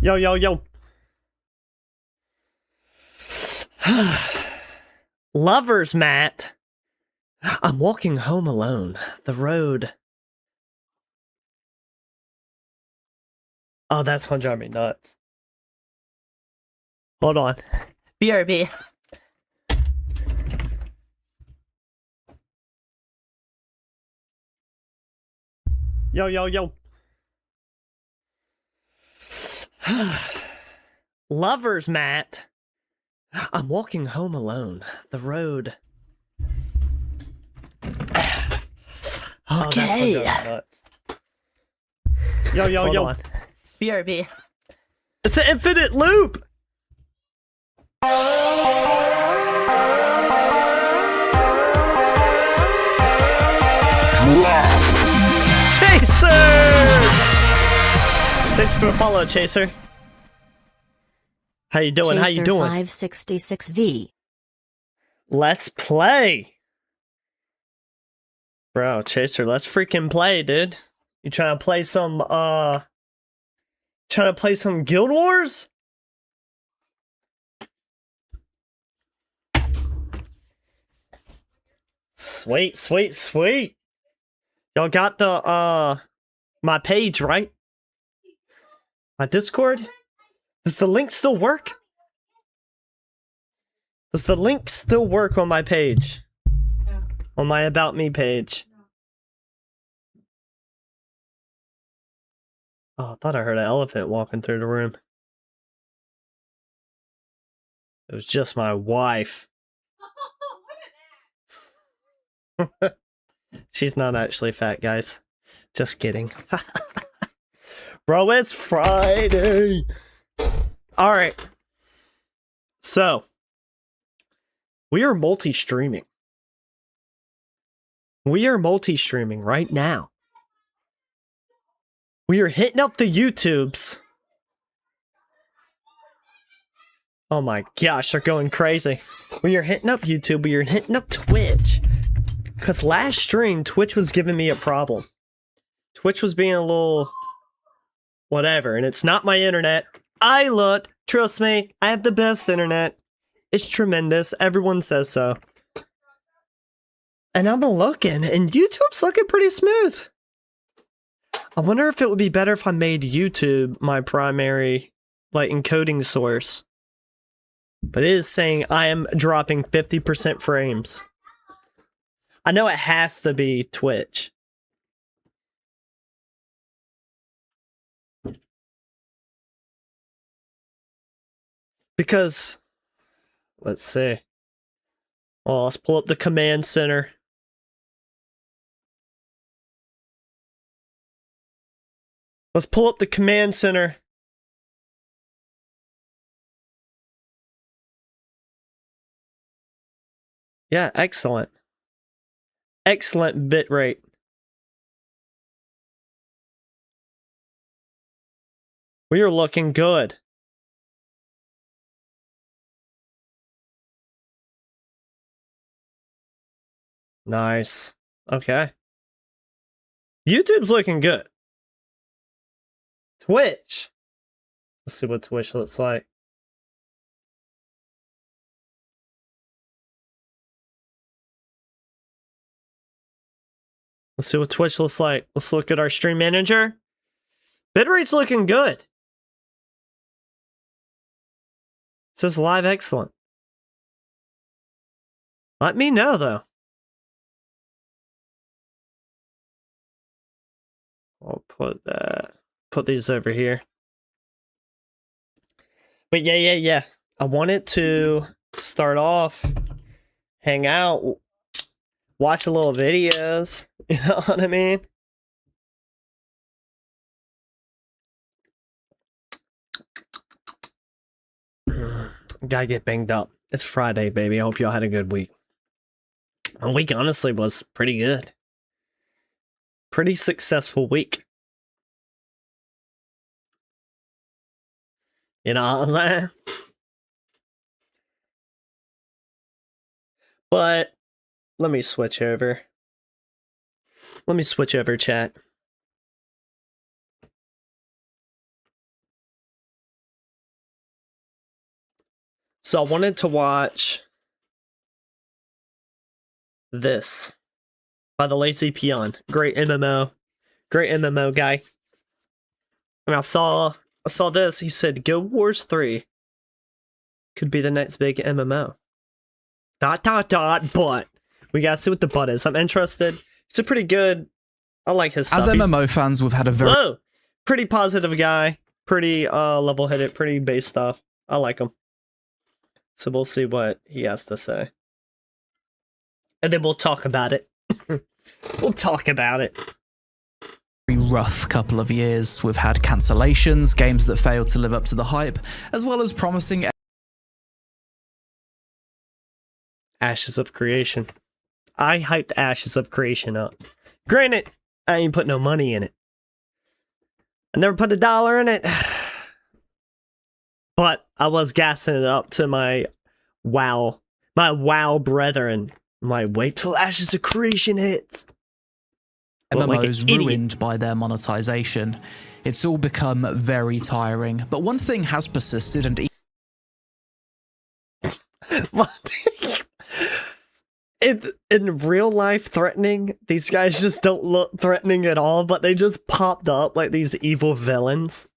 Yo, yo, yo. Lovers, Matt. I'm walking home alone. The road. Oh, that's gonna drive me nuts. Hold on. BRB. Yo, yo, yo. Lovers, Matt. I'm walking home alone. The road. Okay. Yo, yo, Hold yo. on. BRB. It's an infinite loop. Chaser! Thanks for the follow, Chaser. How you doing? Chaser How you doing? 566V. Let's play. Bro, Chaser, let's freaking play, dude. You trying to play some, Guild Wars? Sweet, sweet, sweet. Y'all got the, my page, right? My Discord? Does the link still work? Does the link still work on my page? No. On my About Me page? No. Oh, I thought I heard an elephant walking through the room. It was just my wife. She's not actually fat, guys. Just kidding. Bro, it's Friday. All right. So, we are multi-streaming. We are multi-streaming right now. We are hitting up the YouTubes. Oh my gosh, they're going crazy. We are hitting up YouTube. We are hitting up Twitch. Because last stream, Twitch was giving me a problem. Twitch was being a little whatever, and it's not my internet. I looked. Trust me, I have the best internet. It's tremendous. Everyone says so. And I'm looking, and YouTube's looking pretty smooth. I wonder if it would be better if I made YouTube my primary, encoding source. But it is saying I am dropping 50% frames. I know it has to be Twitch. Because, let's see. Well, let's pull up the command center. Let's pull up the command center. Yeah, excellent. Excellent bitrate. We are looking good. Nice. Okay. YouTube's looking good. Twitch. Let's see what Twitch looks like. Let's see what Twitch looks like. Let's look at our stream manager. Bitrate's looking good. It says live excellent. Let me know though. I'll put these over here. But yeah. I wanted to start off, hang out, watch a little videos. You know what I mean? Gotta get banged up. It's Friday, baby. I hope y'all had a good week. My week honestly was pretty good. Pretty successful week. You know what I'm saying? But let me switch over. Let me switch over, chat. So I wanted to watch this by the Lazy Peon. Great MMO guy. And I saw this. He said Guild Wars 3 could be the next big MMO. ... But we gotta see what the but is. I'm interested. It's a pretty good. I like his stuff. As MMO fans, we've had a very pretty positive guy. Pretty level-headed. Pretty base stuff. I like him. So we'll see what he has to say. And then we'll talk about it. We'll talk about it. rough couple of years. We've had cancellations, games that failed to live up to the hype, as well as promising Ashes of Creation. I hyped Ashes of Creation up. Granted, I ain't put no money in it. I never put $1 in it. But I was gassing it up to my WoW brethren. My wait till Ashes of Creation hits. MMOs ruined by their monetization. It's all become very tiring. But one thing has persisted and in real life threatening, these guys just don't look threatening at all, but they just popped up like these evil villains.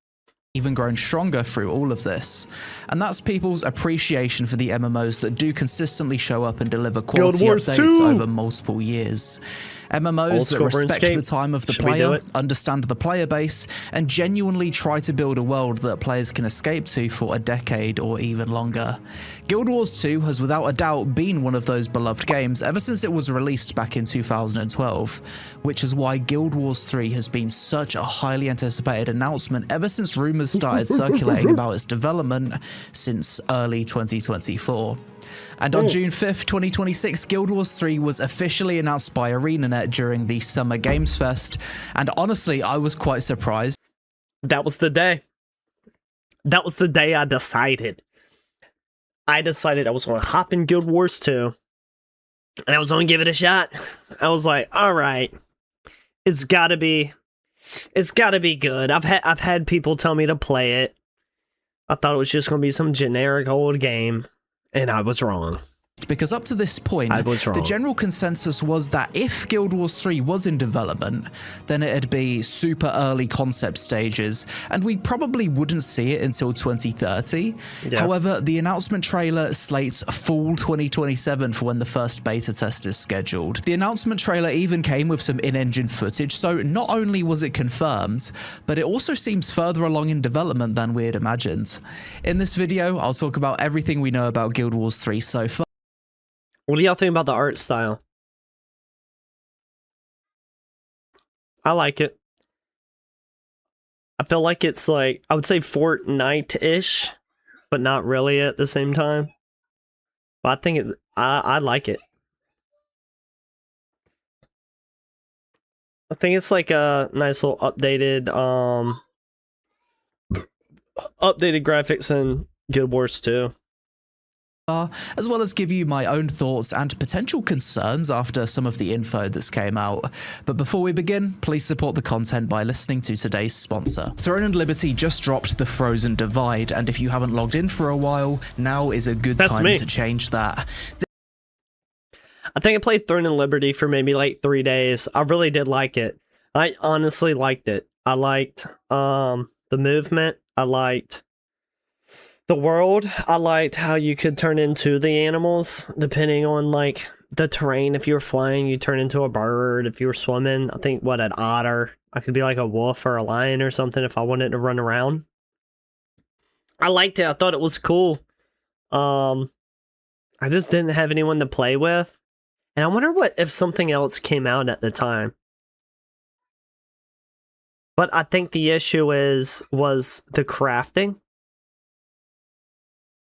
Even grown stronger through all of this. And that's people's appreciation for the MMOs that do consistently show up and deliver quality updates over multiple years. MMOs that respect the time of the player, understand the player base, and genuinely try to build a world that players can escape to for a decade or even longer. Guild Wars 2 has without a doubt been one of those beloved games ever since it was released back in 2012, which is why Guild Wars 3 has been such a highly anticipated announcement ever since rumors started circulating about its development since early 2024. And on June 5th, 2026, Guild Wars 3 was officially announced by ArenaNet during the Summer Games Fest, and honestly, I was quite surprised. That was the day. That was the day I decided. I decided I was going to hop in Guild Wars 2, and I was going to give it a shot. I was like, all right, it's got to be good. I've had people tell me to play it. I thought it was just going to be some generic old game. And I was wrong. Because up to this point, the general consensus was that if Guild Wars 3 was in development, then it'd be super early concept stages, and we probably wouldn't see it until 2030. Yeah. However, the announcement trailer slates fall 2027 for when the first beta test is scheduled. The announcement trailer even came with some in-engine footage, so not only was it confirmed, but it also seems further along in development than we had imagined. In this video, I'll talk about everything we know about Guild Wars 3 so far. What do y'all think about the art style? I like it. I feel like it's like, I would say Fortnite-ish, but not really at the same time. But I think it's, I like it. I think it's like a nice little updated graphics in Guild Wars 2. As well as give you my own thoughts and potential concerns after some of the info that's came out. But before we begin, please support the content by listening to today's sponsor. Throne and Liberty just dropped The Frozen Divide, and if you haven't logged in for a while, now is a good time to change that. I think I played Throne and Liberty for maybe like 3 days. I really did like it. I honestly liked it. I liked the movement. I liked the world. I liked how you could turn into the animals depending on like the terrain. If you were flying, you turn into a bird. If you were swimming, I think an otter. I could be like a wolf or a lion or something if I wanted to run around. I liked it. I thought it was cool. I just didn't have anyone to play with. And I wonder what if something else came out at the time. But I think the issue was the crafting.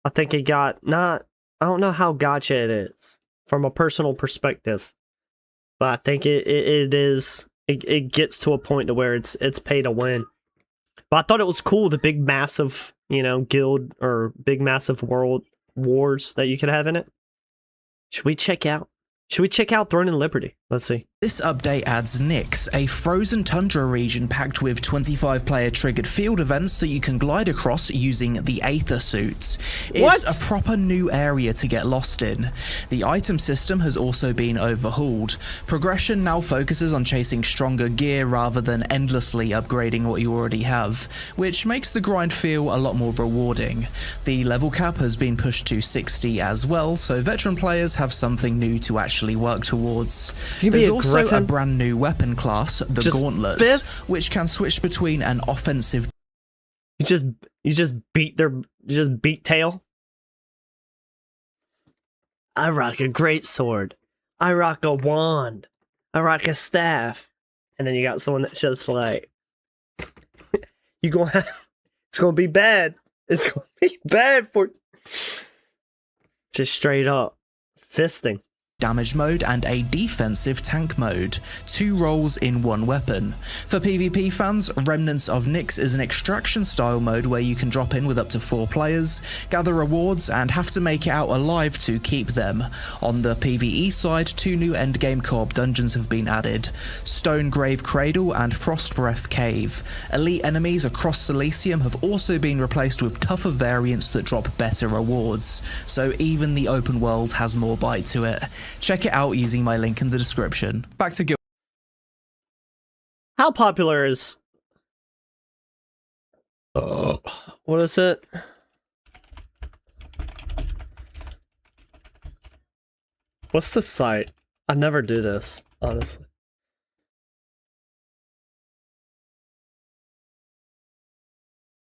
I think it got I don't know how gacha it is from a personal perspective, but I think it gets to a point to where it's pay to win. But I thought it was cool, the big massive, guild or big massive world wars that you could have in it. Should we check out Should we check out Throne and Liberty? Let's see. This update adds Nyx, a frozen tundra region packed with 25-player triggered field events that you can glide across using the Aether suits. It's a proper new area to get lost in. The item system has also been overhauled. Progression now focuses on chasing stronger gear rather than endlessly upgrading what you already have, which makes the grind feel a lot more rewarding. The level cap has been pushed to 60 as well, so veteran players have something new to actually work towards. There's also a brand new weapon class, the Gauntlets, which can switch between an offensive. You just beat tail. I rock a great sword. I rock a wand. I rock a staff. And then you got someone that's just like, it's gonna be bad. It's gonna be bad for just straight up fisting. Damage mode and a defensive tank mode, 2 roles in 1 weapon. For PvP fans, Remnants of Nyx is an extraction style mode where you can drop in with up to 4 players, gather rewards and have to make it out alive to keep them. On the PvE side, 2 new endgame co-op dungeons have been added, Stone Grave Cradle and Frostbreath Cave. Elite enemies across Silesium have also been replaced with tougher variants that drop better rewards, so even the open world has more bite to it. Check it out using my link in the description. Back to Guild. How popular is... what is it? What's the site? I never do this, honestly.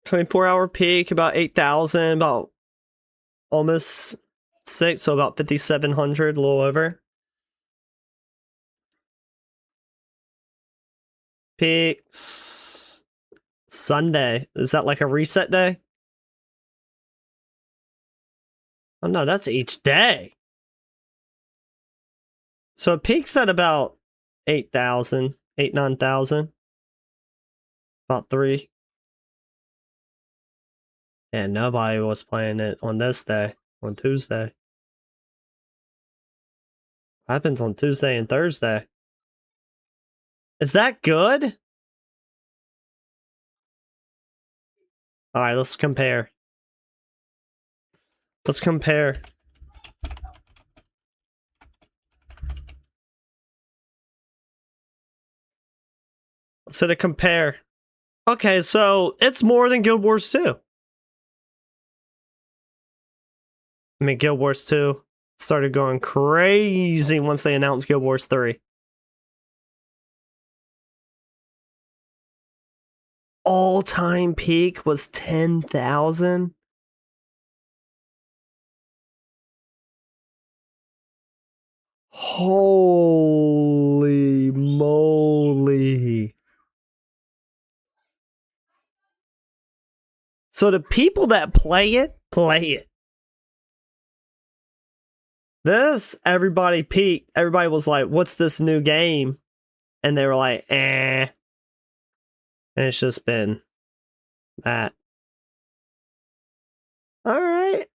"24-hour peak, about 8,000, about almost 6, so about 5,700, a little over. Peaks Sunday. Is that like a reset day? Oh no, that's each day. So it peaks at about 8,000, 9,000. About 3. And nobody was playing it on this day, on Tuesday. Happens on Tuesday and Thursday. Is that good? Alright, let's compare. Let's compare. Let's hit a compare. Okay, so it's more than Guild Wars 2. I mean, Guild Wars 2 started going crazy once they announced Guild Wars 3. All-time peak was 10,000. Holy moly. So the people that play it, play it. This, everybody peaked. Everybody was like, what's this new game? And they were like, eh. And it's just been that. Alright.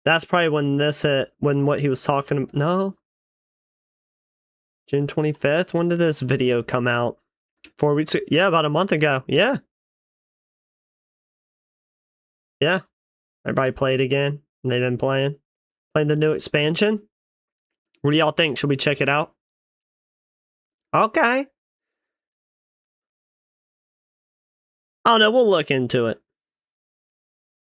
That's probably when this hit, when what he was talking about. No. June 25th? When did this video come out? 4 weeks ago? Yeah, about a month ago. Yeah. Yeah. Everybody played again. And they've been playing. Playing the new expansion. What do y'all think? Should we check it out? Okay. Oh no, we'll look into it.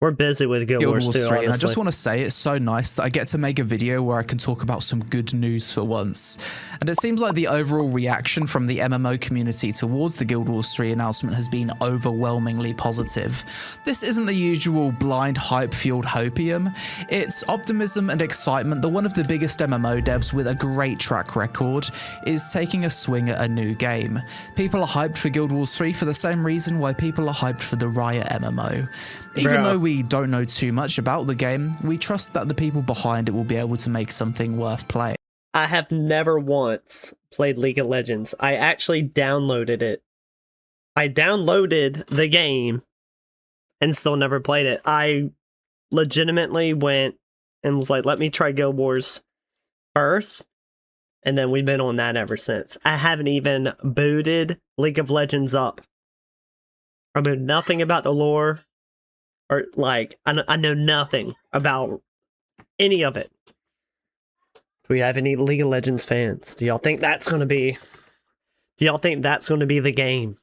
We're busy with Guild Wars 2, honestly. And I just want to say, it's so nice that I get to make a video where I can talk about some good news for once. And it seems like the overall reaction from the MMO community towards the Guild Wars 3 announcement has been overwhelmingly positive. This isn't the usual blind hype-fueled hopium. It's optimism and excitement that one of the biggest MMO devs with a great track record is taking a swing at a new game. People are hyped for Guild Wars 3 for the same reason why people are hyped for the Riot MMO. Even though we don't know too much about the game, we trust that the people behind it will be able to make something worth playing. I have never once played League of Legends. I actually downloaded it. I downloaded the game and still never played it. I legitimately went and was like, let me try Guild Wars first. And then we've been on that ever since. I haven't even booted League of Legends up. I know nothing about the lore. Or, like, I know nothing about any of it. Do we have any League of Legends fans? Do y'all think that's going to be the game?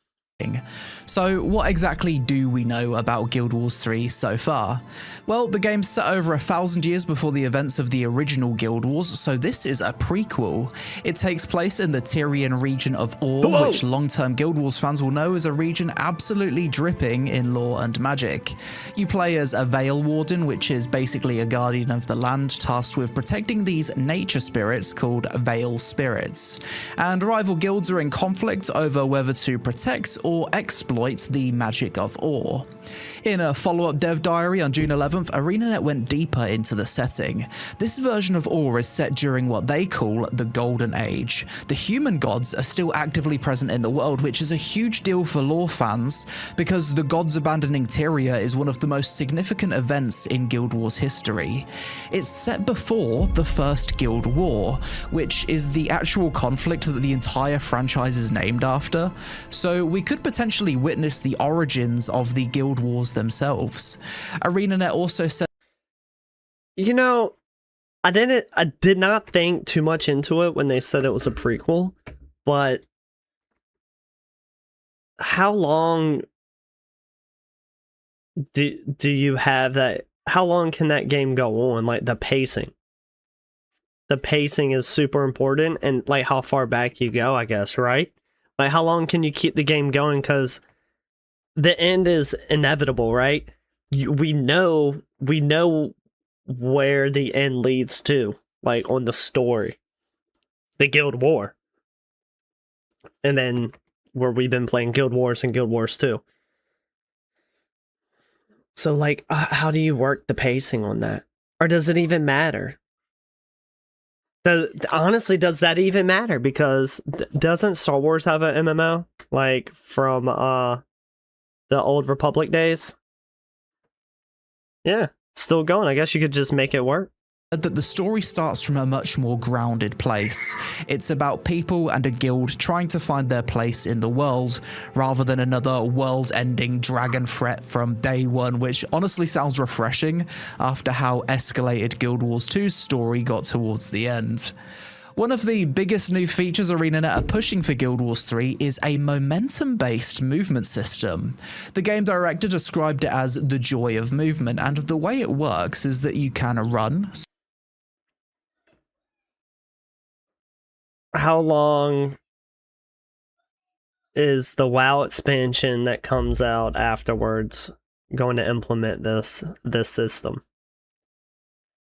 So what exactly do we know about Guild Wars 3 so far? Well, the game's set over 1,000 years before the events of the original Guild Wars, so this is a prequel. It takes place in the Tyrian region of Or, which long-term Guild Wars fans will know is a region absolutely dripping in lore and magic. You play as a Veil Warden, which is basically a guardian of the land tasked with protecting these nature spirits called Veil Spirits. And rival guilds are in conflict over whether to protect or exploit the magic of Or. In a follow-up dev diary on June 11th, ArenaNet went deeper into the setting. This version of Or is set during what they call the Golden Age. The human gods are still actively present in the world, which is a huge deal for lore fans, because the gods abandoning Tyria is one of the most significant events in Guild Wars history. It's set before the First Guild War, which is the actual conflict that the entire franchise is named after, so we could potentially witness the origins of the Guild Wars themselves. ArenaNet also said, you know, I did not think too much into it when they said it was a prequel, but how long do you have that? How long can that game go on? Like the pacing is super important, and like how far back you go, I guess, right? Like how long can you keep the game going? Because the end is inevitable, right? We know where the end leads to, like on the story, the Guild War, and then where we've been playing Guild Wars and Guild Wars 2. So, like, how do you work the pacing on that, or does it even matter? Honestly, does that even matter? Because doesn't Star Wars have an MMO like from the Old Republic days? Yeah, still going. I guess you could just make it work. That the story starts from a much more grounded place. It's about people and a guild trying to find their place in the world, rather than another world-ending dragon threat from day one, which honestly sounds refreshing after how escalated Guild Wars 2's story got towards the end. One of the biggest new features ArenaNet are pushing for Guild Wars 3 is a momentum-based movement system. The game director described it as the joy of movement, and the way it works is that you can run. How long is the WoW expansion that comes out afterwards going to implement this system?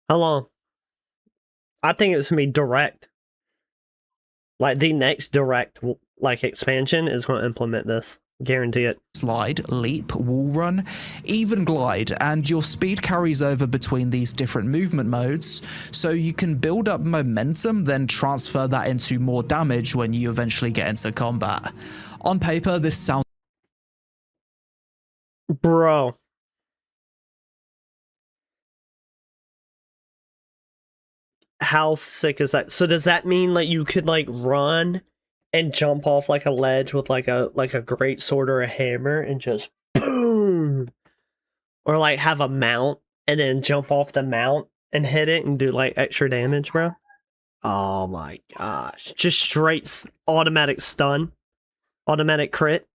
How long? I think it's gonna be direct. Like the next direct like expansion is going to implement this. Guarantee it. Slide, leap, wall run, even glide, and your speed carries over between these different movement modes, so you can build up momentum, then transfer that into more damage when you eventually get into combat. On paper, this sounds... Bro. How sick is that? So does that mean like you could like run and jump off like a ledge with like a great sword or a hammer and just boom, or like have a mount and then jump off the mount and hit it and do like extra damage, bro? Oh my gosh, just straight automatic stun, automatic crit.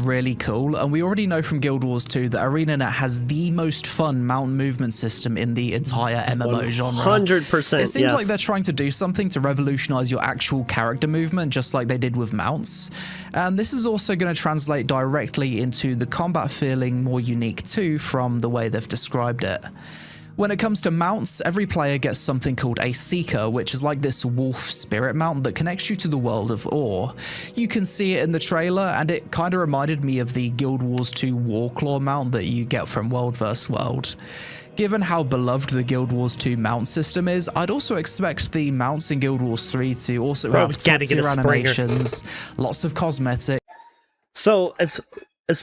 Really cool, and we already know from Guild Wars 2 that ArenaNet has the most fun mount movement system in the entire MMO genre. 100%. It seems like they're trying to do something to revolutionize your actual character movement, just like they did with mounts. And this is also going to translate directly into the combat feeling more unique too, from the way they've described it. When it comes to mounts, every player gets something called a Seeker, which is like this wolf spirit mount that connects you to the world of Or. You can see it in the trailer, and it kind of reminded me of the Guild Wars 2 Warclaw mount that you get from World vs. World. Given how beloved the Guild Wars 2 mount system is, I'd also expect the mounts in Guild Wars 3 to also have top-tier animations, lots of cosmetics. So, as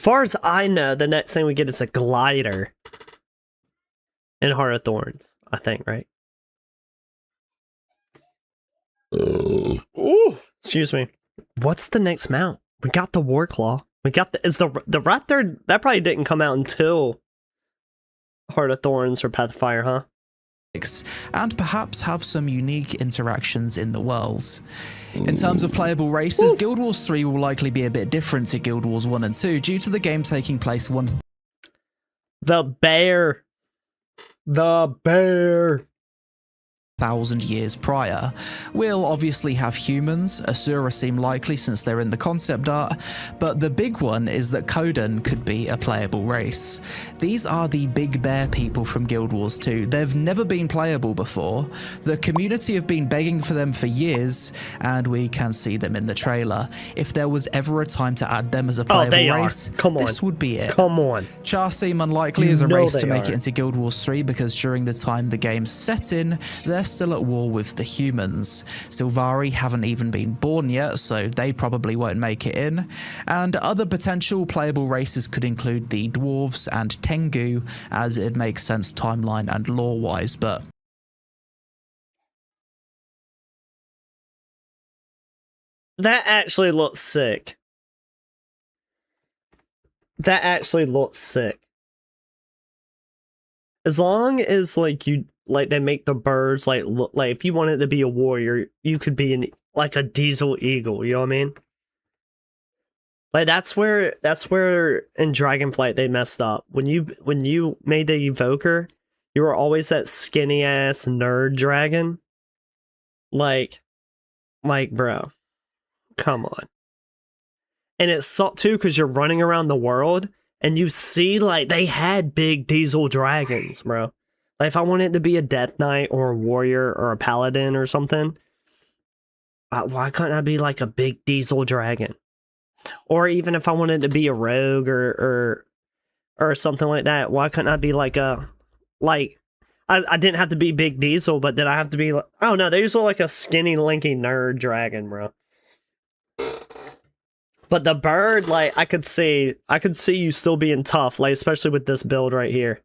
far as I know, the next thing we get is a glider. in Heart of Thorns, I think, right? Ooh, excuse me. What's the next mount? We got the Warclaw. We got the Raptor. That probably didn't come out until Heart of Thorns or Path of Fire, huh? And perhaps have some unique interactions in the world. In terms of playable races, Guild Wars 3 will likely be a bit different to Guild Wars 1 and 2 due to the game taking place The bear. 1,000 years prior. We'll obviously have humans. Asura seem likely since they're in the concept art, but the big one is that Coden could be a playable race. These are the big bear people from Guild Wars 2. They've never been playable before. The community have been begging for them for years, and we can see them in the trailer. If there was ever a time to add them as a playable race, this would be it. Come on. Char seem unlikely as a race to make it into Guild Wars 3 because during the time the game's set in, they're still at war with the humans. Sylvari haven't even been born yet, so they probably won't make it in. And other potential playable races could include the Dwarves and Tengu, as it makes sense timeline and lore-wise, but that actually looks sick. As long as they make the birds look like if you wanted to be a warrior, you could be a diesel eagle, you know what I mean? Like that's where in Dragonflight they messed up. When you made the evoker, you were always that skinny ass nerd dragon. Like bro. Come on. And it sucked too because you're running around the world and you see they had big diesel dragons, bro. Like if I wanted to be a Death Knight or a warrior or a paladin or something, why couldn't I be a big diesel dragon? Or even if I wanted to be a rogue or something like that, why couldn't I be I didn't have to be Big Diesel, but did I have to be oh no, they just look like a skinny, lanky nerd dragon, bro. But the bird, I could see you still being tough, especially with this build right here.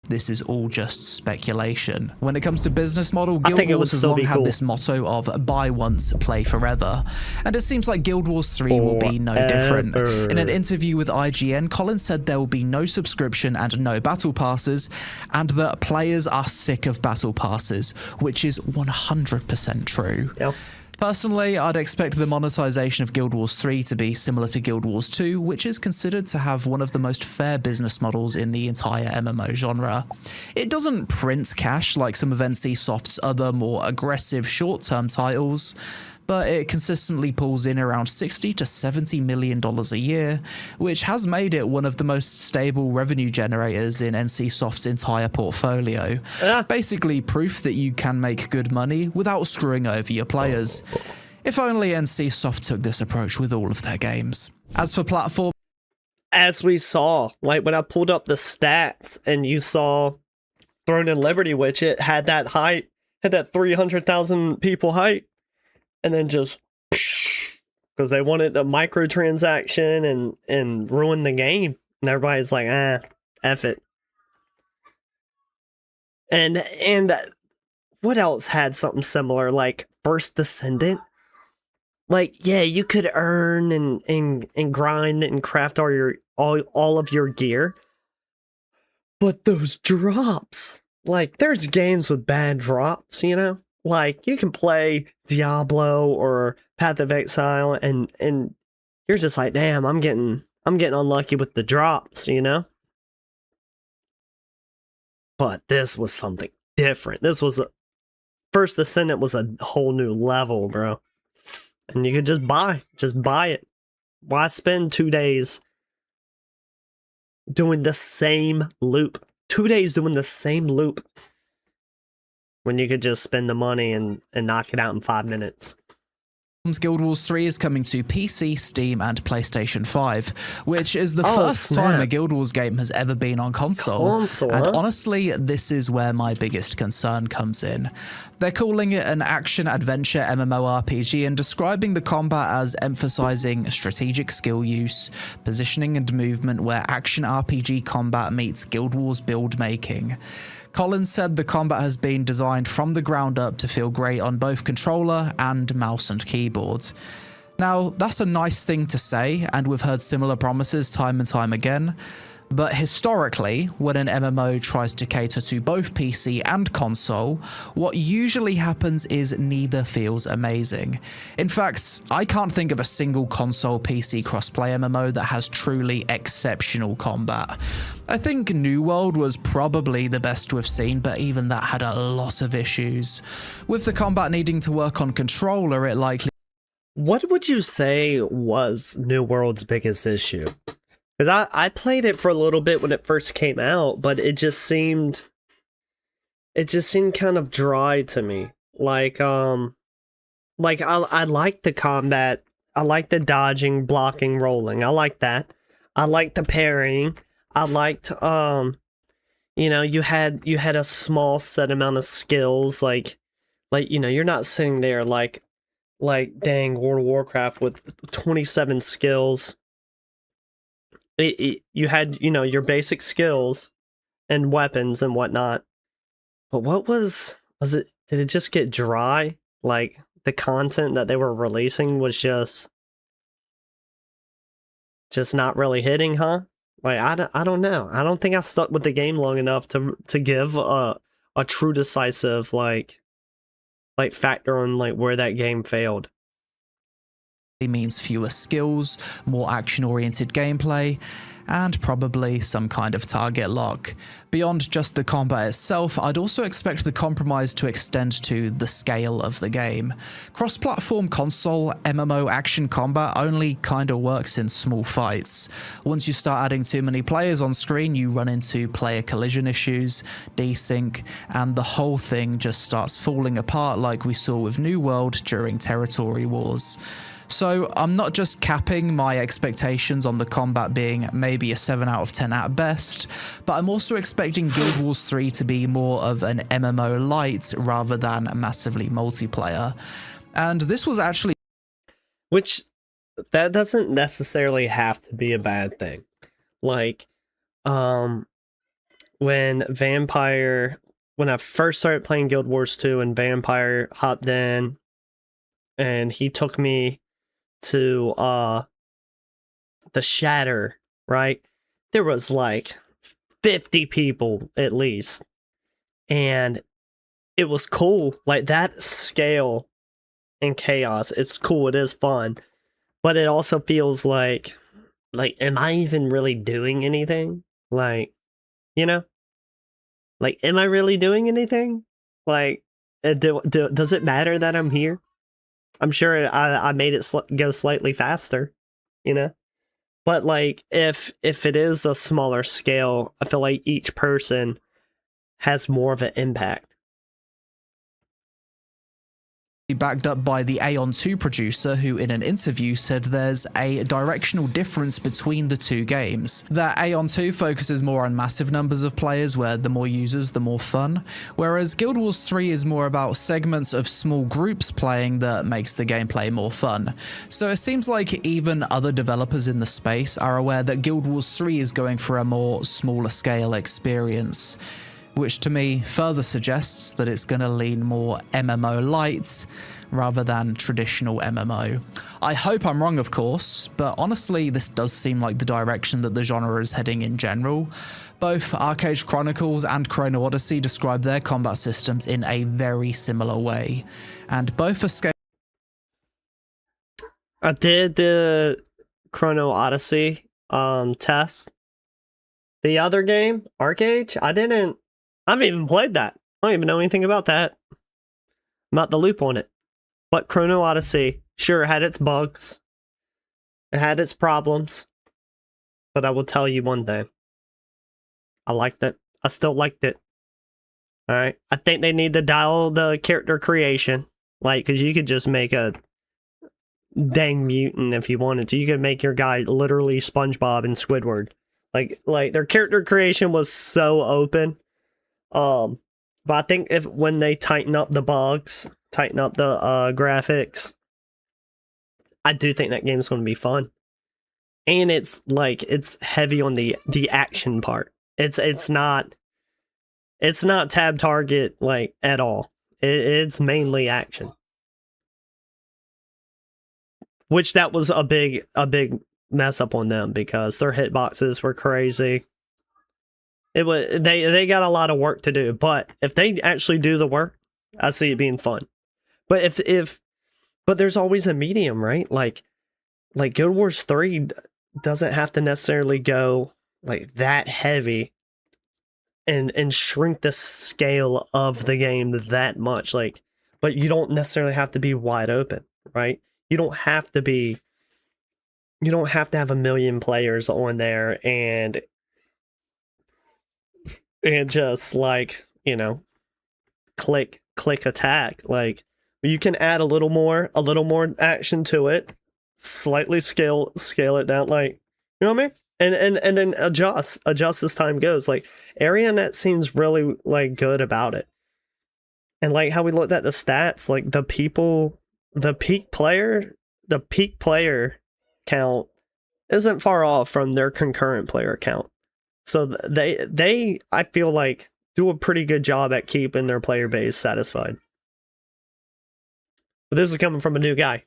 This is all just speculation. When it comes to business model, Guild Wars has long had this motto of buy once, play forever. And it seems like Guild Wars 3 will be no different. In an interview with IGN, Colin said there will be no subscription and no battle passes, and that players are sick of battle passes, which is 100% true. Yep. Personally, I'd expect the monetization of Guild Wars 3 to be similar to Guild Wars 2, which is considered to have one of the most fair business models in the entire MMO genre. It doesn't print cash like some of NCSoft's other more aggressive short-term titles, but it consistently pulls in around $60 to $70 million a year, which has made it one of the most stable revenue generators in NCSoft's entire portfolio. Basically proof that you can make good money without screwing over your players. If only NCSoft took this approach with all of their games. As for platform, as we saw, when I pulled up the stats and you saw Throne and Liberty Witch, it had that height, had that 300,000 people height. And then just because they wanted a microtransaction and ruin the game, and everybody's like, F it. And what else had something similar? First Descendant. Yeah, you could earn and grind and craft all of your gear, but those drops, there's games with bad drops, you know. You can play Diablo or Path of Exile and you're just like, damn, I'm getting unlucky with the drops, you know? But this was something different. First Descendant was a whole new level, bro. And you could just buy it. Why spend 2 days doing the same loop? 2 days doing the same loop. When you could just spend the money and knock it out in 5 minutes. Guild Wars 3 is coming to PC, Steam, and PlayStation 5, which is the first time a Guild Wars game has ever been on console. And honestly, this is where my biggest concern comes in. They're calling it an action-adventure MMORPG and describing the combat as emphasizing strategic skill use, positioning and movement where action RPG combat meets Guild Wars build making. Collins said the combat has been designed from the ground up to feel great on both controller and mouse and keyboard. Now, that's a nice thing to say, and we've heard similar promises time and time again, but historically, when an MMO tries to cater to both PC and console, what usually happens is neither feels amazing. In fact, I can't think of a single console PC crossplay MMO that has truly exceptional combat. I think New World was probably the best we've seen, but even that had a lot of issues. With the combat needing to work on controller, it likely... What would you say was New World's biggest issue? Because I played it for a little bit when it first came out, but it just seemed kind of dry to me. Like I like the combat. I like the dodging, blocking, rolling. I like that. I like the parrying. I liked you know, you had a small set amount of skills, like you know, you're not sitting there like dang World of Warcraft with 27 skills. You had, you know, your basic skills and weapons and whatnot. But what was it? Did it just get dry? Like, the content that they were releasing was just not really hitting, huh? Like, I don't know. I don't think I stuck with the game long enough to give a true decisive like factor on like where that game failed. It means fewer skills, more action-oriented gameplay, and probably some kind of target lock. Beyond just the combat itself, I'd also expect the compromise to extend to the scale of the game. Cross-platform console MMO action combat only kinda works in small fights. Once you start adding too many players on screen, you run into player collision issues, desync, and the whole thing just starts falling apart like we saw with New World during Territory Wars. So I'm not just capping my expectations on the combat being maybe a 7 out of 10 at best, but I'm also expecting Guild Wars 3 to be more of an MMO light rather than massively multiplayer. And this was actually... Which, that doesn't necessarily have to be a bad thing. Like, when I first started playing Guild Wars 2 and Vampire hopped in, and he took me to the Shatter, right? There was like 50 people at least, and it was cool. Like, that scale and chaos, it's cool, it is fun, but it also feels like am I even really doing anything? Like, you know, like, am I really doing anything? Like, does it matter that I'm here? I'm sure I made it go slightly faster, you know? But, like, if it is a smaller scale, I feel like each person has more of an impact. Backed up by the Aeon 2 producer, who in an interview said there's a directional difference between the two games. That Aeon 2 focuses more on massive numbers of players, where the more users, the more fun, whereas Guild Wars 3 is more about segments of small groups playing that makes the gameplay more fun. So it seems like even other developers in the space are aware that Guild Wars 3 is going for a more smaller scale experience, which to me further suggests that it's going to lean more MMO light rather than traditional MMO. I hope I'm wrong, of course, but honestly this does seem like the direction that the genre is heading in general. Both Arcade Chronicles and Chrono Odyssey describe their combat systems in a very similar way, and both are scale. I did the Chrono Odyssey test. The other game, Arcade, I haven't even played that. I don't even know anything about that. I'm out the loop on it. But Chrono Odyssey, sure, had its bugs. It had its problems. But I will tell you one thing. I liked it. I still liked it. Alright? I think they need to dial the character creation. Like, because you could just make a dang mutant if you wanted to. You could make your guy literally SpongeBob and Squidward. Like their character creation was so open. But I think when they tighten up the bugs, tighten up the graphics, I do think that game's going to be fun. And it's heavy on the action part. It's not tab target like at all. It's mainly action. Which that was a big mess up on them because their hitboxes were crazy. They got a lot of work to do, but if they actually do the work, I see it being fun. But but there's always a medium, right? Like Guild Wars 3 doesn't have to necessarily go like that heavy and shrink the scale of the game that much. Like, but you don't necessarily have to be wide open, right? You don't have to have 1 million players on there and just like, click attack. Like, you can add a little more action to it, slightly scale it down, like, you know what I mean? And then adjust as time goes. Like, AreaNet seems really like good about it. And like how we looked at the stats, like the peak player count isn't far off from their concurrent player count. So they I feel like do a pretty good job at keeping their player base satisfied. But this is coming from a new guy.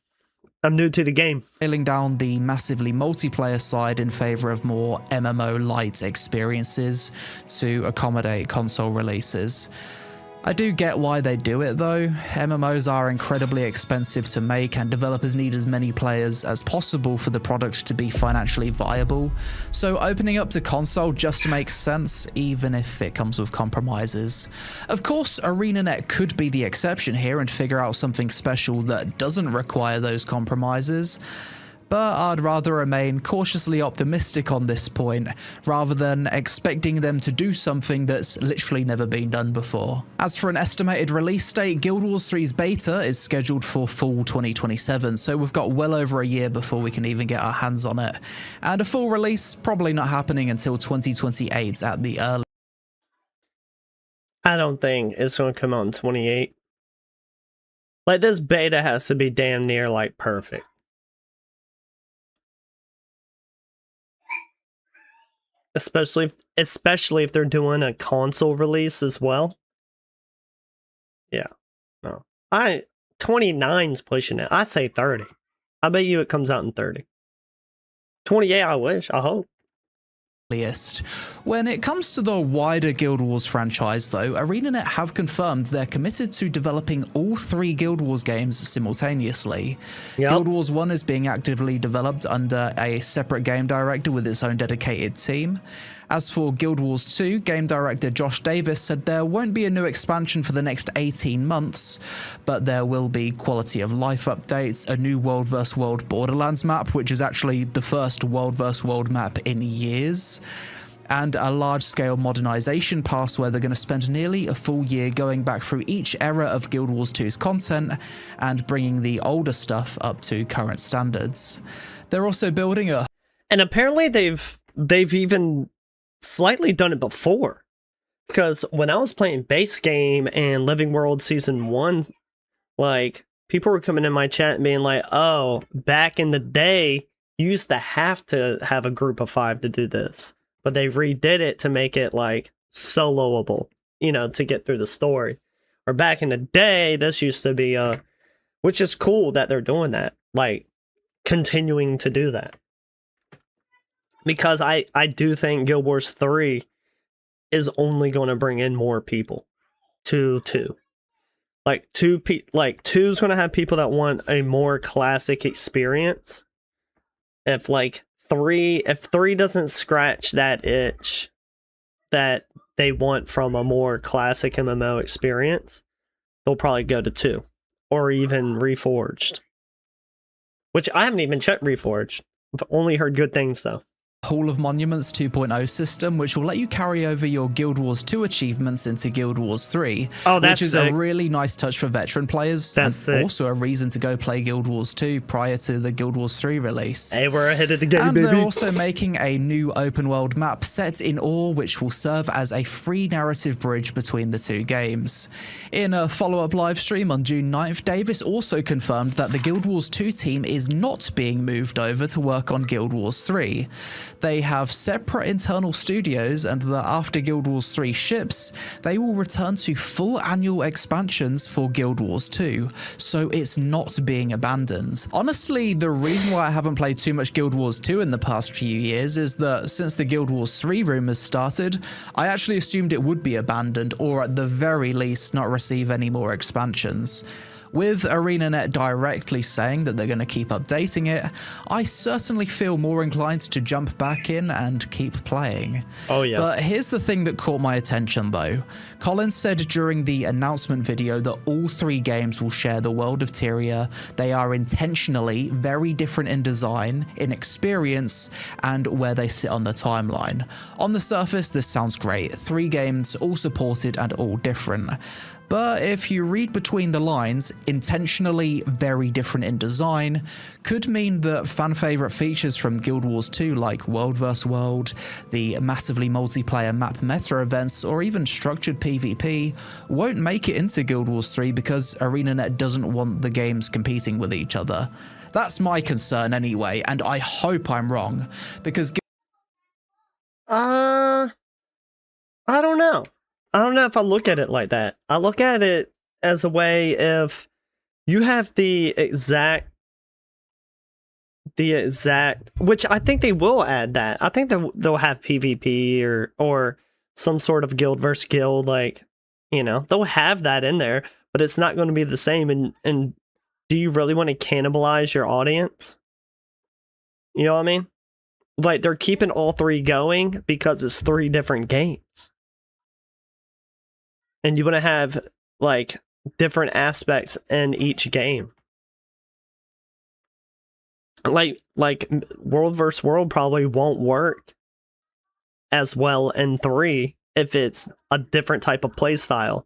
I'm new to the game. Scaling down the massively multiplayer side in favor of more MMO-light experiences to accommodate console releases. I do get why they do it though. MMOs are incredibly expensive to make and developers need as many players as possible for the product to be financially viable. So opening up to console just makes sense, even if it comes with compromises. Of course, ArenaNet could be the exception here and figure out something special that doesn't require those compromises. But I'd rather remain cautiously optimistic on this point, rather than expecting them to do something that's literally never been done before. As for an estimated release date, Guild Wars 3's beta is scheduled for fall 2027, so we've got well over a year before we can even get our hands on it. And a full release probably not happening until 2028 at the earliest. I don't think it's going to come out in 28. Like, this beta has to be damn near like perfect. Especially if they're doing a console release as well. Yeah. No. 29's pushing it. I say 30. I bet you it comes out in 30. 28, I wish. I hope. When it comes to the wider Guild Wars franchise though, ArenaNet have confirmed they're committed to developing all 3 Guild Wars games simultaneously. Yep. Guild Wars 1 is being actively developed under a separate game director with its own dedicated team. As for Guild Wars 2, game director Josh Davis said there won't be a new expansion for the next 18 months, but there will be quality of life updates, a new World vs. World Borderlands map, which is actually the first World vs. World map in years, and a large-scale modernization pass where they're going to spend nearly a full year going back through each era of Guild Wars 2's content and bringing the older stuff up to current standards. They're also building a... And apparently they've even slightly done it before, because when I was playing base game and Living World Season 1, like, people were coming in my chat and being like, oh, back in the day you used to have a group of 5 to do this, but they redid it to make it like soloable, to get through the story. Or back in the day, this used to be which is cool that they're doing that, like continuing to do that. Because I do think Guild Wars 3 is only going to bring in more people to 2. Like 2's going to have people that want a more classic experience. If 3 doesn't scratch that itch that they want from a more classic MMO experience, they'll probably go to 2 or even Reforged. Which I haven't even checked Reforged. I've only heard good things though. Hall of Monuments 2.0 system, which will let you carry over your Guild Wars 2 achievements into Guild Wars 3, which is sick. a really nice touch for veteran players, that's and sick. Also a reason to go play Guild Wars 2 prior to the Guild Wars 3 release. Hey, we're ahead of the game, and baby. They're also making a new open world map set in ore, which will serve as a free narrative bridge between the two games. In a follow-up live stream on June 9th, Davis also confirmed that the Guild Wars 2 team is not being moved over to work on Guild Wars 3. They have separate internal studios, and that after Guild Wars 3 ships, they will return to full annual expansions for Guild Wars 2, so it's not being abandoned. Honestly, the reason why I haven't played too much Guild Wars 2 in the past few years is that since the Guild Wars 3 rumors started, I actually assumed it would be abandoned, or at the very least not receive any more expansions. With ArenaNet directly saying that they're going to keep updating it, I certainly feel more inclined to jump back in and keep playing. Oh yeah. But here's the thing that caught my attention though. Collins said during the announcement video that all 3 games will share the world of Tyria. They are intentionally very different in design, in experience, and where they sit on the timeline. On the surface, this sounds great. 3 games, all supported and all different. But if you read between the lines, intentionally very different in design could mean that fan favourite features from Guild Wars 2 like World vs World, the massively multiplayer map meta events, or even structured PvP won't make it into Guild Wars 3 because ArenaNet doesn't want the games competing with each other. That's my concern anyway, and I hope I'm wrong, because I don't know. I don't know if I look at it like that. I look at it as a way if you have the exact, which I think they will add that. I think they'll have PvP or some sort of guild versus guild, like, you know, they'll have that in there, but it's not going to be the same. And do you really want to cannibalize your audience? You know what I mean? Like, they're keeping all 3 going because it's 3 different games. And you want to have, like, different aspects in each game. Like World vs. World probably won't work as well in 3 if it's a different type of play style.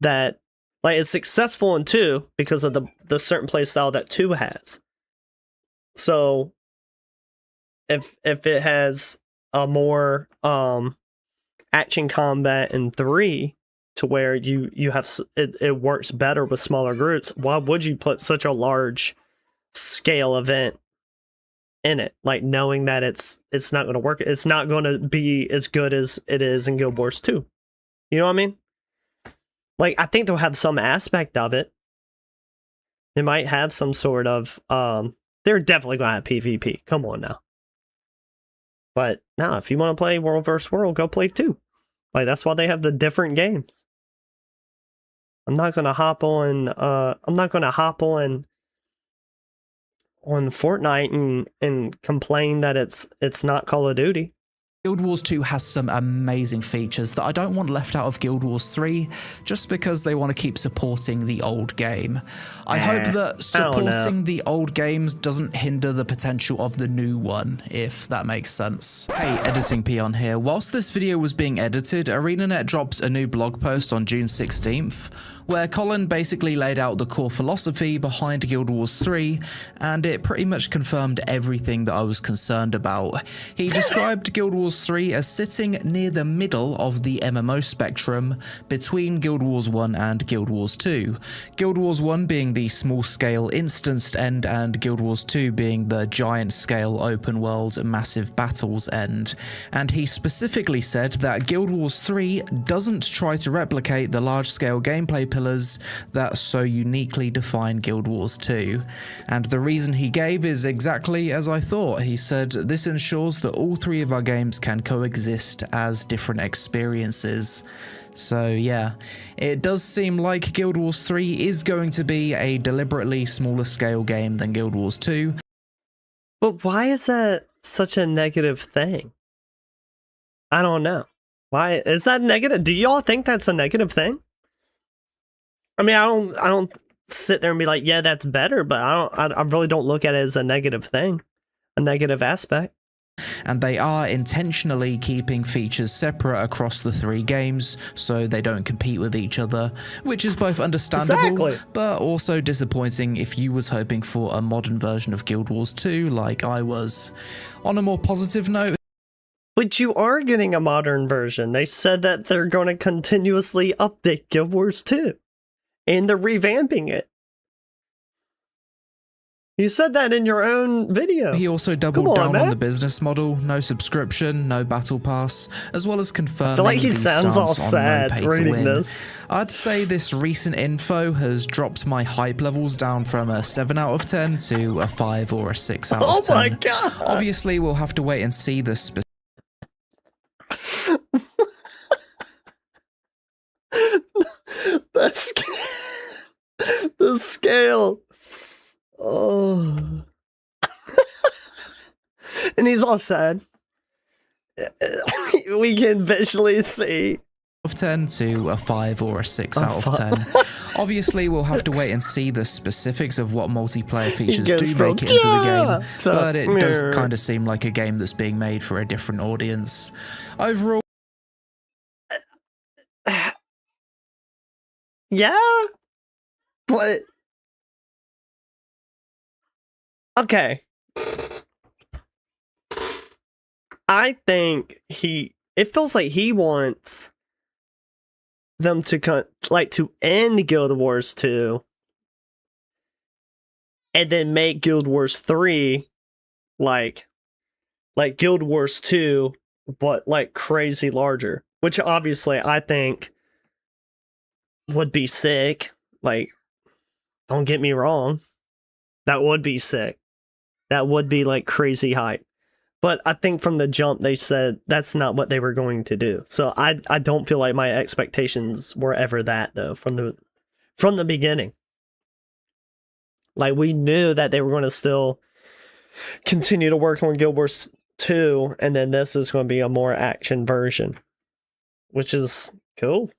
That, like, it's successful in 2 because of the certain play style that 2 has. So, if it has a more action combat in 3, to where you have it works better with smaller groups, why would you put such a large scale event in it, like knowing that it's not going to work, it's not going to be as good as it is in Guild Wars 2? You know what I mean? Like, I think they'll have some aspect of it. They might have some sort of they're definitely going to have PvP. Come on now. But no, if you want to play World vs. World, go play 2. Like, that's why they have the different games. I'm not gonna hop on Fortnite and complain that it's not Call of Duty. Guild Wars 2 has some amazing features that I don't want left out of Guild Wars 3 just because they want to keep supporting the old game. I hope that supporting the old games doesn't hinder the potential of the new one, if that makes sense. Hey, Editing Peon here. Whilst this video was being edited, ArenaNet dropped a new blog post on June 16th, where Colin basically laid out the core philosophy behind Guild Wars 3, and it pretty much confirmed everything that I was concerned about. He described Guild Wars 3 as sitting near the middle of the MMO spectrum between Guild Wars 1 and Guild Wars 2. Guild Wars 1 being the small-scale instanced end, and Guild Wars 2 being the giant-scale open-world massive battles end. And he specifically said that Guild Wars 3 doesn't try to replicate the large-scale gameplay pillars that so uniquely define Guild Wars 2. And the reason he gave is exactly as I thought. He said, "This ensures that all 3 of our games can coexist as different experiences." So yeah, it does seem like Guild Wars 3 is going to be a deliberately smaller scale game than Guild Wars 2. But why is that such a negative thing? I don't know. Why is that negative? Do y'all think that's a negative thing? I mean, I don't sit there and be like, yeah, that's better, but I really don't look at it as a negative thing, a negative aspect. and they are intentionally keeping features separate across the 3 games so they don't compete with each other, which is both understandable but also disappointing if you was hoping for a modern version of Guild Wars 2 like I was. On a more positive note, but you are getting a modern version. They said that they're going to continuously update Guild Wars 2 and they're revamping it. You said that in your own video. He also doubled down on the business model, no subscription, no battle pass, as well as confirming I feel like he the sounds all stance on sad no pay to reading win. this. I'd say this recent info has dropped my hype levels down from a 7 out of 10 to a 5 or a 6 out of 10. Oh my god! Obviously, we'll have to wait and see the specific. The scale. Oh. And he's all sad. We can visually see. Of 10 to a 5 or a 6 out of 10. Obviously, we'll have to wait and see the specifics of what multiplayer features do make it into the game, but it does kind of seem like a game that's being made for a different audience. Overall, yeah, but okay. I think it feels like he wants them to to end Guild Wars 2 and then make Guild Wars 3 like Guild Wars 2 but like crazy larger, which obviously I think would be sick. Like, don't get me wrong, that would be sick. That would be like crazy hype. But I think from the jump they said that's not what they were going to do. So I don't feel like my expectations were ever that though from the beginning. Like, we knew that they were going to still continue to work on Guild Wars 2 and then this is going to be a more action version, which is cool.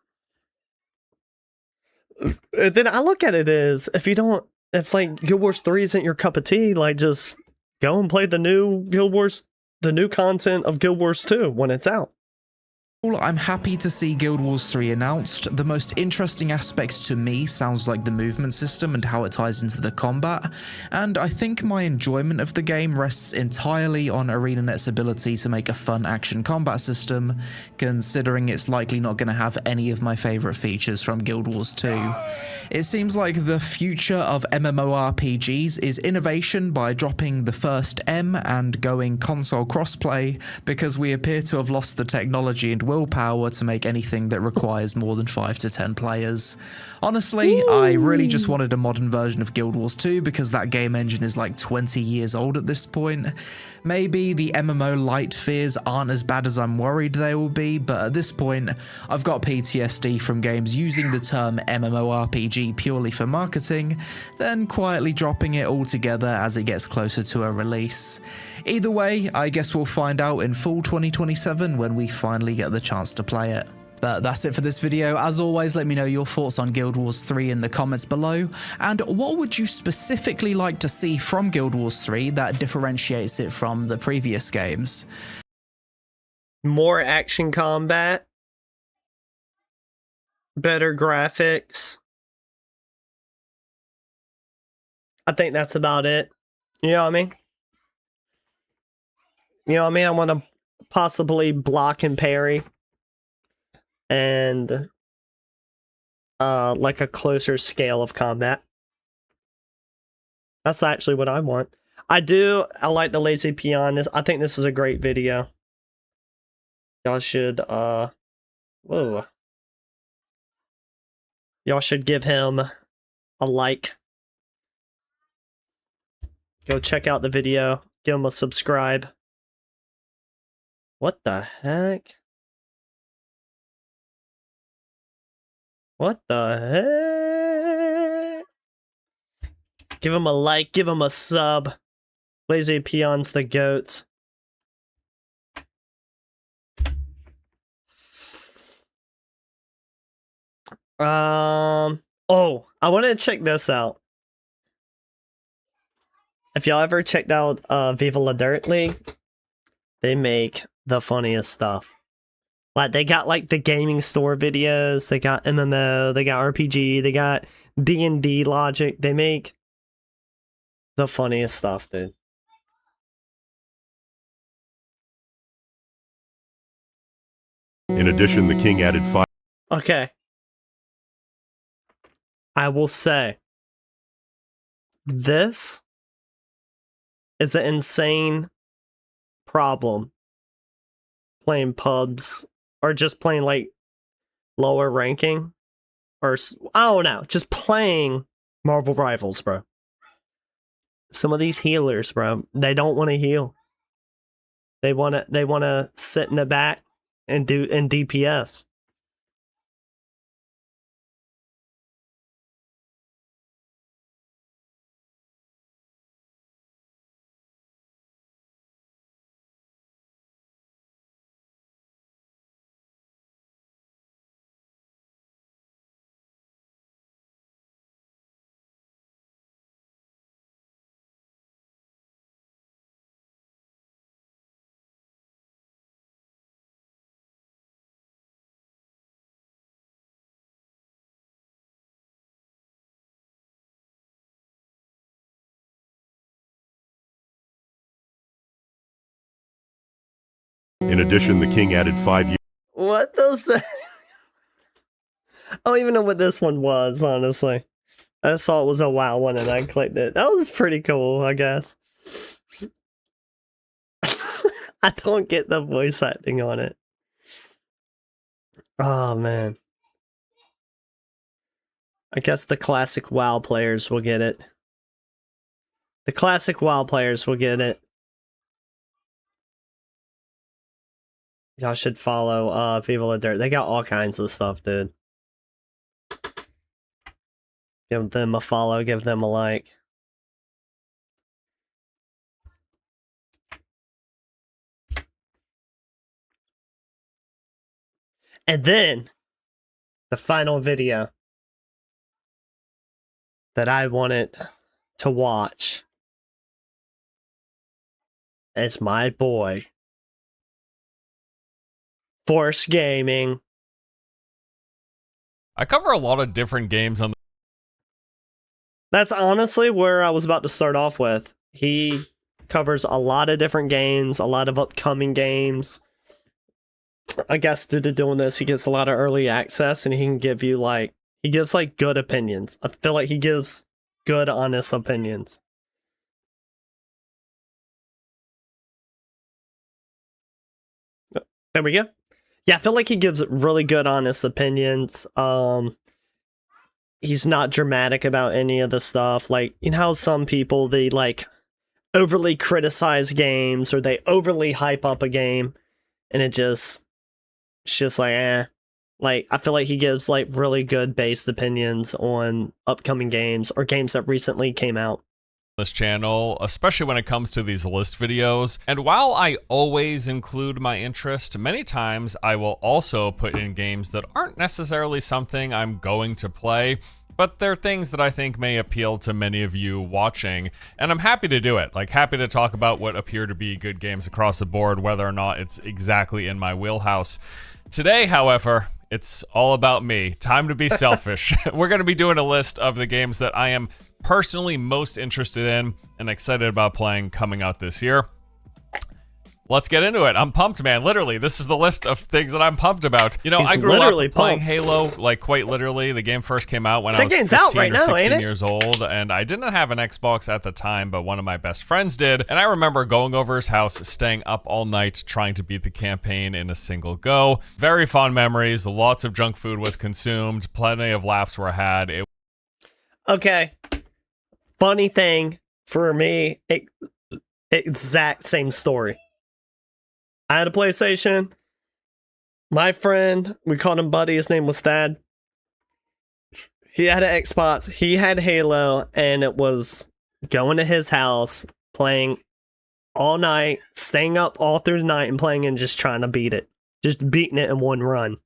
And then I look at it as if like Guild Wars 3 isn't your cup of tea, like just go and play the new content of Guild Wars 2 when it's out. I'm happy to see Guild Wars 3 announced. The most interesting aspect to me sounds like the movement system and how it ties into the combat, and I think my enjoyment of the game rests entirely on ArenaNet's ability to make a fun action combat system, considering it's likely not going to have any of my favourite features from Guild Wars 2. It seems like the future of MMORPGs is innovation by dropping the first M and going console crossplay, because we appear to have lost the technology and willpower to make anything that requires more than 5 to 10 players. Honestly, I really just wanted a modern version of Guild Wars 2 because that game engine is like 20 years old at this point. Maybe the MMO light fears aren't as bad as I'm worried they will be, but at this point, I've got PTSD from games using the term MMORPG purely for marketing, then quietly dropping it altogether as it gets closer to a release. Either way, I guess we'll find out in full 2027 when we finally get the chance to play it. But that's it for this video. As always, let me know your thoughts on Guild Wars 3 in the comments below, and what would you specifically like to see from Guild Wars 3 that differentiates it from the previous games? More action combat, better graphics. I think that's about it. You know what I mean? I want to possibly block and parry. And like a closer scale of combat. That's actually what I want. I like the lazy peon. I think this is a great video. Y'all should whoa. Y'all should give him a like. Go check out the video. Give him a subscribe. What the heck? What the heck? Give him a like, give him a sub. Lazy Peon's the goat. Oh, I want to check this out. If y'all ever checked out Viva La Dirt League, They make the funniest stuff. Like, they got, like, the gaming store videos, they got MMO, they got RPG, they got D&D logic. They make the funniest stuff, dude. In addition, the king added 5. Okay. I will say, this is an insane problem playing pubs or just playing like lower ranking or I don't know, just playing Marvel Rivals, bro. Some of these healers, bro, they don't want to heal. They want to sit in the back and do in DPS. In addition, the king added 5 years. What does that? I don't even know what this one was, honestly. I just saw it was a WoW one and I clicked it. That was pretty cool, I guess. I don't get the voice acting on it. Oh, man. I guess the classic WoW players will get it. The classic WoW players will get it. Y'all should follow Viva La Dirt. They got all kinds of stuff, dude. Give them a follow, give them a like. And then, the final video that I wanted to watch is my boy, Force Gaming. I cover a lot of different games on the That's honestly where I was about to start off with. He covers a lot of different games, a lot of upcoming games. I guess due to doing this, he gets a lot of early access and he can give you he gives good opinions. I feel like he gives good, honest opinions. There we go. Yeah, I feel like he gives really good, honest opinions. He's not dramatic about any of the stuff. Like, you know how some people, they overly criticize games or they overly hype up a game and it's just like, eh. Like, I feel like he gives really good based opinions on upcoming games or games that recently came out. this channel, especially when it comes to these list videos. And while I always include my interest, many times I will also put in games that aren't necessarily something I'm going to play, but they're things that I think may appeal to many of you watching, and I'm happy to do it. Happy to talk about what appear to be good games across the board, whether or not it's exactly in my wheelhouse. Today, however, it's all about me. Time to be selfish. We're going to be doing a list of the games that I am personally most interested in and excited about playing coming out this year. Let's get into it. I'm pumped, man. Literally, this is the list of things that I'm pumped about. You know, I grew up playing Halo, quite literally. The game first came out when I was 15 or 16 years old, and I didn't have an Xbox at the time, but one of my best friends did. And I remember going over his house, staying up all night, trying to beat the campaign in a single go. Very fond memories. Lots of junk food was consumed. Plenty of laughs were had. Okay. Funny thing for me, exact same story. I had a PlayStation. My friend, we called him Buddy. His name was Thad. He had an Xbox. He had Halo, and it was going to his house, playing all night, staying up all through the night and playing and just trying to beat it. Just beating it in one run.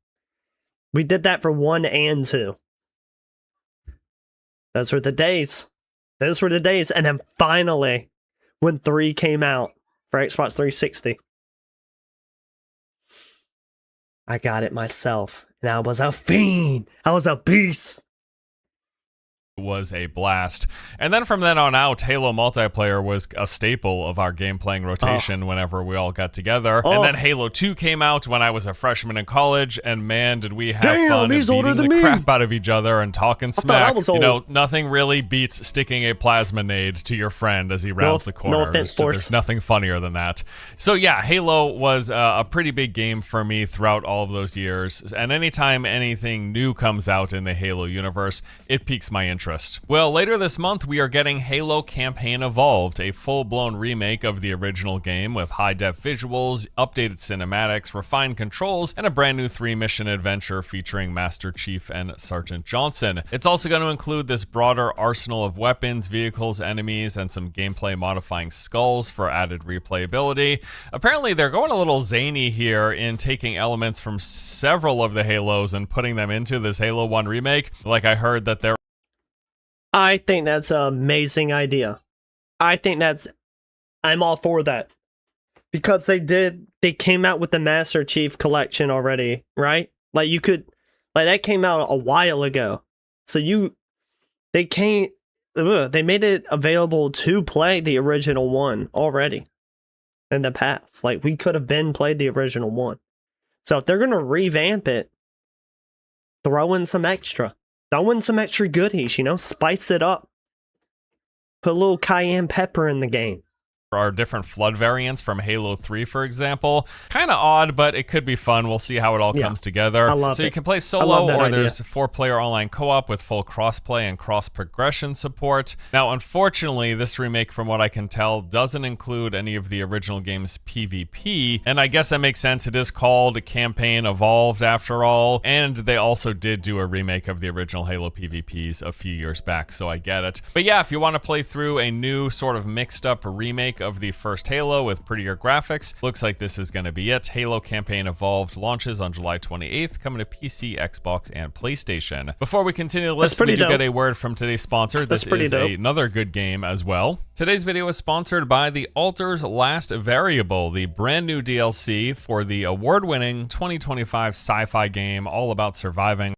We did that for 1 and 2. Those were the days. Those were the days. And then finally, when 3 came out for Xbox 360, I got it myself. And I was a fiend. I was a beast. Was a blast. And then from then on out, Halo multiplayer was a staple of our game playing rotation whenever we all got together. And then Halo 2 came out when I was a freshman in college, and man, did we have fun he's beating older than the me. crap out of each other and talking smack. I was old. You know, nothing really beats sticking a plasma nade to your friend as he rounds the corner. No offense, There's nothing funnier than that. So yeah, Halo was a pretty big game for me throughout all of those years. And anytime anything new comes out in the Halo universe, it piques my interest. Well, later this month, we are getting Halo Campaign Evolved, a full-blown remake of the original game with high-def visuals, updated cinematics, refined controls, and a brand new 3-mission adventure featuring Master Chief and Sergeant Johnson. It's also going to include this broader arsenal of weapons, vehicles, enemies, and some gameplay modifying skulls for added replayability. Apparently, they're going a little zany here in taking elements from several of the Halos and putting them into this Halo 1 remake. Like I heard that they're I think that's an amazing idea. I'm all for that. Because they came out with the Master Chief collection already, right? Like that came out a while ago. So they made it available to play the original one already in the past. Like we could have played the original one. So if they're going to revamp it, throw in some extra goodies, spice it up. Put a little cayenne pepper in the game. are different flood variants from Halo 3, for example. Kind of odd, but it could be fun. We'll see how it all comes together. I love so it. you can play solo, or there's 4-player online co-op with full crossplay and cross-progression support. Now, unfortunately, this remake, from what I can tell, doesn't include any of the original game's PvP, and I guess that makes sense. It is called Campaign Evolved, after all, and they also did do a remake of the original Halo PvPs a few years back, so I get it. But yeah, if you want to play through a new sort of mixed-up remake of the first Halo with prettier graphics, looks like this is going to be it. Halo Campaign Evolved launches on July 28th, coming to PC, Xbox, and PlayStation. Before we continue the list, we do get a word from today's sponsor. This is another good game as well. Today's video is sponsored by The Altar's Last Variable, the brand new DLC for the award-winning 2025 sci-fi game all about surviving.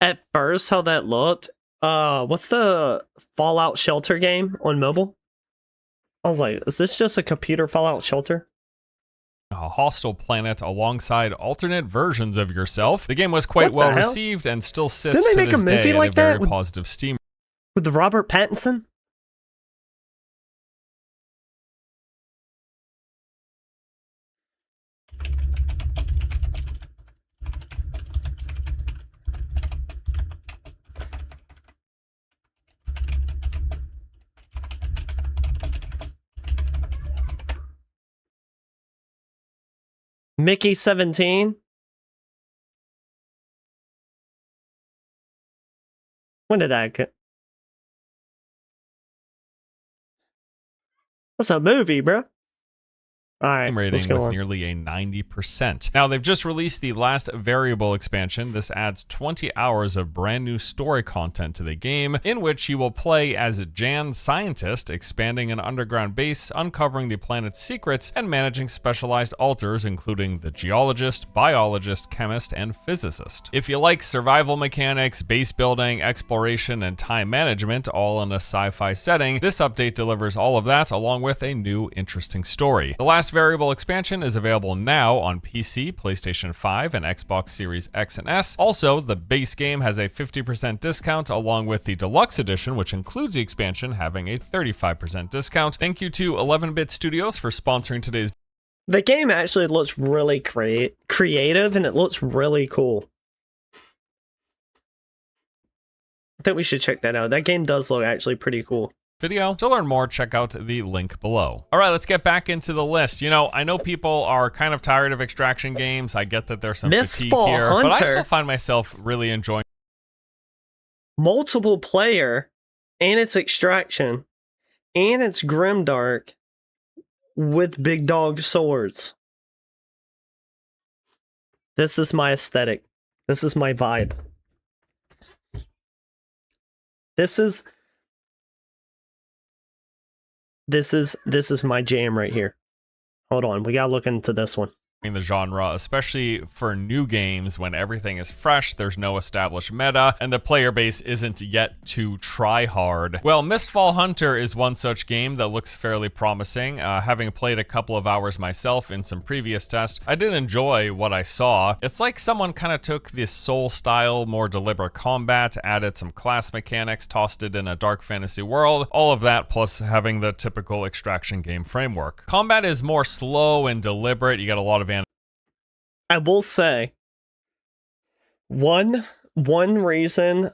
At first, how that looked, what's the Fallout Shelter game on mobile? I was like, is this just a computer Fallout Shelter? A hostile planet alongside alternate versions of yourself. The game was quite well received and still sits to this day in a very positive Steam. With Robert Pattinson? Mickey 17? When did that get? That's a movie, bro. All right, rating with nearly a 90%. Now, they've just released the Last Variable expansion. This adds 20 hours of brand new story content to the game, in which you will play as Jan Scientist, expanding an underground base, uncovering the planet's secrets, and managing specialized altars, including the geologist, biologist, chemist, and physicist. If you like survival mechanics, base building, exploration, and time management, all in a sci-fi setting, this update delivers all of that, along with a new, interesting story. The Last Variable expansion is available now on PC, PlayStation 5, and Xbox Series X and S. Also, the base game has a 50% discount, along with the deluxe edition, which includes the expansion, having a 35% discount. Thank you to 11-Bit Studios for sponsoring today's. The game actually looks really creative, and it looks really cool. I think we should check that out. That game does look actually pretty cool. Video. To learn more, check out the link below. All right, let's get back into the list. You know, I know people are kind of tired of extraction games. I get that there's some fatigue here, but I still find myself really enjoying multiple player, and it's extraction, and it's grimdark with big dog swords. This is my aesthetic. This is my vibe. This is my jam right here. Hold on, we gotta look into this one. the genre, especially for new games when everything is fresh, there's no established meta, and the player base isn't yet too try hard. Well, Mistfall Hunter is one such game that looks fairly promising. Having played a couple of hours myself in some previous tests, I did enjoy what I saw. It's like someone kind of took this Soul-style, more deliberate combat, added some class mechanics, tossed it in a dark fantasy world, all of that plus having the typical extraction game framework. Combat is more slow and deliberate. You got a lot of I will say, one reason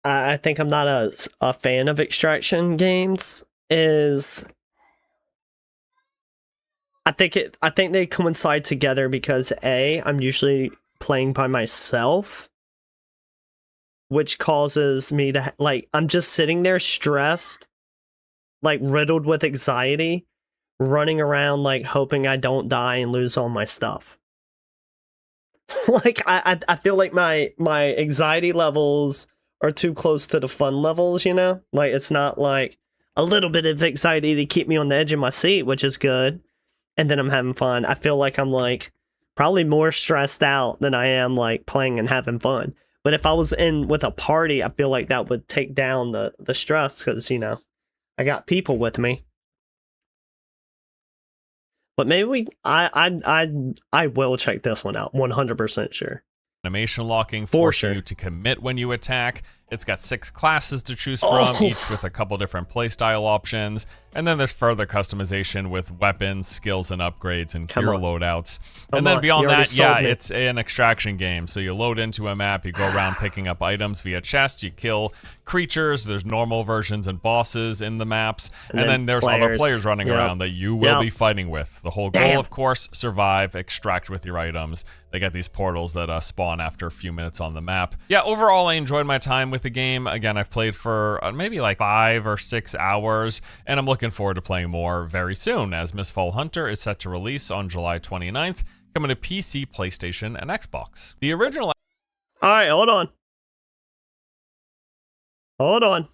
I think I'm not a fan of extraction games is I think they coincide together because I'm usually playing by myself, which causes me to like I'm just sitting there stressed, like riddled with anxiety, running around like hoping I don't die and lose all my stuff. Like I feel like my anxiety levels are too close to the fun levels, you know? Like it's not like a little bit of anxiety to keep me on the edge of my seat, which is good, and then I'm having fun. I feel like I'm like probably more stressed out than I am like playing and having fun. But if I was in with a party, I feel like that would take down the stress because, you know, I got people with me. But maybe I will check this one out. 100% sure. Animation locking, forcing you to commit when you attack. It's got 6 classes to choose from, each with a couple different playstyle options. And then there's further customization with weapons, skills, and upgrades, and gear loadouts. And then beyond that, yeah, it's an extraction game. So you load into a map, you go around picking up items via chests, you kill creatures, there's normal versions and bosses in the maps, and then there's other players running around that you will be fighting with. The whole goal, of course, survive, extract with your items. They get these portals that spawn after a few minutes on the map. Yeah, overall, I enjoyed my time with the game. Again, I've played for maybe like 5 or 6 hours, and I'm looking forward to playing more very soon, as Mistfall Hunter is set to release on July 29th, coming to PC, PlayStation, and Xbox. The original... Alright, hold on. Hold on.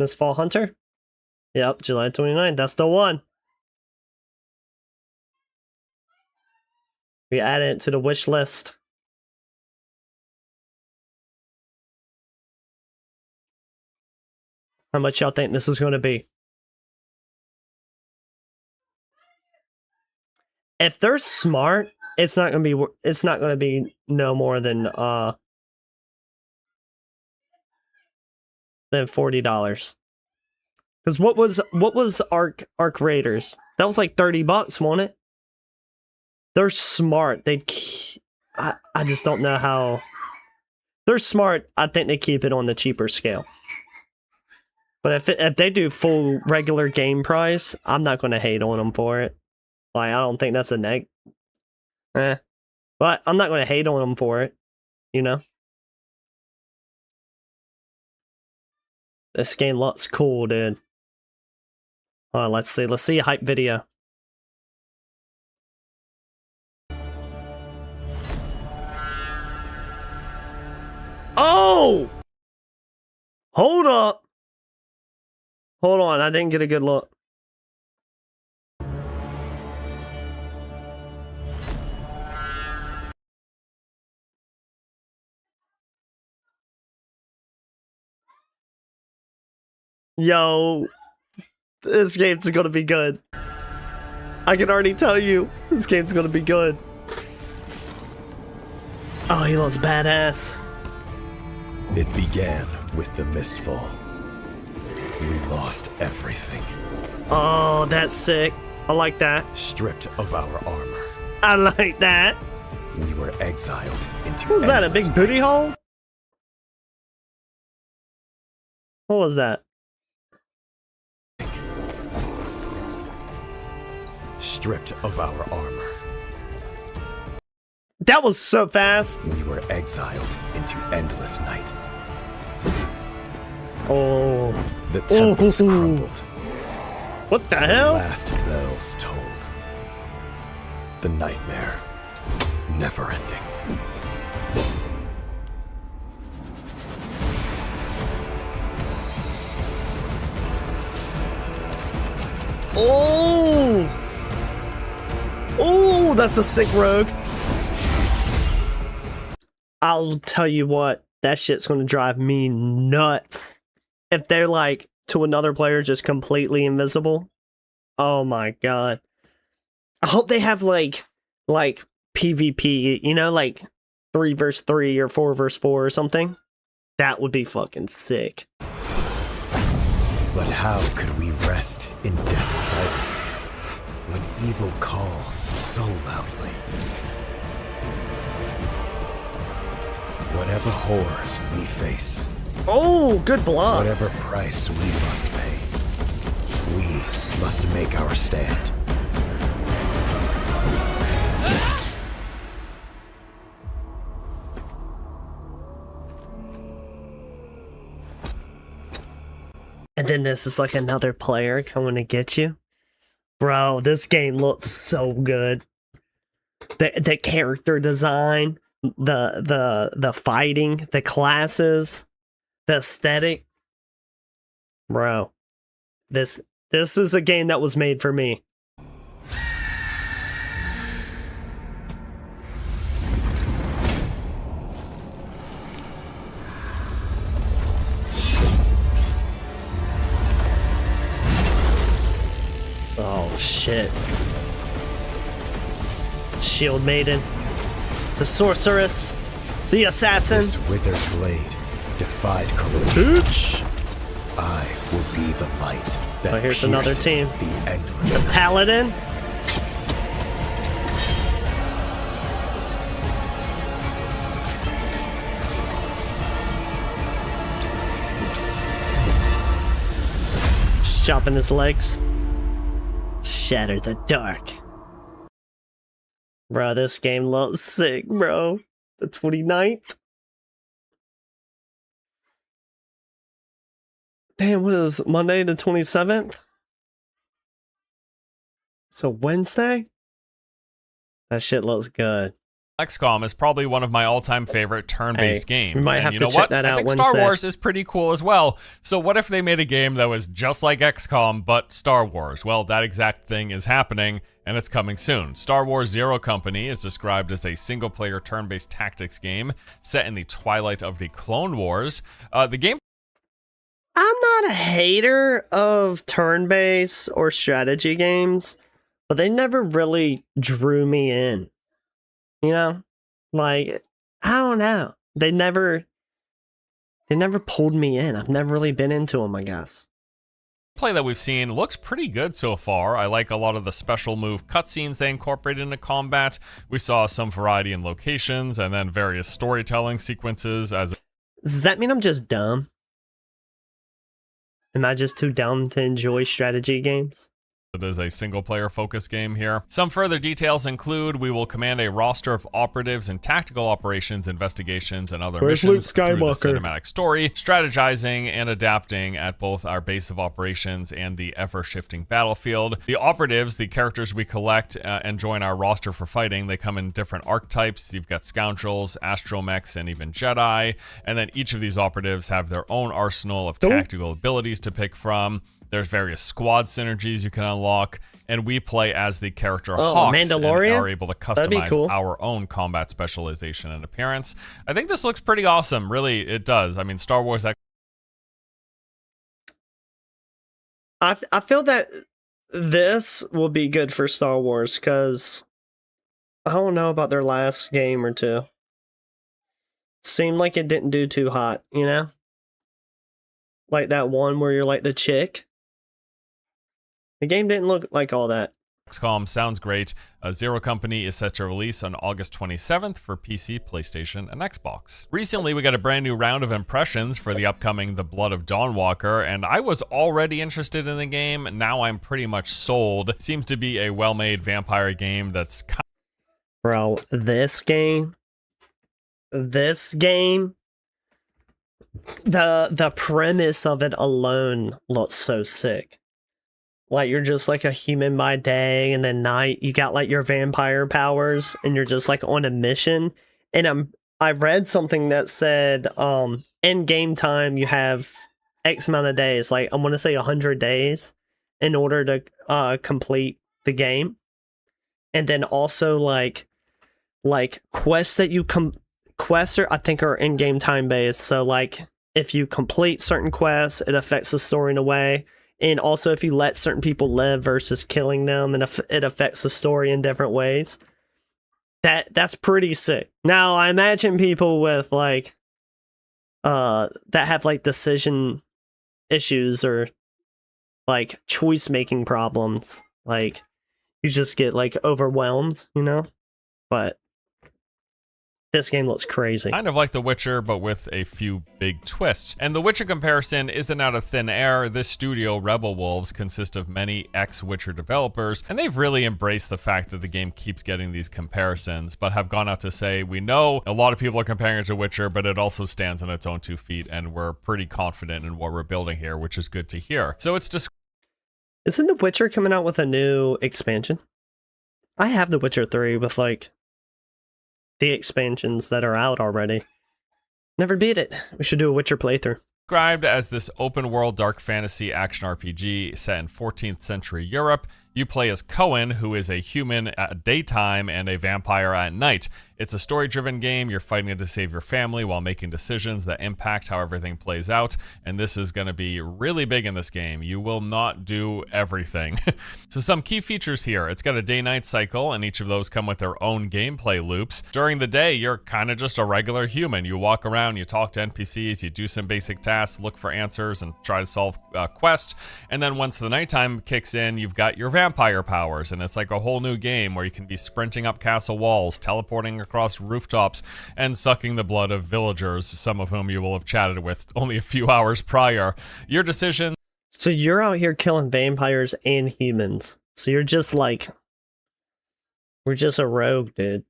Mistfall Hunter? Yep, July 29th, that's the one. We added it to the wish list. How much y'all think this is going to be? If they're smart, it's not going to be no more than $40. Because what was Arc Raiders? That was like $30, wasn't it? They're smart. I just don't know how. They're smart. I think they keep it on the cheaper scale. But if they do full regular game price, I'm not going to hate on them for it. Like, I don't think that's a neg. But I'm not going to hate on them for it. You know? This game looks cool, dude. Let's see. Let's see a hype video. Oh! Hold up. Hold on, I didn't get a good look. Yo, this game's gonna be good. I can already tell you, this game's gonna be good. Oh, he looks badass. It began with the Mistfall. We lost everything. Oh, that's sick. I like that. Stripped of our armor. I like that. We were exiled into What was that, a big endless booty night. hole? What was that? Stripped of our armor. That was so fast. We were exiled into endless night. Oh. The temples Ooh. crumbled. What the hell? Last bells tolled. The nightmare never ending. Oh! Oh, that's a sick rogue. I'll tell you what, that shit's gonna drive me nuts. If they're like to another player just completely invisible. Oh my god. I hope they have like PvP, you know, like 3 versus 3 or 4 versus 4 or something. That would be fucking sick. But how could we rest in death's silence when evil calls so loudly? Whatever horrors we face, Oh, good block. whatever price we must pay, we must make our stand. And then this is like another player coming to get you. Bro, this game looks so good. The character design, the fighting, the classes, the aesthetic. Bro, this is a game that was made for me. Oh shit. Shield Maiden, the Sorceress, the Assassin. This withered blade defied corruption. Bitch. I will be the light that Oh, here's another pierces team. the endless night. Paladin. Just chopping his legs. Shatter the dark. Bro, this game looks sick, bro. The 29th. Damn, what is Monday the 27th? So Wednesday? That shit looks good. XCOM is probably one of my all-time favorite turn-based Hey, games. we might and have you to know check what? that I out think Star Wednesday. Wars is pretty cool as well. So what if they made a game that was just like XCOM, but Star Wars? Well, that exact thing is happening, and it's coming soon. Star Wars Zero Company is described as a single-player turn-based tactics game set in the twilight of the Clone Wars. The game I'm not a hater of turn-based or strategy games, but they never really drew me in. You know? Like, I don't know. They never pulled me in. I've never really been into them, I guess. play that we've seen looks pretty good so far. I like a lot of the special move cutscenes they incorporated into combat. We saw some variety in locations and then various storytelling sequences as Does that mean I'm just dumb? Am I just too dumb to enjoy strategy games? it is a single-player focus game here. Some further details include we will command a roster of operatives in tactical operations, investigations, and other Where's Luke missions through the Skywalker? cinematic story, strategizing and adapting at both our base of operations and the ever-shifting battlefield. The operatives, the characters we collect and join our roster for fighting, they come in different archetypes. You've got scoundrels, astromechs, and even Jedi. And then each of these operatives have their own arsenal of tactical abilities to pick from. There's various squad synergies you can unlock, and we play as the character Hawks and Mandalorian? are able to That'd be customize cool. our own combat specialization and appearance. I think this looks pretty awesome. Really, it does. I mean, Star Wars. I feel that this will be good for Star Wars because I don't know about their last game or two. Seemed like it didn't do too hot, you know? Like that one where you're like the chick. The game didn't look like all that. XCOM sounds great. Zero Company is set to release on August 27th for PC, PlayStation, and Xbox. Recently, we got a brand new round of impressions for the upcoming The Blood of Dawnwalker, and I was already interested in the game. Now I'm pretty much sold. Seems to be a well-made vampire game that's kind Bro, this game, the premise of it alone looks so sick. Like you're just like a human by day, and then night you got like your vampire powers, and you're just like on a mission. And I read something that said, in game time you have X amount of days. Like I want to say 100 days, in order to complete the game. And then also like quests that you quests are, I think, are in-game time based. So like if you complete certain quests, it affects the story in a way. And also if you let certain people live versus killing them, and it affects the story in different ways. That's pretty sick. Now I imagine people with like that have like decision issues or like choice making problems, like you just get like overwhelmed, you know? But this game looks crazy. Kind of like The Witcher, but with a few big twists. And The Witcher comparison isn't out of thin air. This studio, Rebel Wolves, consists of many ex-Witcher developers, and they've really embraced the fact that the game keeps getting these comparisons, but have gone out to say, we know a lot of people are comparing it to Witcher, but it also stands on its own 2 feet, and we're pretty confident in what we're building here, which is good to hear. So it's just... Isn't The Witcher coming out with a new expansion? I have The Witcher 3 with like the expansions that are out already. Never beat it. We should do a Witcher playthrough. Described as this open world dark fantasy action RPG set in 14th century Europe. You play as Cohen, who is a human at daytime and a vampire at night. It's a story-driven game. You're fighting to save your family while making decisions that impact how everything plays out, and this is going to be really big in this game. You will not do everything. So some key features here. It's got a day-night cycle, and each of those come with their own gameplay loops. During the day, you're kind of just a regular human. You walk around, you talk to NPCs, you do some basic tasks, look for answers, and try to solve quests. And then once the nighttime kicks in, you've got your vampire powers, and it's like a whole new game where you can be sprinting up castle walls, teleporting across rooftops, and sucking the blood of villagers, some of whom you will have chatted with only a few hours prior. Your decision... So you're out here killing vampires and humans. So you're just like... We're just a rogue, dude.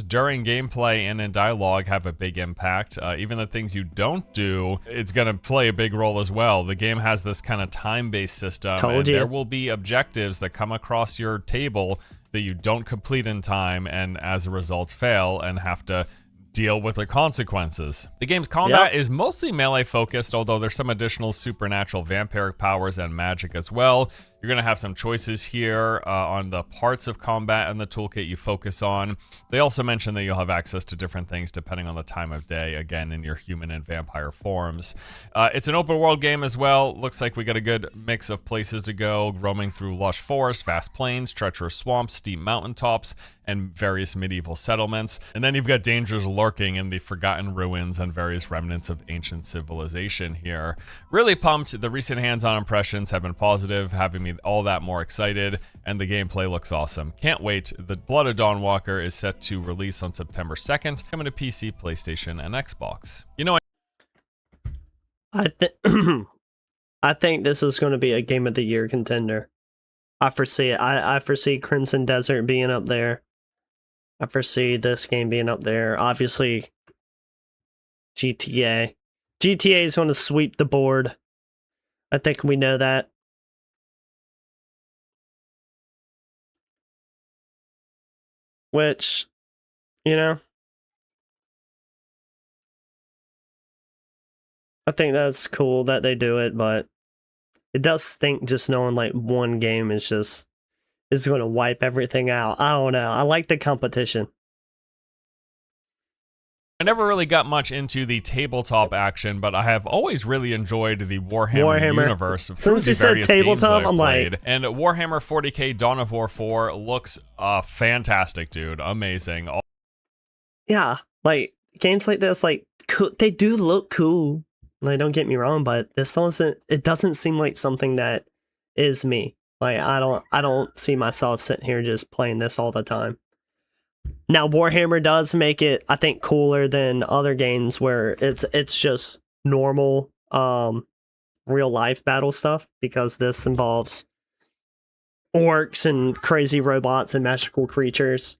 During gameplay and in dialogue have a big impact. Even the things you don't do, it's going to play a big role as well. The game has this kind of time-based system, and there will be objectives that come across your table that you don't complete in time, and as a result fail and have to deal with the consequences. The game's combat is mostly melee focused, although there's some additional supernatural vampiric powers and magic as well. You're going to have some choices here on the parts of combat and the toolkit you focus on. They also mention that you'll have access to different things depending on the time of day, again, in your human and vampire forms. It's an open world game as well. Looks like we got a good mix of places to go, roaming through lush forests, vast plains, treacherous swamps, steep mountaintops, and various medieval settlements. And then you've got dangers lurking in the forgotten ruins and various remnants of ancient civilization here. Really pumped. The recent hands-on impressions have been positive, having me all that more excited, and the gameplay looks awesome. Can't wait. The Blood of Dawnwalker is set to release on September 2nd, coming to PC, PlayStation, and Xbox. You know, I think this is going to be a Game of the Year contender. I foresee it. I foresee Crimson Desert being up there. I foresee this game being up there. Obviously, GTA. GTA is going to sweep the board. I think we know that. Which, you know, I think that's cool that they do it, but it does stink just knowing like one game is going to wipe everything out. I don't know. I like the competition. I never really got much into the tabletop action, but I have always really enjoyed the Warhammer universe. Since you said tabletop, I'm played. like... And Warhammer 40k Dawn of War 4 looks fantastic, dude. Amazing. Yeah, like, games like this, like, they do look cool. Like, don't get me wrong, but it doesn't seem like something that is me. Like, I don't see myself sitting here just playing this all the time. Now, Warhammer does make it, I think, cooler than other games where it's just normal, real life battle stuff, because this involves orcs and crazy robots and magical creatures.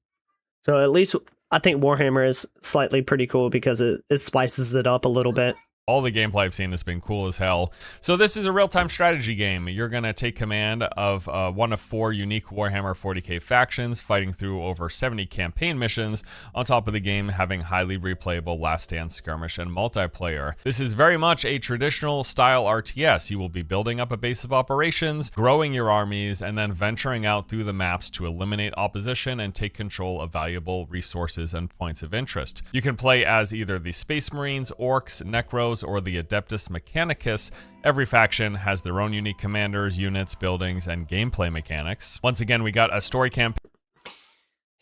So at least I think Warhammer is slightly pretty cool because it spices it up a little bit. All the gameplay I've seen has been cool as hell. So this is a real-time strategy game. You're going to take command of one of 4 unique Warhammer 40k factions, fighting through over 70 campaign missions, on top of the game having highly replayable Last Stand skirmish and multiplayer. This is very much a traditional style RTS. You will be building up a base of operations, growing your armies, and then venturing out through the maps to eliminate opposition and take control of valuable resources and points of interest. You can play as either the Space Marines, Orcs, Necros, or the Adeptus Mechanicus. Every faction has their own unique commanders, units, buildings, and gameplay mechanics. Once again, we got a story campaign.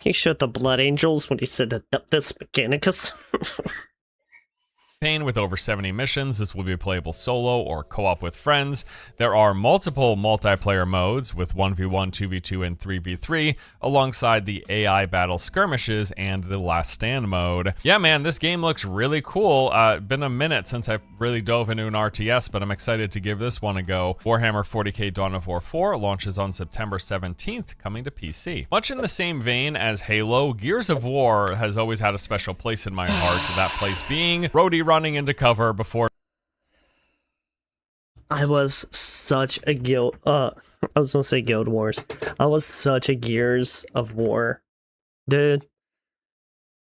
He showed the Blood Angels when he said Adeptus Mechanicus. With over 70 missions. This will be playable solo or co-op with friends. There are multiple multiplayer modes with 1v1, 2v2, and 3v3, alongside the AI battle skirmishes and the Last Stand mode. Yeah, man, this game looks really cool. Been a minute since I really dove into an RTS, but I'm excited to give this one a go. Warhammer 40k Dawn of War 4 launches on September 17th, coming to PC. Much in the same vein as Halo, Gears of War has always had a special place in my heart, that place being roadie running into cover before. I was such a I was gonna say Guild Wars. I was such a Gears of War dude.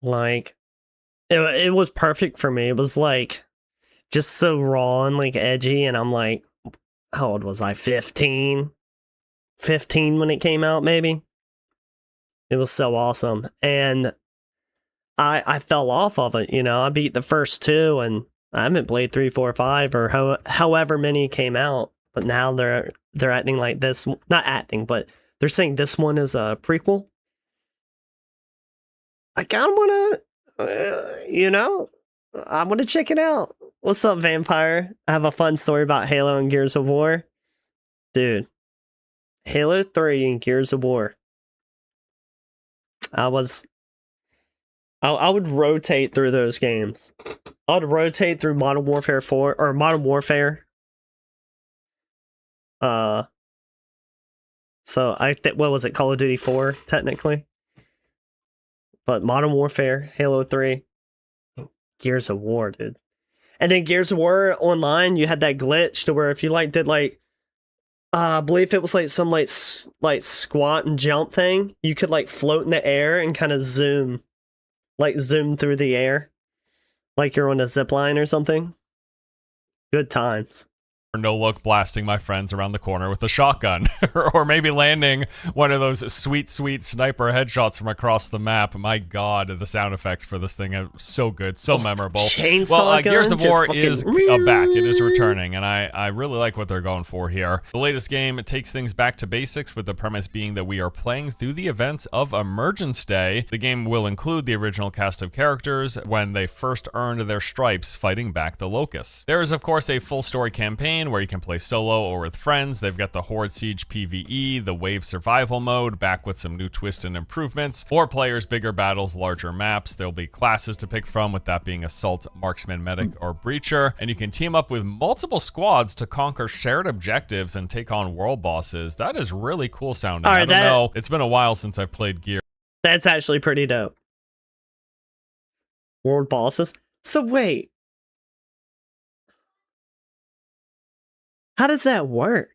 Like, it was perfect for me. It was like just so raw and like edgy, and I'm like, how old was I? 15 when it came out, maybe. It was so awesome, and I fell off of it, you know. I beat the first 2, and I haven't played 3, 4, 5, or however many came out. But now they're acting like this, not acting, but they're saying this one is a prequel. I kind of want to, you know, I want to check it out. What's up, Vampire? I have a fun story about Halo and Gears of War, dude. Halo 3 and Gears of War. I would rotate through those games. I would rotate through Modern Warfare 4 or Modern Warfare. So I think, what was it, Call of Duty 4 technically? But Modern Warfare, Halo 3, Gears of War, dude. And then Gears of War Online, you had that glitch to where if you like did like I believe it was like some like squat and jump thing, you could like float in the air and kind of zoom through the air, like you're on a zip line or something. Good times. No look blasting my friends around the corner with a shotgun, or maybe landing one of those sweet sniper headshots from across the map. My God, the sound effects for this thing are so good, so memorable. Well, Gears of War is back. It is returning, and I really like what they're going for here. The latest game takes things back to basics, with the premise being that we are playing through the events of Emergence Day. The game will include the original cast of characters when they first earned their stripes fighting back the Locusts. There is, of course, a full story campaign where you can play solo or with friends. They've got the Horde Siege PvE, the Wave Survival mode, back with some new twists and improvements. 4 players, bigger battles, larger maps. There'll be classes to pick from, with that being Assault, Marksman, Medic, or Breacher. And you can team up with multiple squads to conquer shared objectives and take on world bosses. That is really cool sounding. I don't know. It's been a while since I've played Gear. That's actually pretty dope. World bosses? So wait. How does that work?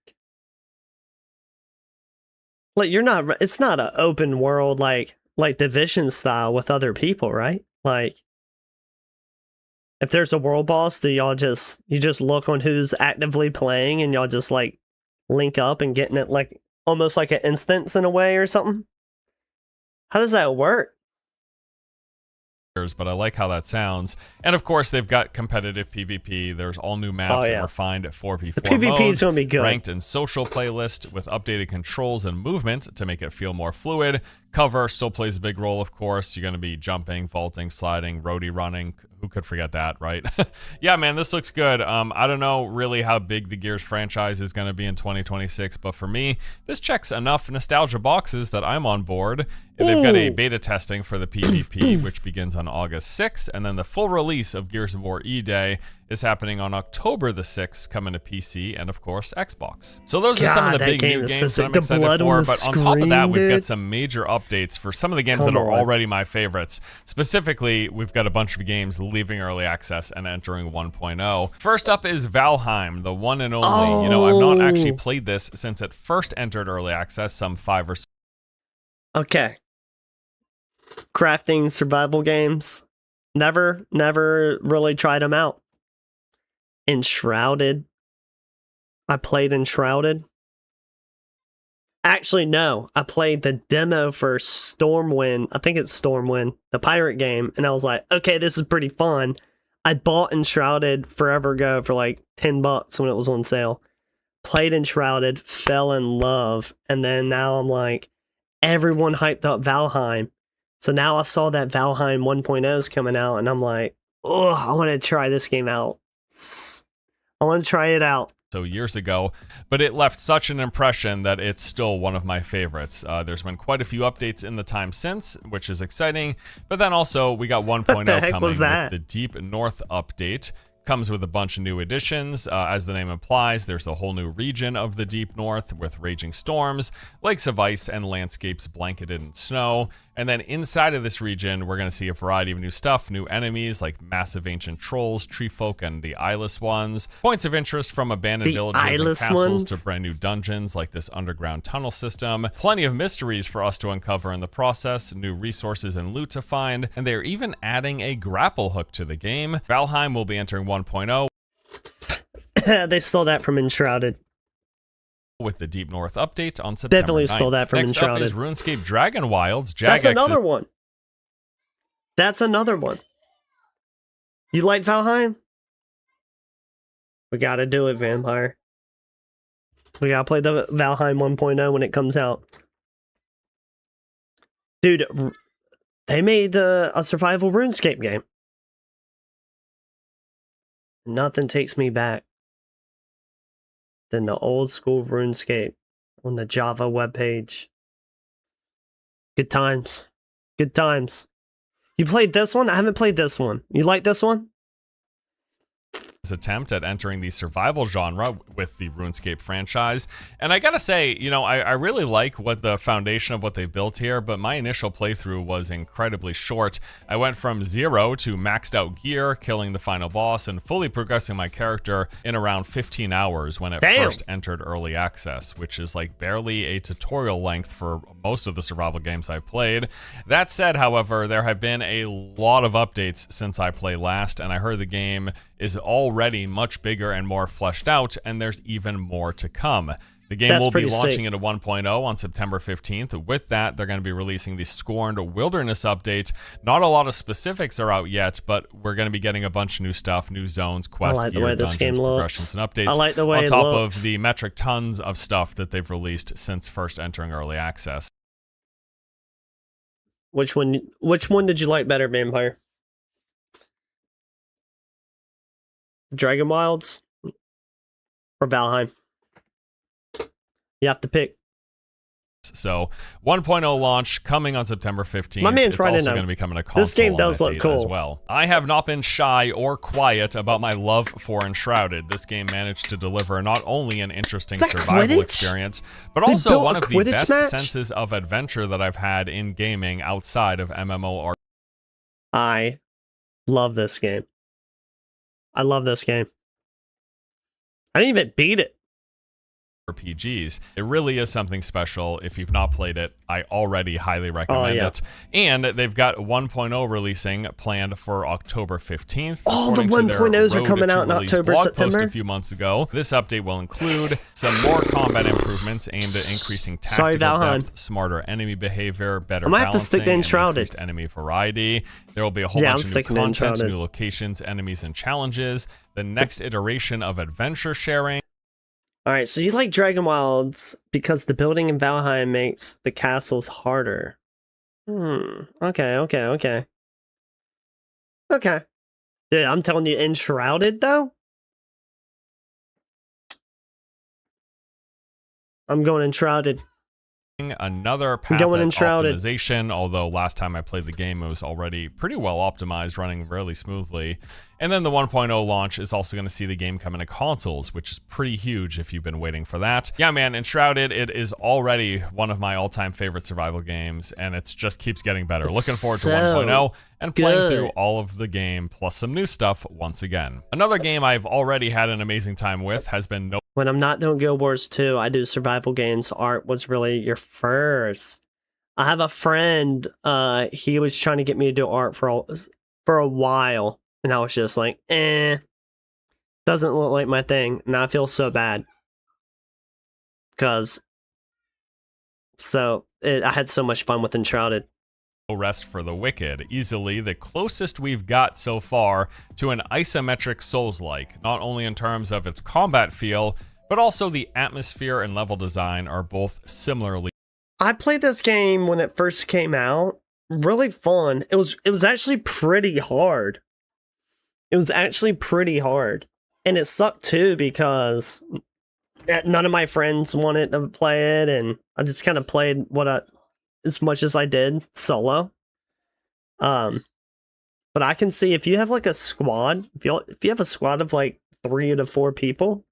Like, it's not an open world like Division style with other people, right? Like, if there's a world boss, do you just look on who's actively playing and y'all just like link up and getting it like almost like an instance in a way or something? How does that work? But I like how that sounds. And of course, they've got competitive PvP. There's all new maps and refined 4v4 the PvP modes, is gonna be good. Ranked and social playlist with updated controls and movement to make it feel more fluid. Cover still plays a big role, of course. You're going to be jumping, vaulting, sliding, roadie running. Who could forget that, right? Yeah, man, this looks good. I don't know really how big the Gears franchise is going to be in 2026, but for me, this checks enough nostalgia boxes that I'm on board. They've got a beta testing for the PvP, which begins on August 6th, and then the full release of Gears of War E-Day is happening on October the 6th, coming to PC and, of course, Xbox. So those are some of the big new games that I'm excited for, but on top of that, we've got some major updates for some of the games that are already my favorites. Specifically, we've got a bunch of games leaving early access and entering 1.0. First up is Valheim, the one and only. You know, I've not actually played this since it first entered early access some 5 or so. Okay. Crafting survival games. Never really tried them out. Enshrouded. I played Enshrouded. Actually, no. I played the demo for Stormwind. I think it's Stormwind, the pirate game. And I was like, okay, this is pretty fun. I bought Enshrouded forever ago for like $10 when it was on sale. Played Enshrouded, fell in love. And then now I'm like, everyone hyped up Valheim. So now I saw that Valheim 1.0 is coming out, and I'm like, oh, I want to try this game out. I want to try it out. So years ago, but it left such an impression that it's still one of my favorites. There's been quite a few updates in the time since, which is exciting. But then also we got 1.0 coming with the Deep North update. Comes with a bunch of new additions. As the name implies, there's a whole new region of the Deep North with raging storms, lakes of ice, and landscapes blanketed in snow. And then inside of this region, we're going to see a variety of new stuff, new enemies like massive ancient trolls, tree folk, and the eyeless ones. Points of interest from abandoned villages and castles to brand new dungeons like this underground tunnel system. Plenty of mysteries for us to uncover in the process, new resources and loot to find, and they're even adding a grapple hook to the game. Valheim will be entering 1.0. They stole that from Enshrouded. With the Deep North update on September 9th. Definitely stole that from Enshrouded. Next up is RuneScape Dragon Wilds. That's another one. That's another one. You like Valheim? We gotta do it, Vampire. We gotta play the Valheim 1.0 when it comes out. Dude, they made a survival RuneScape game. Nothing takes me back than the old school RuneScape on the Java webpage. Good times. Good times. You played this one? I haven't played this one. You like this one? Attempt at entering the survival genre with the RuneScape franchise. And I gotta say, you know, I really like what the foundation of what they built here, but my initial playthrough was incredibly short. I went from 0 to maxed out gear, killing the final boss, and fully progressing my character in around 15 hours when it first entered early access, which is like barely a tutorial length for most of the survival games I've played. That said, however, there have been a lot of updates since I played last, and I heard the game is already much bigger and more fleshed out, and there's even more to come. The game will be launching into 1.0 on September 15th. With that, they're going to be releasing the Scorned Wilderness update. Not a lot of specifics are out yet, but we're going to be getting a bunch of new stuff, new zones, quests, gear, dungeons, progressions, and updates. I like the way on top of the metric tons of stuff that they've released since first entering early access. Which one did you like better, Vampire? Dragon Wilds or Valheim? You have to pick. So 1.0 launch coming on September 15th. My man's it's right also in going to be coming to console. This game does look cool as well. I have not been shy or quiet about my love for Enshrouded. This game managed to deliver not only an interesting survival experience, but also one of the best senses of adventure that I've had in gaming outside of MMORPGs. I love this game. I love this game. I didn't even beat it. RPGs. It really is something special. If you've not played it, I already highly recommend it. And they've got 1.0 releasing planned for October 15th. All the 1.0s are coming out in October, September. A few months ago. This update will include some more combat improvements aimed at increasing tactical depth, smarter enemy behavior, better balancing, and increased enemy variety. There will be a whole bunch of new content, new locations, enemies, and challenges. The next iteration of adventure sharing. Alright, so you like Dragon Wilds because the building in Valheim makes the castles harder. Okay. Okay. Dude, I'm telling you, Enshrouded, though? I'm going Enshrouded. Another path Going of Enshrouded. optimization, although last time I played the game it was already pretty well optimized, running really smoothly. And then the 1.0 launch is also going to see the game come into consoles, which is pretty huge if you've been waiting for that. Yeah, man, Enshrouded, it is already one of my all-time favorite survival games, and it just keeps getting better. Looking forward to 1.0 and playing through all of the game, plus some new stuff once again. Another game I've already had an amazing time with has been When I'm not doing Guild Wars 2, I do survival games. Art was really your first. I have a friend, he was trying to get me to do art for a while, and I was just like, doesn't look like my thing. And I feel so bad. Because, I had so much fun with Enshrouded. No Rest for the Wicked, easily the closest we've got so far to an isometric Souls-like, not only in terms of its combat feel, but also the atmosphere and level design are both similarly. I played this game when it first came out. Really fun. It was actually pretty hard. It was actually pretty hard. And it sucked too because none of my friends wanted to play it, and I just kind of played as much as I did solo. But I can see if you have like a squad, if you have a squad of like 3 to 4 people,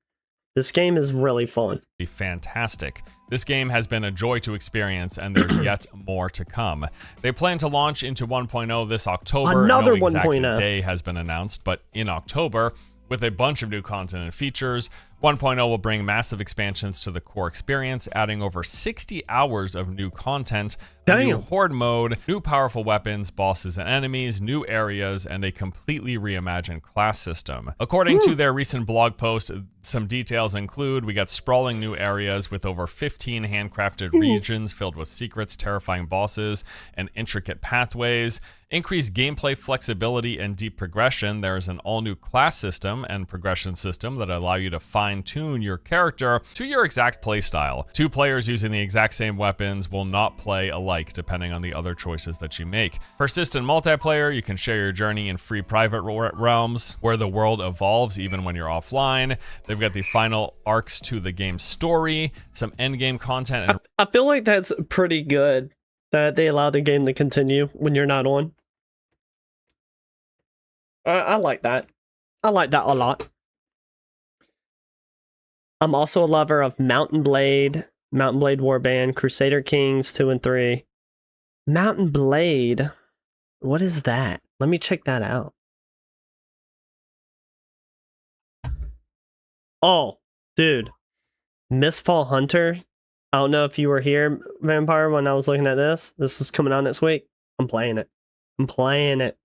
this game is really fun. Fantastic. This game has been a joy to experience, and there's yet more to come. They plan to launch into 1.0 this October. Another no exact 1.0 day has been announced, but in October, with a bunch of new content and features. 1.0 will bring massive expansions to the core experience, adding over 60 hours of new content, a new horde mode, new powerful weapons, bosses and enemies, new areas, and a completely reimagined class system. According to their recent blog post, some details include, we got sprawling new areas with over 15 handcrafted regions filled with secrets, terrifying bosses, and intricate pathways. Increased gameplay flexibility and deep progression. There is an all-new class system and progression system that allow you to fine-tune your character to your exact playstyle. 2 players using the exact same weapons will not play alike depending on the other choices that you make. Persistent multiplayer, you can share your journey in free private realms where the world evolves even when you're offline. They've got the final arcs to the game's story, some endgame content. And I feel like that's pretty good that they allow the game to continue when you're not on. I like that. I like that a lot. I'm also a lover of Mountain Blade Warband, Crusader Kings 2 and 3. Mountain Blade? What is that? Let me check that out. Oh, dude. Mistfall Hunter. I don't know if you were here, Vampire, when I was looking at this. This is coming out next week. I'm playing it. I'm playing it.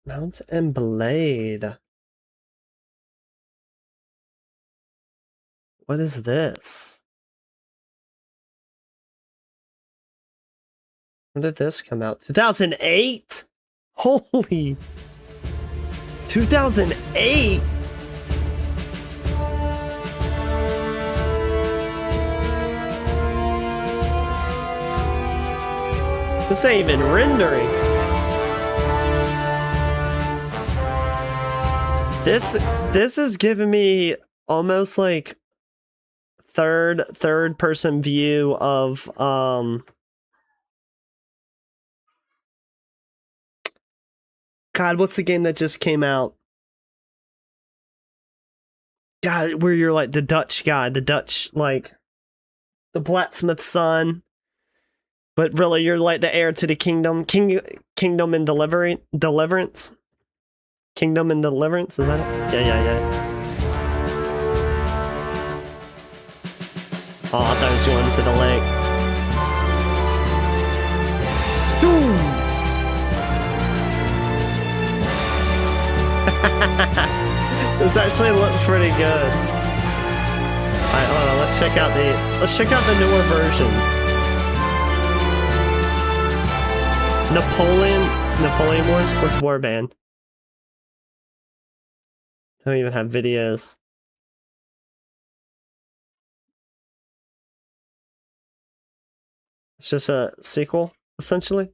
Mount and Blade. What is this? When did this come out? 2008? Holy... 2008? This ain't even rendering. This is giving me almost like third person view of God, what's the game that just came out? God, where you're like the Dutch guy, like the blacksmith's son, but really you're like the heir to the kingdom, kingdom and deliverance. Kingdom and Deliverance, is that it? Yeah. Oh, I thought it was going to the lake. Boom! This actually looks pretty good. Alright, hold on, let's check out the newer versions. Napoleon Wars? What's Warband? I don't even have videos. It's just a sequel, essentially.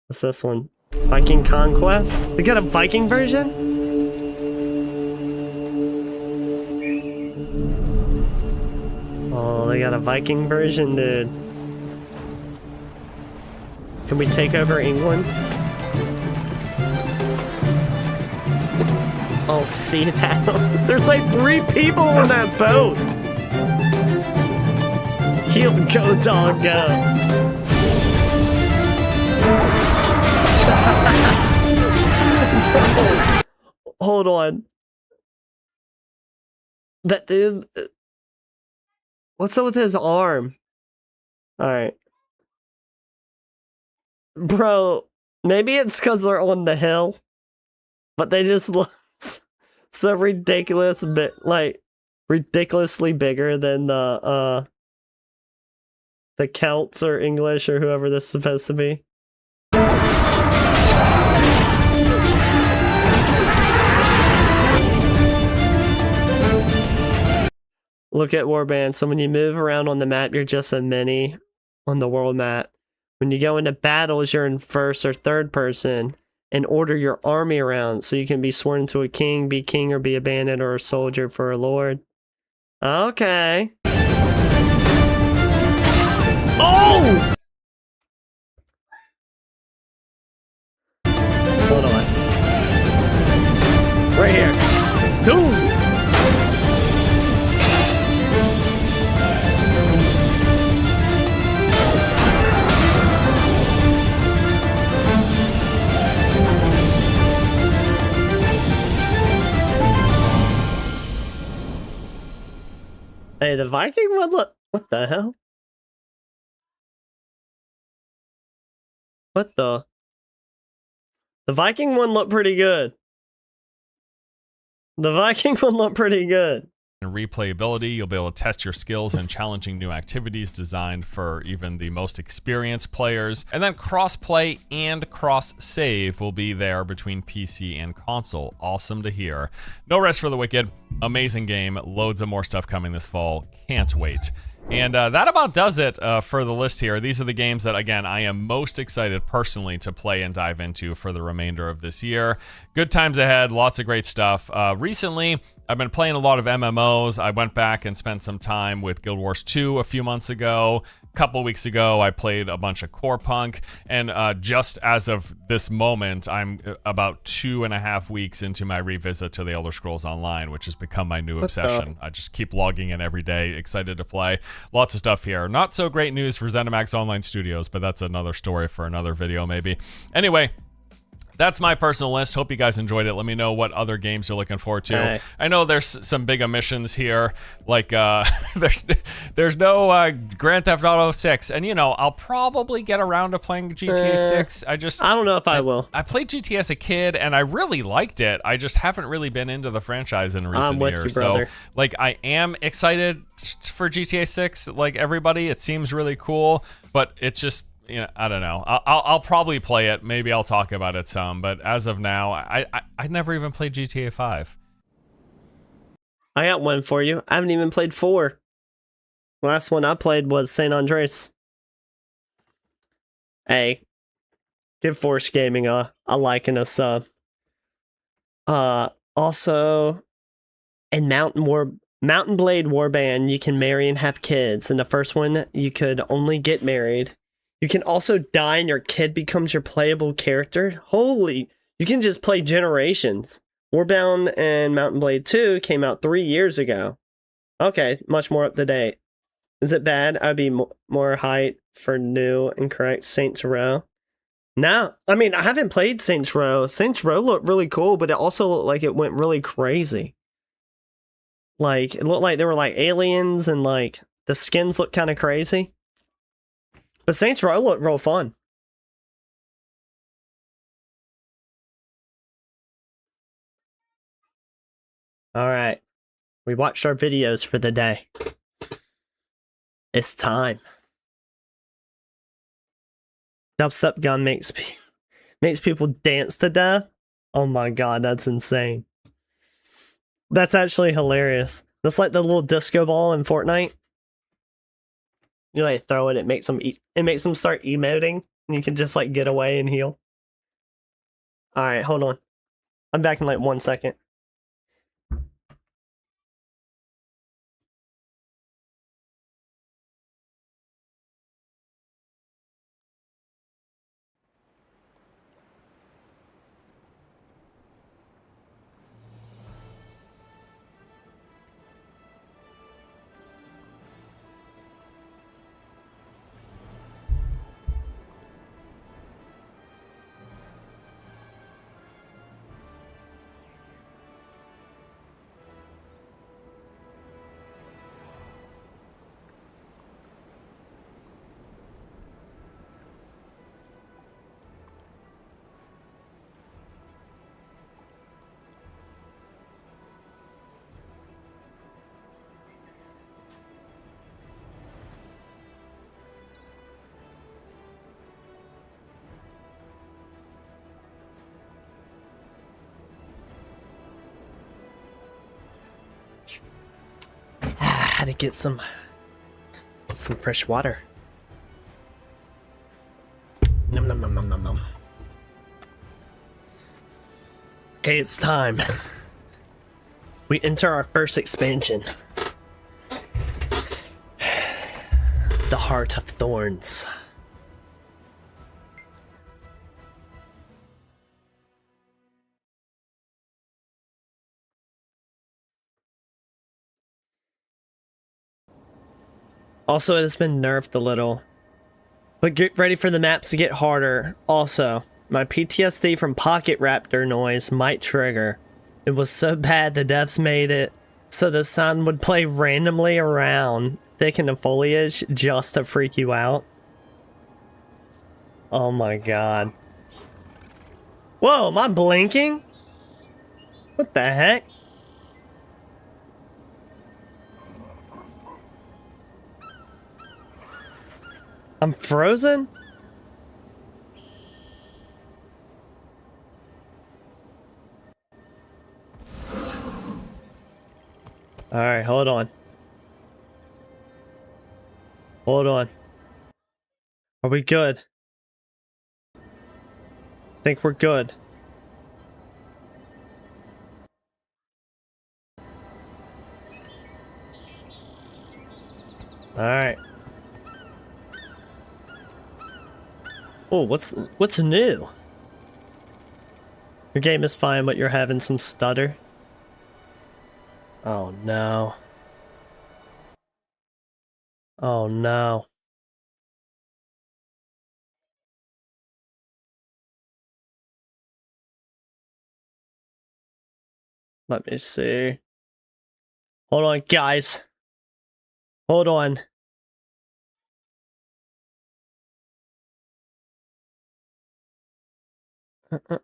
What's this one? Viking Conquest? They got a Viking version? a Viking version, dude. Can we take over England? I'll see that. There's like 3 people on that boat. He'll go, dog, go. Hold on. That dude. What's up with his arm? Alright. Bro, maybe it's because they're on the hill, but they just look so ridiculous, like ridiculously bigger than the Celts or English or whoever this is supposed to be. Look at warband. So when you move around on the map, you're just a mini on the world map. When you go into battles, you're in first or third person and order your army around so you can be sworn into a king, be king, or be a bandit or a soldier for a lord. Okay. Oh! Hold on. Right here. Boom! Hey, the Viking one look. What the hell? What the? The Viking one looked pretty good. The Viking one looked pretty good. And replayability, you'll be able to test your skills in challenging new activities designed for even the most experienced players. And then cross-play and cross-save will be there between PC and console. Awesome to hear. No Rest for the Wicked. Amazing game. Loads of more stuff coming this fall. Can't wait. And that about does it for the list here. These are the games that, again, I am most excited personally to play and dive into for the remainder of this year. Good times ahead, lots of great stuff. Recently, I've been playing a lot of MMOs. I went back and spent some time with Guild Wars 2 a few months ago. A couple weeks ago, I played a bunch of Core Punk. And just as of this moment, I'm about 2.5 weeks into my revisit to the Elder Scrolls Online, which has become my new obsession. I just keep logging in every day, excited to play. Lots of stuff here. Not so great news for ZeniMax Online Studios, but that's another story for another video maybe. Anyway, that's my personal list. Hope you guys enjoyed it. Let me know what other games you're looking forward to. Right. I know there's some big omissions here, like there's no Grand Theft Auto 6, and you know I'll probably get around to playing GTA 6. I don't know if I will. I played GTA as a kid, and I really liked it. I just haven't really been into the franchise in recent years. You, brother. So, like, I am excited for GTA 6. Like everybody, it seems really cool, but it's just. You know, I don't know. I'll probably play it. Maybe I'll talk about it some. But as of now, I never even played GTA 5. I got one for you. I haven't even played 4. Last one I played was San Andreas. Hey, give Force Gaming a like and a sub. Also, in Mountain Blade Warband, you can marry and have kids. In the first one, you could only get married. You can also die and your kid becomes your playable character. Holy, you can just play generations. Warbound and Mountain Blade 2 came out 3 years ago. Okay, much more up to date. Is it bad? I'd be more hyped for new and correct Saints Row. No, I mean, I haven't played Saints Row. Saints Row looked really cool, but it also looked like it went really crazy. Like, it looked like there were like aliens and like the skins looked kind of crazy. But Saints Row looked real fun. Alright. We watched our videos for the day. It's time. Dubstep gun makes people dance to death. Oh my god, that's insane. That's actually hilarious. That's like the little disco ball in Fortnite. You like throw it, it makes them start emoting, and you can just like get away and heal. Alright, hold on. I'm back in like 1 second. Gotta get some fresh water. Nom nom nom nom nom nom. Okay, it's time. We enter our first expansion. The Heart of Thorns. Also, it has been nerfed a little. But get ready for the maps to get harder. Also, my PTSD from Pocket Raptor noise might trigger. It was so bad the devs made it so the sound would play randomly around, thick in the foliage, just to freak you out. Oh my god. Whoa, am I blinking? What the heck? I'm frozen? Alright, hold on. Hold on. Are we good? I think we're good. Alright. Oh, what's new? Your game is fine, but you're having some stutter. Oh no. Oh no. Let me see. Hold on, guys. Hold on.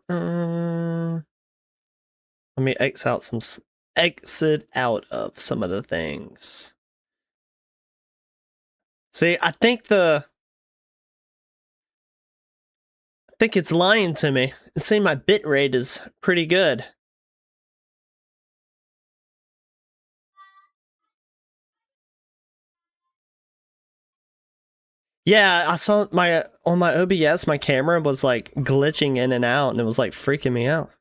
Let me exit out of some of the things. See, I think it's lying to me. It's saying my bitrate is pretty good. Yeah, I saw on my OBS, my camera was like glitching in and out, and it was like freaking me out.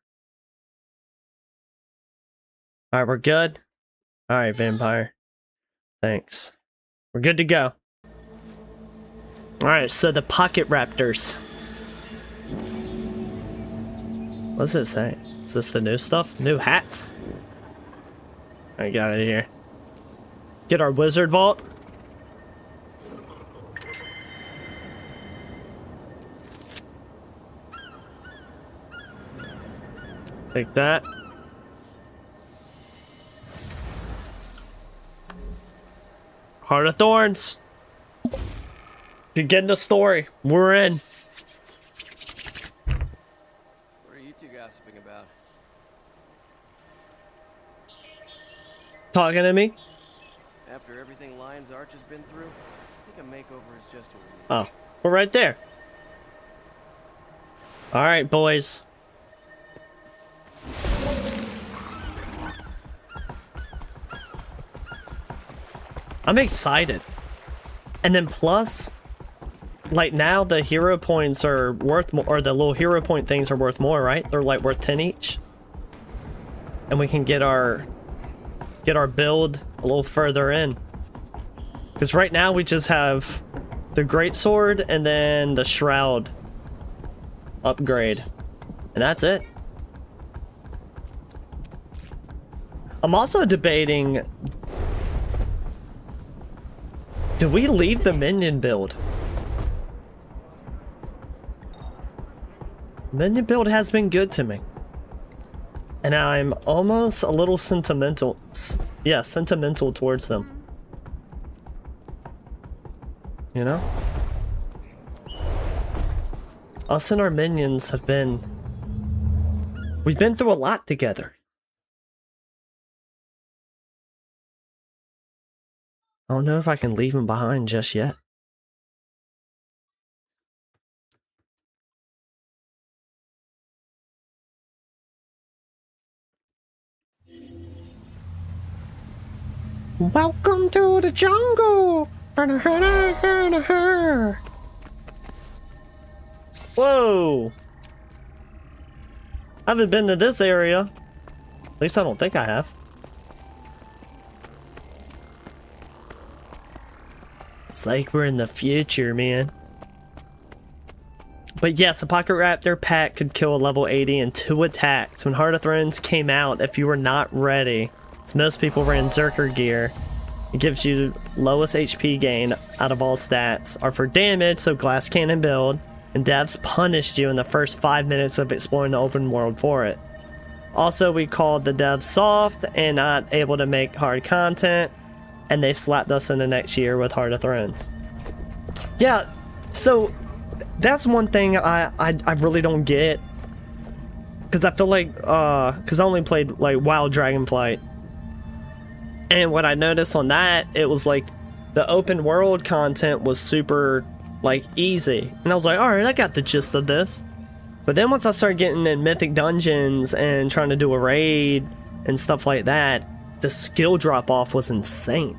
Alright, we're good? Alright, Vampire. Thanks. We're good to go. Alright, so the Pocket Raptors. What's it say? Is this the new stuff? New hats? I got it here. Get our wizard vault. Take that. Heart of Thorns. You're getting the story. We're in. What are you two gossiping about? Talking to me? After everything Lion's Arch has been through, I think a makeover is just what we need. Oh, we're right there. Alright, boys. I'm excited. And then plus, like now the hero points are worth more, or the little hero point things are worth more, right? They're like worth 10 each. And we can get our build a little further in. Because right now we just have the greatsword and then the shroud upgrade. And that's it. I'm also debating, do we leave the minion build? Minion build has been good to me. And I'm almost a little sentimental. Yeah, sentimental towards them. You know? Us and our minions have been... We've been through a lot together. I don't know if I can leave them behind just yet. Welcome to the jungle. Whoa. I haven't been to this area. At least I don't think I have. It's like we're in the future, man. But yes, a Pocket Raptor pack could kill a level 80 in 2 attacks. When Heart of Thorns came out, if you were not ready, as most people ran Zerker gear, it gives you lowest HP gain out of all stats, are for damage, so glass cannon build, and devs punished you in the first 5 minutes of exploring the open world for it. Also, we called the devs soft and not able to make hard content, and they slapped us in the next year with Heart of Thorns. Yeah, so that's one thing I really don't get, because I feel like because I only played like Wild Dragonflight, and what I noticed on that, it was like the open world content was super like easy, and I was like, all right, I got the gist of this. But then once I started getting in mythic dungeons and trying to do a raid and stuff like that, the skill drop off was insane.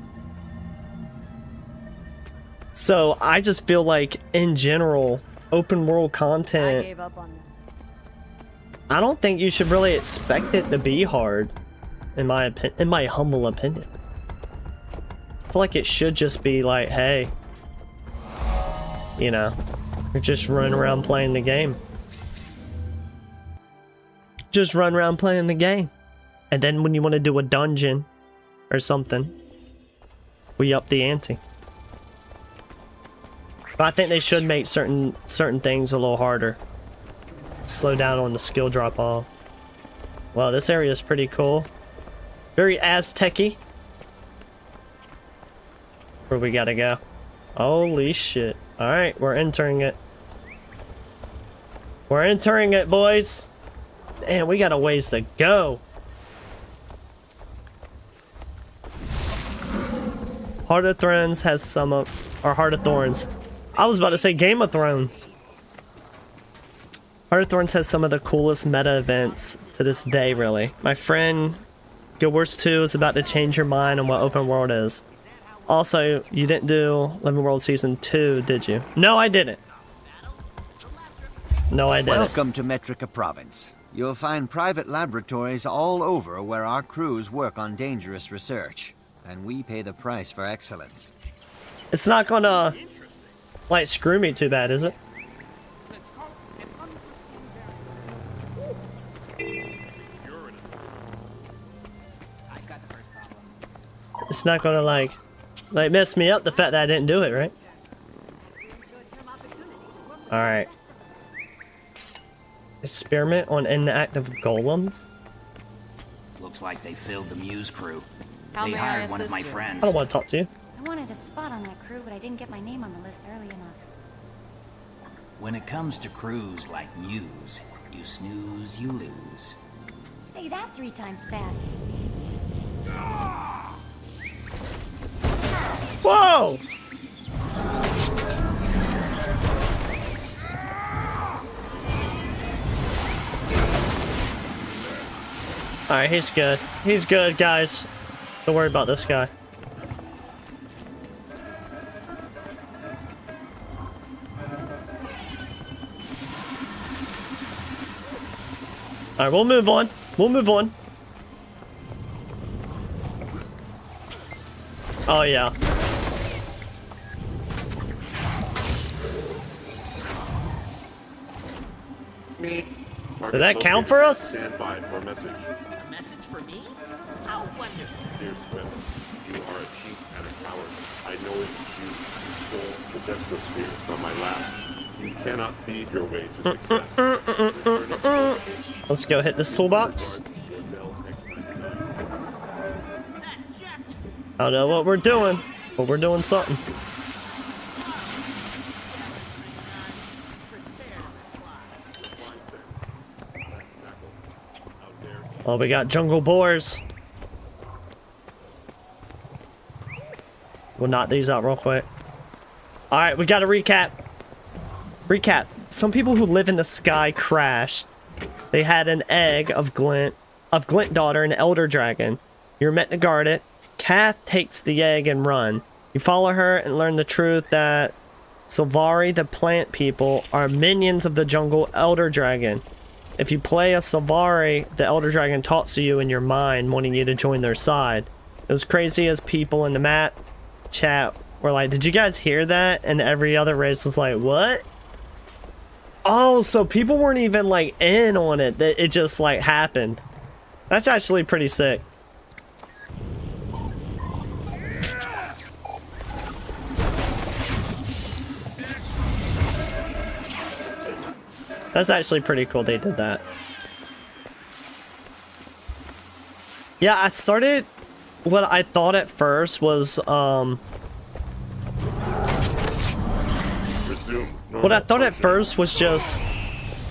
So I just feel like in general, open world content, I gave up on that. I don't think you should really expect it to be hard, in my humble opinion. I feel like it should just be like, hey, you know, you're just running around playing the game. Just run around playing the game. And then when you want to do a dungeon or something, we up the ante. But I think they should make certain things a little harder. Slow down on the skill drop off. Well, this area is pretty cool. Very Aztec-y. Where we gotta go? Holy shit. Alright, we're entering it. We're entering it, boys. Damn, we got a ways to go. Heart of Thorns has some of... or Heart of Thorns. I was about to say Game of Thrones. Heart of Thorns has some of the coolest meta events to this day, really. My friend, Guild Wars 2 is about to change your mind on what open world is. Also, you didn't do Living World Season 2, did you? No, I didn't. No, I didn't. Welcome to Metrica Province. You'll find private laboratories all over where our crews work on dangerous research. And we pay the price for excellence. It's not gonna, like, screw me too bad, is it? It's not gonna, like mess me up, the fact that I didn't do it, right? Alright. Experiment on inactive golems? Looks like they filled the Muse crew. How They may I hired one of my assist you? friends. I don't want to talk to you. I wanted a spot on that crew, but I didn't get my name on the list early enough. When it comes to crews like Muse, you snooze, you lose. Say that 3 times fast. Whoa! Alright, he's good. He's good, guys. Don't worry about this guy. Alright, we'll move on. We'll move on. Oh, yeah. Did that count for us? Stand by for a message. A message for me? How wonderful. Dear Swim, you are a cheat and a coward. I know it's you who stole the Desposphere from my lab. You cannot thieve your way to success. Let's go hit this toolbox. I don't know what we're doing, but we're doing something. Oh, we got jungle boars. We'll knock these out real quick. Alright, we gotta recap. Recap. Some people who live in the sky crashed. They had an egg of Glint daughter, an elder dragon. You're meant to guard it. Kath takes the egg and run. You follow her and learn the truth that Sylvari, the plant people, are minions of the jungle elder dragon. If you play a Sylvari, the elder dragon talks to you in your mind, wanting you to join their side. As crazy as people in the map chat were like, did you guys hear that? And every other race was like, what? Oh, so people weren't even like in on it. It just like happened. That's actually pretty sick. That's actually pretty cool they did that. Yeah, I started... What I thought at first was, What I thought at first was just,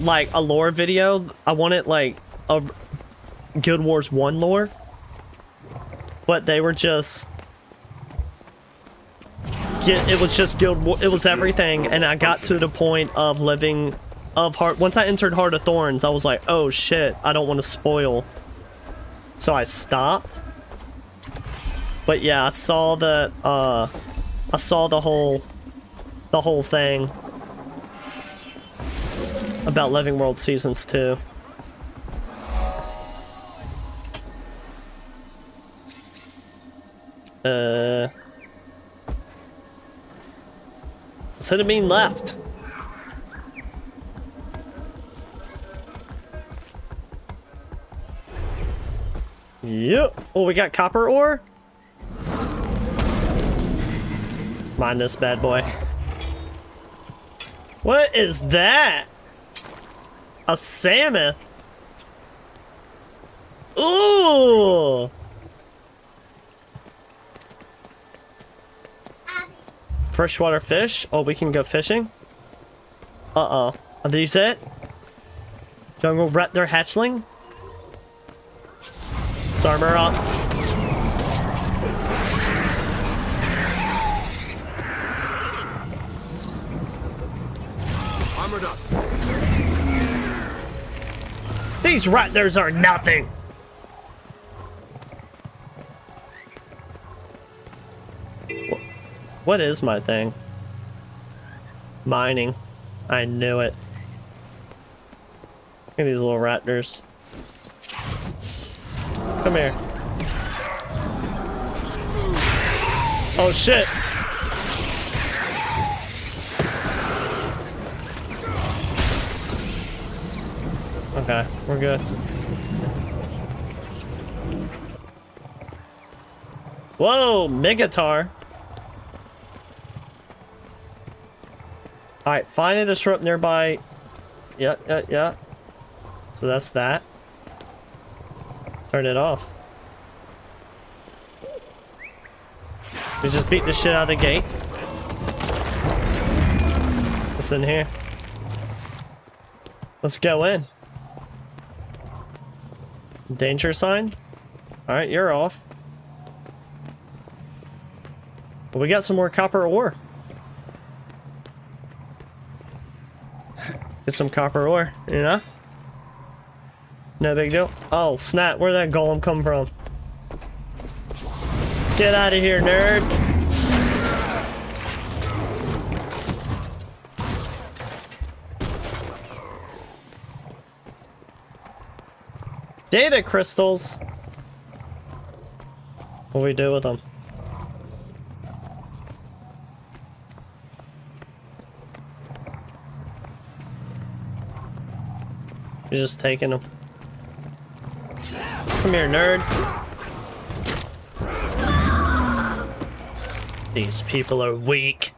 like, a lore video. I wanted, like, a Guild Wars 1 lore. But they were just... It was just Guild Wars... It was everything, and I got to the point of living... Once I entered Heart of Thorns, I was like, oh shit, I don't want to spoil. So I stopped. But yeah, I saw that, I saw the whole thing about Living World Seasons 2. Instead of being left. Yep. Oh, we got copper ore? Mine this bad boy. What is that? A salmon? Ooh! Freshwater fish? Oh, we can go fishing? Uh-oh. Are these it? Jungle raptor hatchling? Let's armor up. Armored up. These raptors are nothing. What is my thing? Mining. I knew it. Look at these little raptors. Come here. Oh shit. Okay, we're good. Whoa, Megatar. Alright, find a disrupt nearby. Yeah. So that's that. Turn it off. We just beat the shit out of the gate. What's in here? Let's go in. Danger sign? Alright, you're off. Well, we got some more copper ore. Get some copper ore, you know? No big deal. Oh, snap. Where'd that golem come from? Get out of here, nerd. Data crystals. What do we do with them? You're just taking them. Come here, nerd. These people are weak.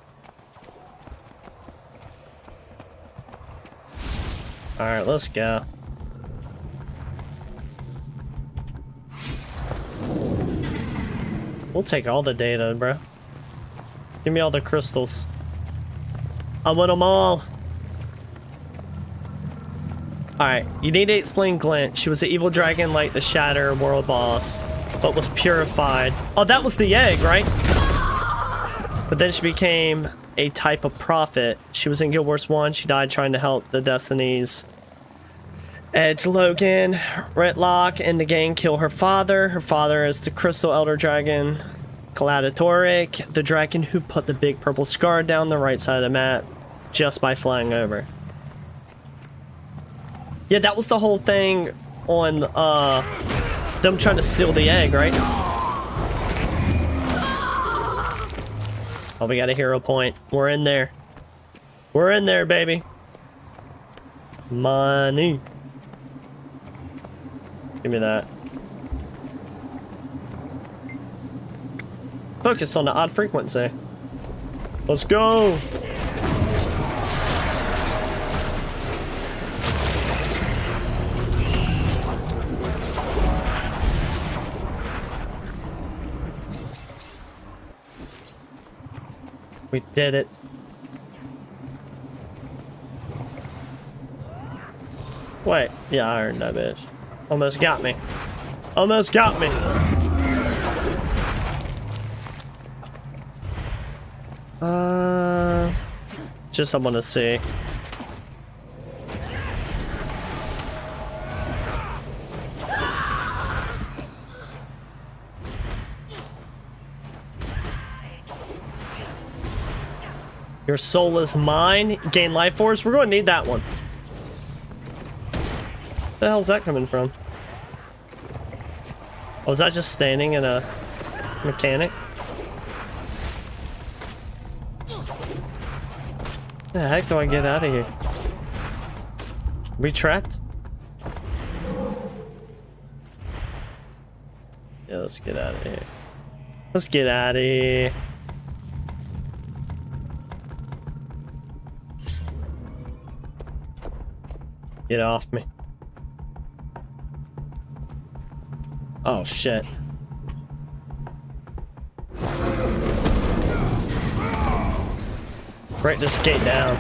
Alright, let's go. We'll take all the data, bro. Give me all the crystals. I want them all. Alright, you need to explain Glint. She was an evil dragon like the Shatter world boss, but was purified. Oh, that was the egg, right? But then she became a type of prophet. She was in Guild Wars 1. She died trying to help the Destinies. Edge Logan, Retlock, and the gang kill her father. Her father is the Crystal Elder Dragon, Gladiatoric, the dragon who put the big purple scar down the right side of the map just by flying over. Yeah, that was the whole thing on them trying to steal the egg, right? Oh, we got a hero point. We're in there. We're in there, baby. Money. Give me that. Focus on the odd frequency. Let's go. We did it. Wait, yeah, I earned that bitch. Almost got me. Almost got me. Just someone to see. Your soul is mine. Gain life force. We're going to need that one. Where the hell's that coming from? Oh, is that just standing in a mechanic? The heck do I get out of here? We trapped? Yeah, let's get out of here. Let's get out of here. Get off me. Oh, shit. Break this gate down.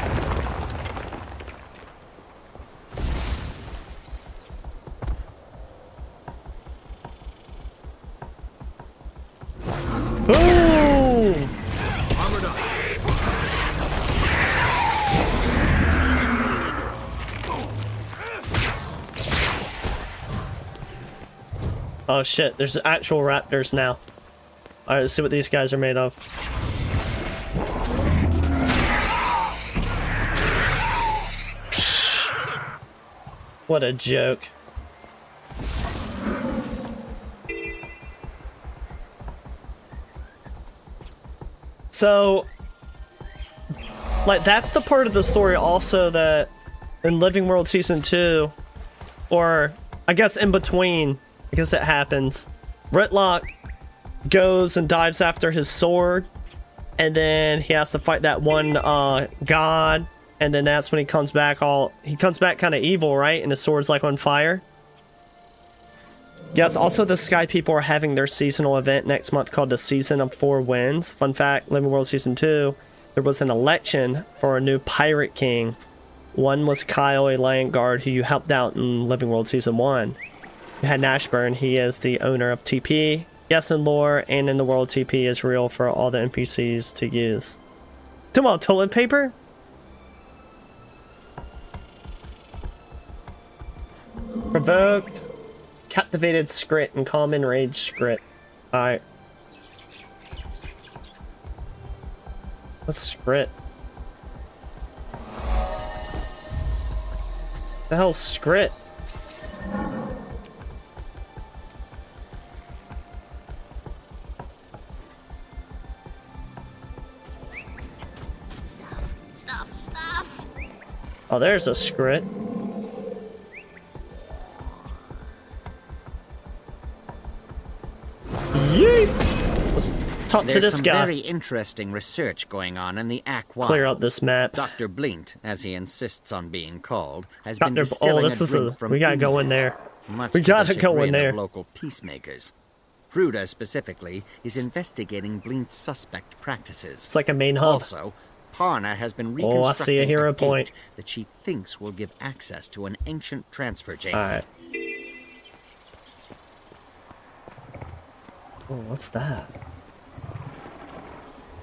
Boom! Oh shit, there's actual raptors now. Alright, let's see what these guys are made of. What a joke. So, like, that's the part of the story also that in Living World Season 2, or I guess in between, because it happens, Ritlock goes and dives after his sword, and then he has to fight that one god, and then that's when he comes back kind of evil, right? And his sword's like on fire. Yes, also the Sky People are having their seasonal event next month called the Season of 4 Winds. Fun fact, Living World Season 2, there was an election for a new Pirate King. One was Kyle, a Lion Guard who you helped out in Living World Season 1. You had Nashburn, he is the owner of TP. Yes, in lore and in the world, TP is real for all the NPCs to use. Come on, toilet paper? Provoked, captivated Scrit, and common rage Scrit. Alright. What's Scrit? The hell's Scrit? Stuff. Oh, there's a Scrit. Yeet! Let's talk to this guy. There's some very interesting research going on in the Aqua. Clear out this map. Dr. Blint, as he insists on being called, has Dr. been distilling this is drink from we gotta go in oozes, there. much We to the gotta go in chagrin there. of local peacemakers. Fruda specifically is investigating Blint's suspect practices. It's like a main hub. Also, Parna has been Oh, I see a reconstructing hero gate point. that she thinks will give access to an ancient transfer chamber. Alright. Oh, what's that?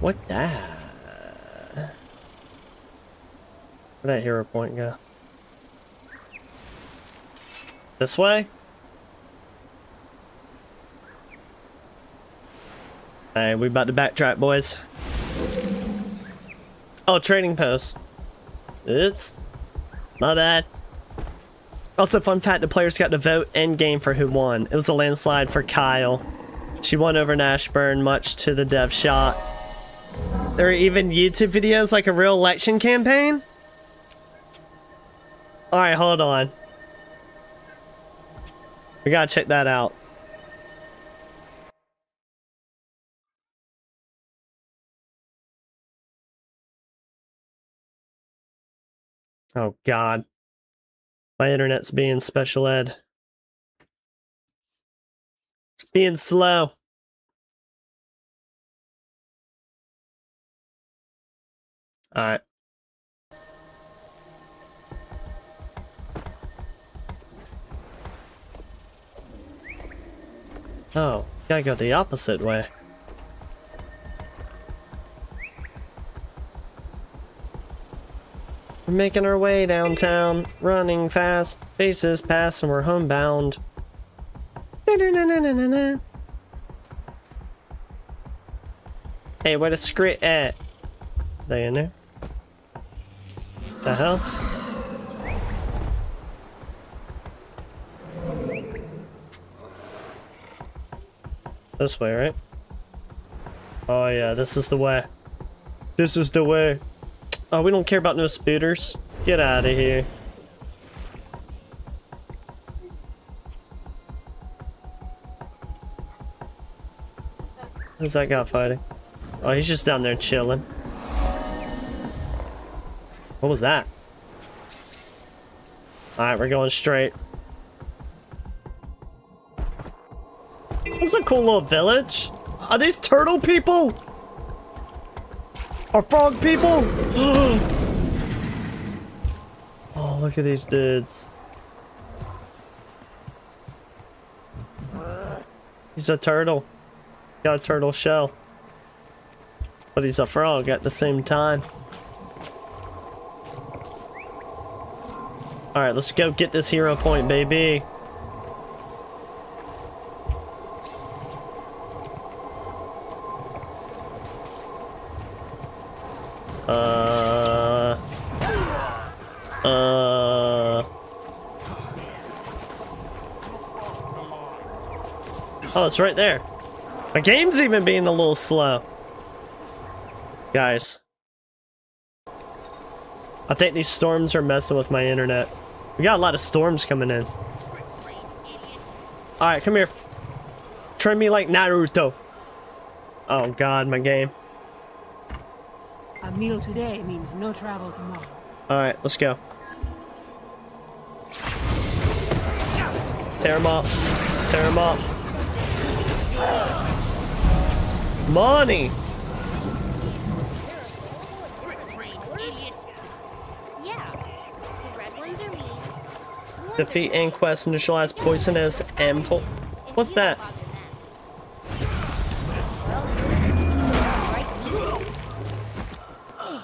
What that? Where'd that hero point go? This way? Alright, we about to backtrack, boys. Oh, trading post. Oops. My bad. Also, fun fact, the players got to vote in-game for who won. It was a landslide for Kyle. She won over Nashburn, much to the dev shot. There are even YouTube videos like a real election campaign? Alright, hold on. We gotta check that out. Oh god. My internet's being special ed. It's being slow. Alright. Oh, gotta go the opposite way. We're making our way downtown, running fast, faces pass and we're homebound. Na-na-na-na-na-na. Hey, where the script at? They in there? The hell? This way, right? Oh yeah, this is the way. This is the way. Oh, we don't care about no spooters. Get out of here. Who's that guy fighting? Oh, he's just down there chilling. What was that? Alright, we're going straight. This is a cool little village. Are these turtle people? Or frog people? Oh, look at these dudes. He's a turtle. Got a turtle shell. But he's a frog at the same time. Alright, let's go get this hero point, baby. Oh, it's right there. My game's even being a little slow. Guys. I think these storms are messing with my internet. We got a lot of storms coming in. Alright, come here. Try me like Naruto. Oh god, my game. A meal today means no travel tomorrow. Alright, let's go. Tear him up. Tear him up. Money! Defeat Inquest, neutralize poisonous ample. What's that?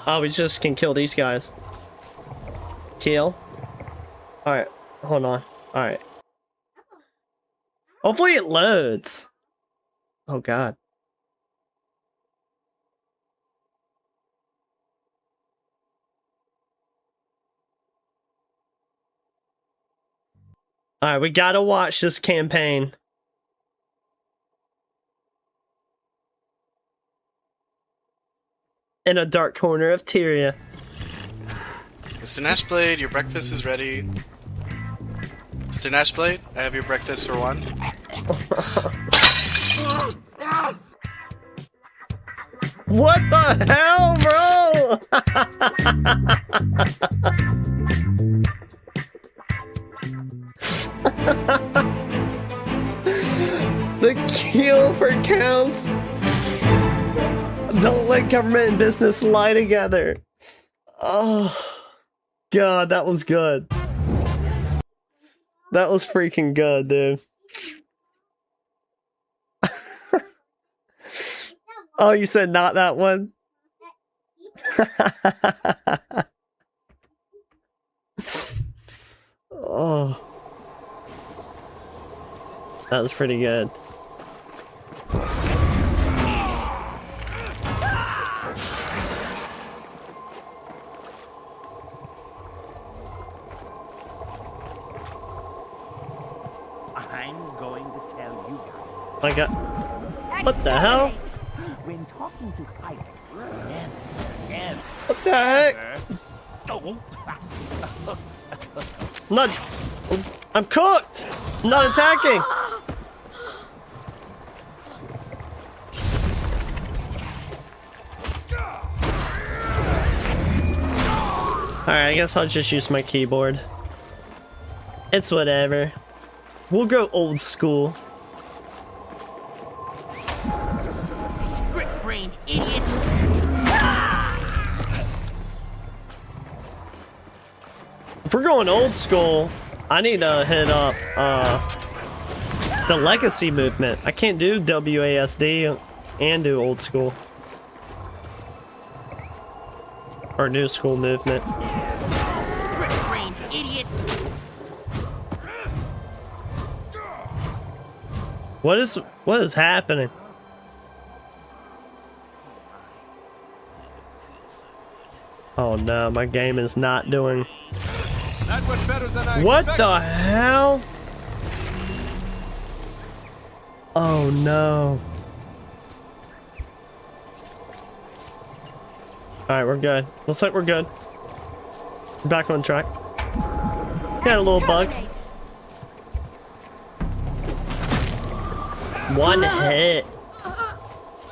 Oh, we just can kill these guys. Kill. Alright, hold on. Alright. Hopefully it loads. Oh god. Alright, we gotta watch this campaign. In a dark corner of Tyria. Mr. Nashblade, your breakfast is ready. Mr. Nashblade, I have your breakfast for one. What the hell, bro? The kill for counts. Don't let government and business lie together. Oh, God, that was good. That was freaking good, dude. Oh, you said not that one? Oh. That was pretty good. I'm going to tell you guys. I got. What the hell? When talking to pirates, never. What the heck? Not. I'm cooked. I'm not attacking. Alright, I guess I'll just use my keyboard. It's whatever. We'll go old school. Script-brained idiot! If we're going old school, I need to hit up the legacy movement. I can't do WASD and do old school. Or new school movement. Script-brained idiot! What is happening? Oh no, my game is not doing. That went better than I What expected. the hell? Oh no. Alright, we're good. Looks like we're good. We're back on track. Got a little bug. One hit.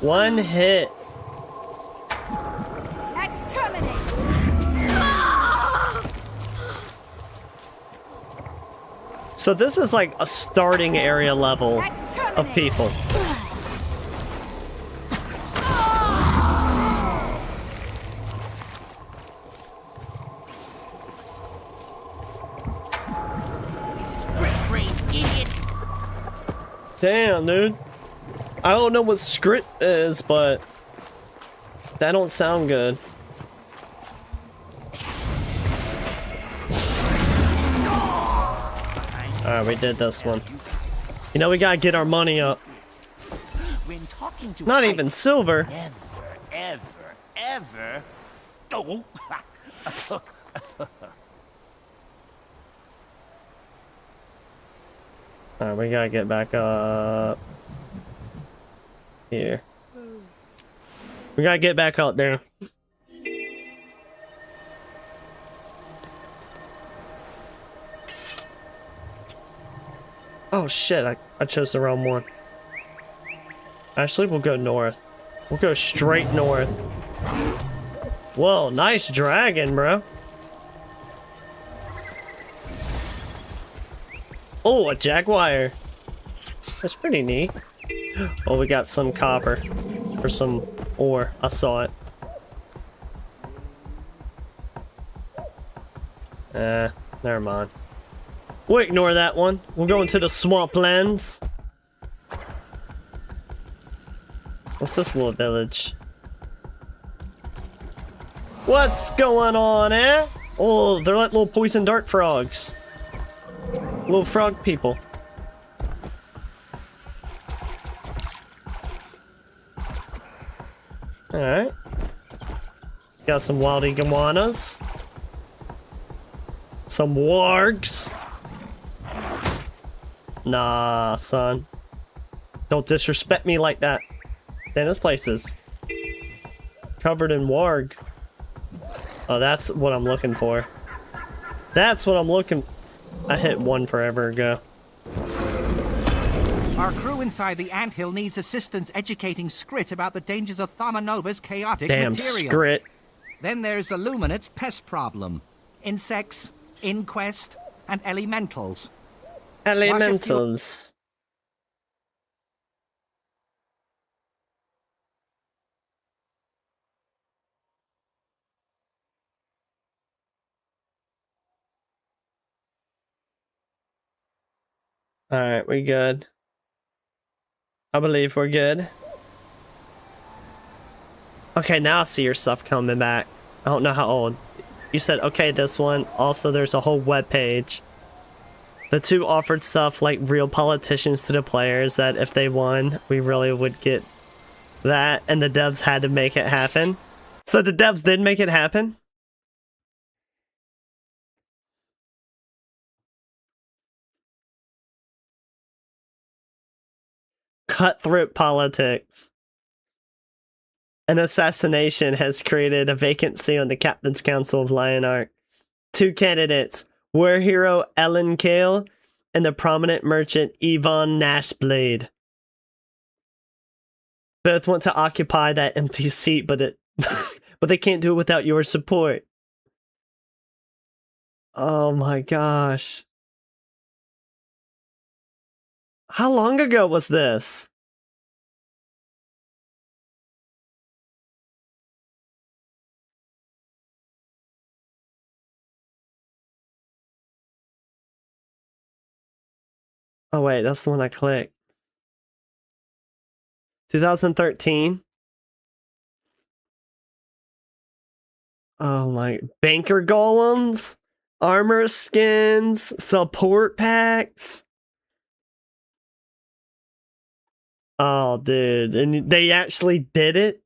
One hit. Exterminate. So this is like a starting area level of people. Script-brained idiot! Damn, dude. I don't know what script is, but that don't sound good. Alright, we did this one. You know, we gotta get our money up. When talking to Not even pirates, silver. ever. Oh. Alright, we gotta get back up here. We gotta get back out there. Oh shit, I chose the wrong one. Actually, we'll go north. We'll go straight north. Whoa, nice dragon, bro. Oh, a jaguar. That's pretty neat. Oh, we got some copper. Or some ore. I saw it. Never mind. We'll ignore that one. We'll go into the swamplands. What's this little village? What's going on, eh? Oh, they're like little poison dart frogs. Little frog people. Alright. Got some wild iguanas. Some wargs. Nah, son. Don't disrespect me like that. Damn, this place is covered in warg. Oh, that's what I'm looking for. That's what I'm looking... I hit one forever ago. Our crew inside the anthill needs assistance educating Skrit about the dangers of Tharmanova's chaotic Damn, material. Skrit. Then there's Illuminate's pest problem. Insects, inquest, and elementals. Elementals. Alright, we good. I believe we're good. Okay, now I see your stuff coming back. I don't know how old. You said, okay, this one. Also, there's a whole web page. The two offered stuff like real politicians to the players that if they won, we really would get that, and the devs had to make it happen. So the devs did make it happen? Cutthroat politics. An assassination has created a vacancy on the Captain's Council of Lionheart. Two candidates, war hero Ellen Kale and the prominent merchant Yvonne Nashblade. Both want to occupy that empty seat, but but they can't do it without your support. Oh my gosh. How long ago was this? Oh wait, that's the one I clicked. 2013. Oh my, banker golems, armor skins, support packs. Oh dude, and they actually did it?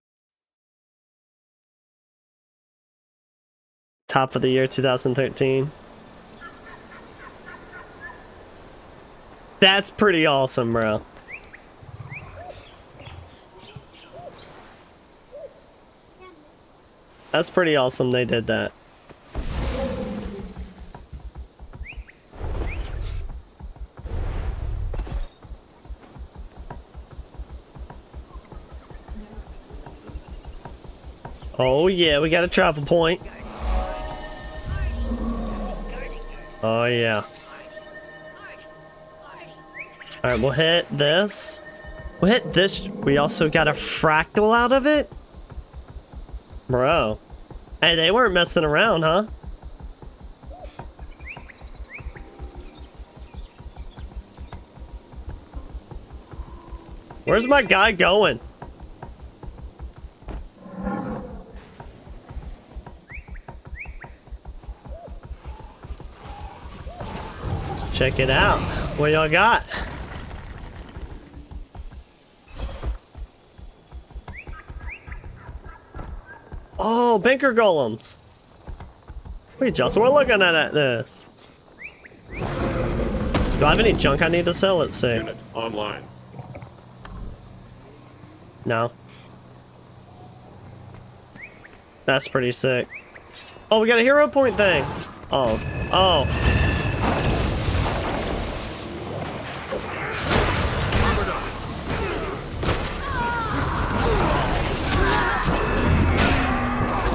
Top of the year 2013. That's pretty awesome, bro. That's pretty awesome they did that. Oh yeah, we got a travel point. Oh yeah. Alright, we'll hit this. We'll hit this. We also got a fractal out of it? Bro. Hey, they weren't messing around, huh? Where's my guy going? Check it out. What y'all got? Oh, banker golems. Wait, Justin, we're looking at this. Do I have any junk I need to sell? Let's see. Unit online. No. That's pretty sick. Oh, we got a hero point thing. Oh. Oh.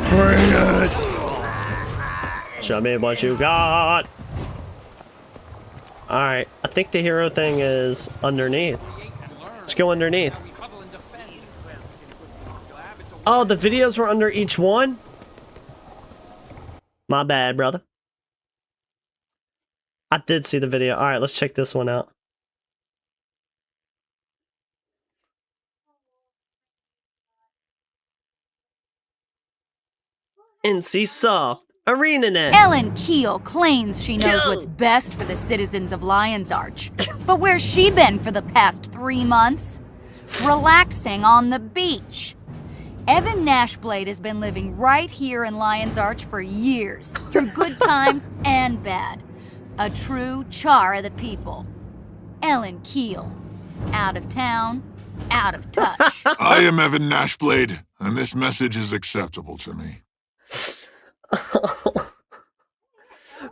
Bring it! Show me what you got! Alright, I think the hero thing is underneath. Let's go underneath. Oh, the videos were under each one? My bad, brother. I did see the video. Alright, let's check this one out. NC Soft, ArenaNet. Ellen Keel claims she knows what's best for the citizens of Lion's Arch. But where's she been for the past 3 months? Relaxing on the beach. Evan Nashblade has been living right here in Lion's Arch for years, through good times and bad. A true char of the people. Ellen Keel. Out of town, out of touch. I am Evan Nashblade, and this message is acceptable to me.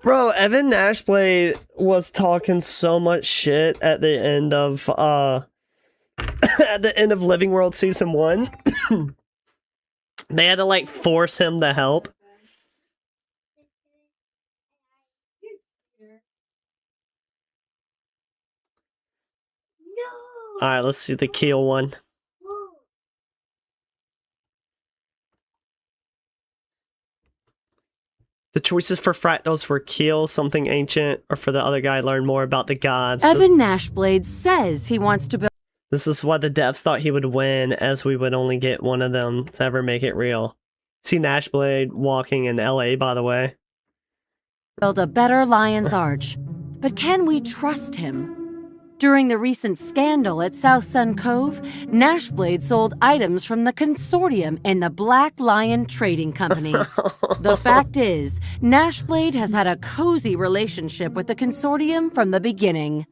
Bro, Evan Nashblade was talking so much shit at the end of Living World Season 1. They had to like force him to help. Alright, let's see the Keel one. The choices for fractals were Keel, something ancient, or for the other guy, learn more about the gods. Evan Nashblade says he wants to build. This is why the devs thought he would win, as we would only get one of them to ever make it real. See Nashblade walking in LA, by the way. Build a better Lion's Arch. but can we trust him? During the recent scandal at South Sun Cove, Nashblade sold items from the consortium in the Black Lion Trading Company. The fact is, Nashblade has had a cozy relationship with the consortium from the beginning.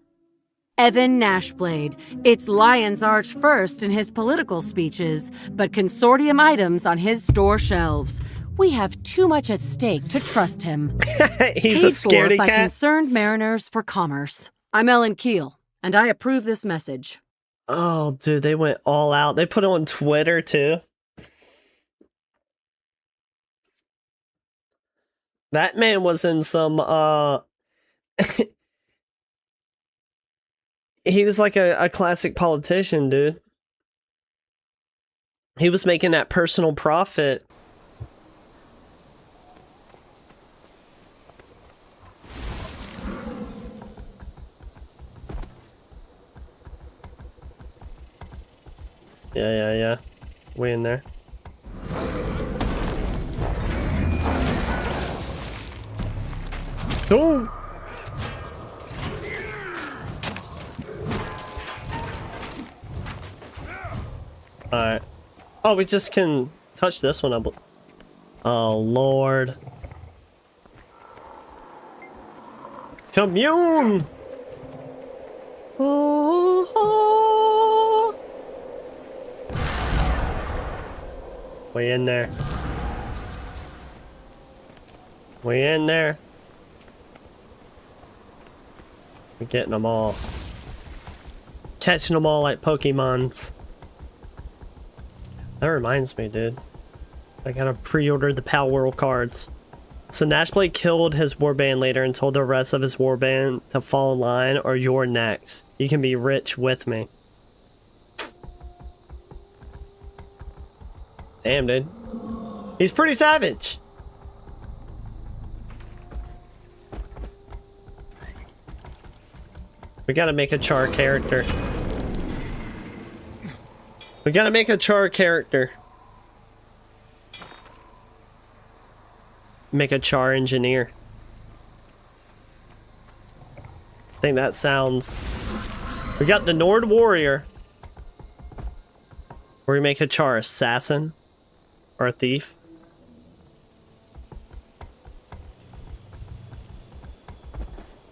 Evan Nashblade, it's Lion's Arch first in his political speeches, but consortium items on his store shelves. We have too much at stake to trust him. He's a scaredy Paid for by cat. Concerned Mariners for Commerce. I'm Ellen Keel, and I approve this message. Oh, dude, they went all out. They put it on Twitter, too. That man was in some, he was like a classic politician, dude. He was making that personal profit. Yeah. We in there. Oh! Alright. Oh, we just can touch this one. Oh, Lord. Commune! We in there. We in there. We're getting them all. Catching them all like Pokemons. That reminds me, dude. I gotta pre-order the Pal World cards. So Nashblade killed his warband later and told the rest of his warband to fall in line or you're next. You can be rich with me. Damn, dude. He's pretty savage. We gotta make a Char character. We gotta make a Char character. Make a Char engineer. I think that sounds... We got the Nord Warrior. Or we make a Char assassin. Or a thief.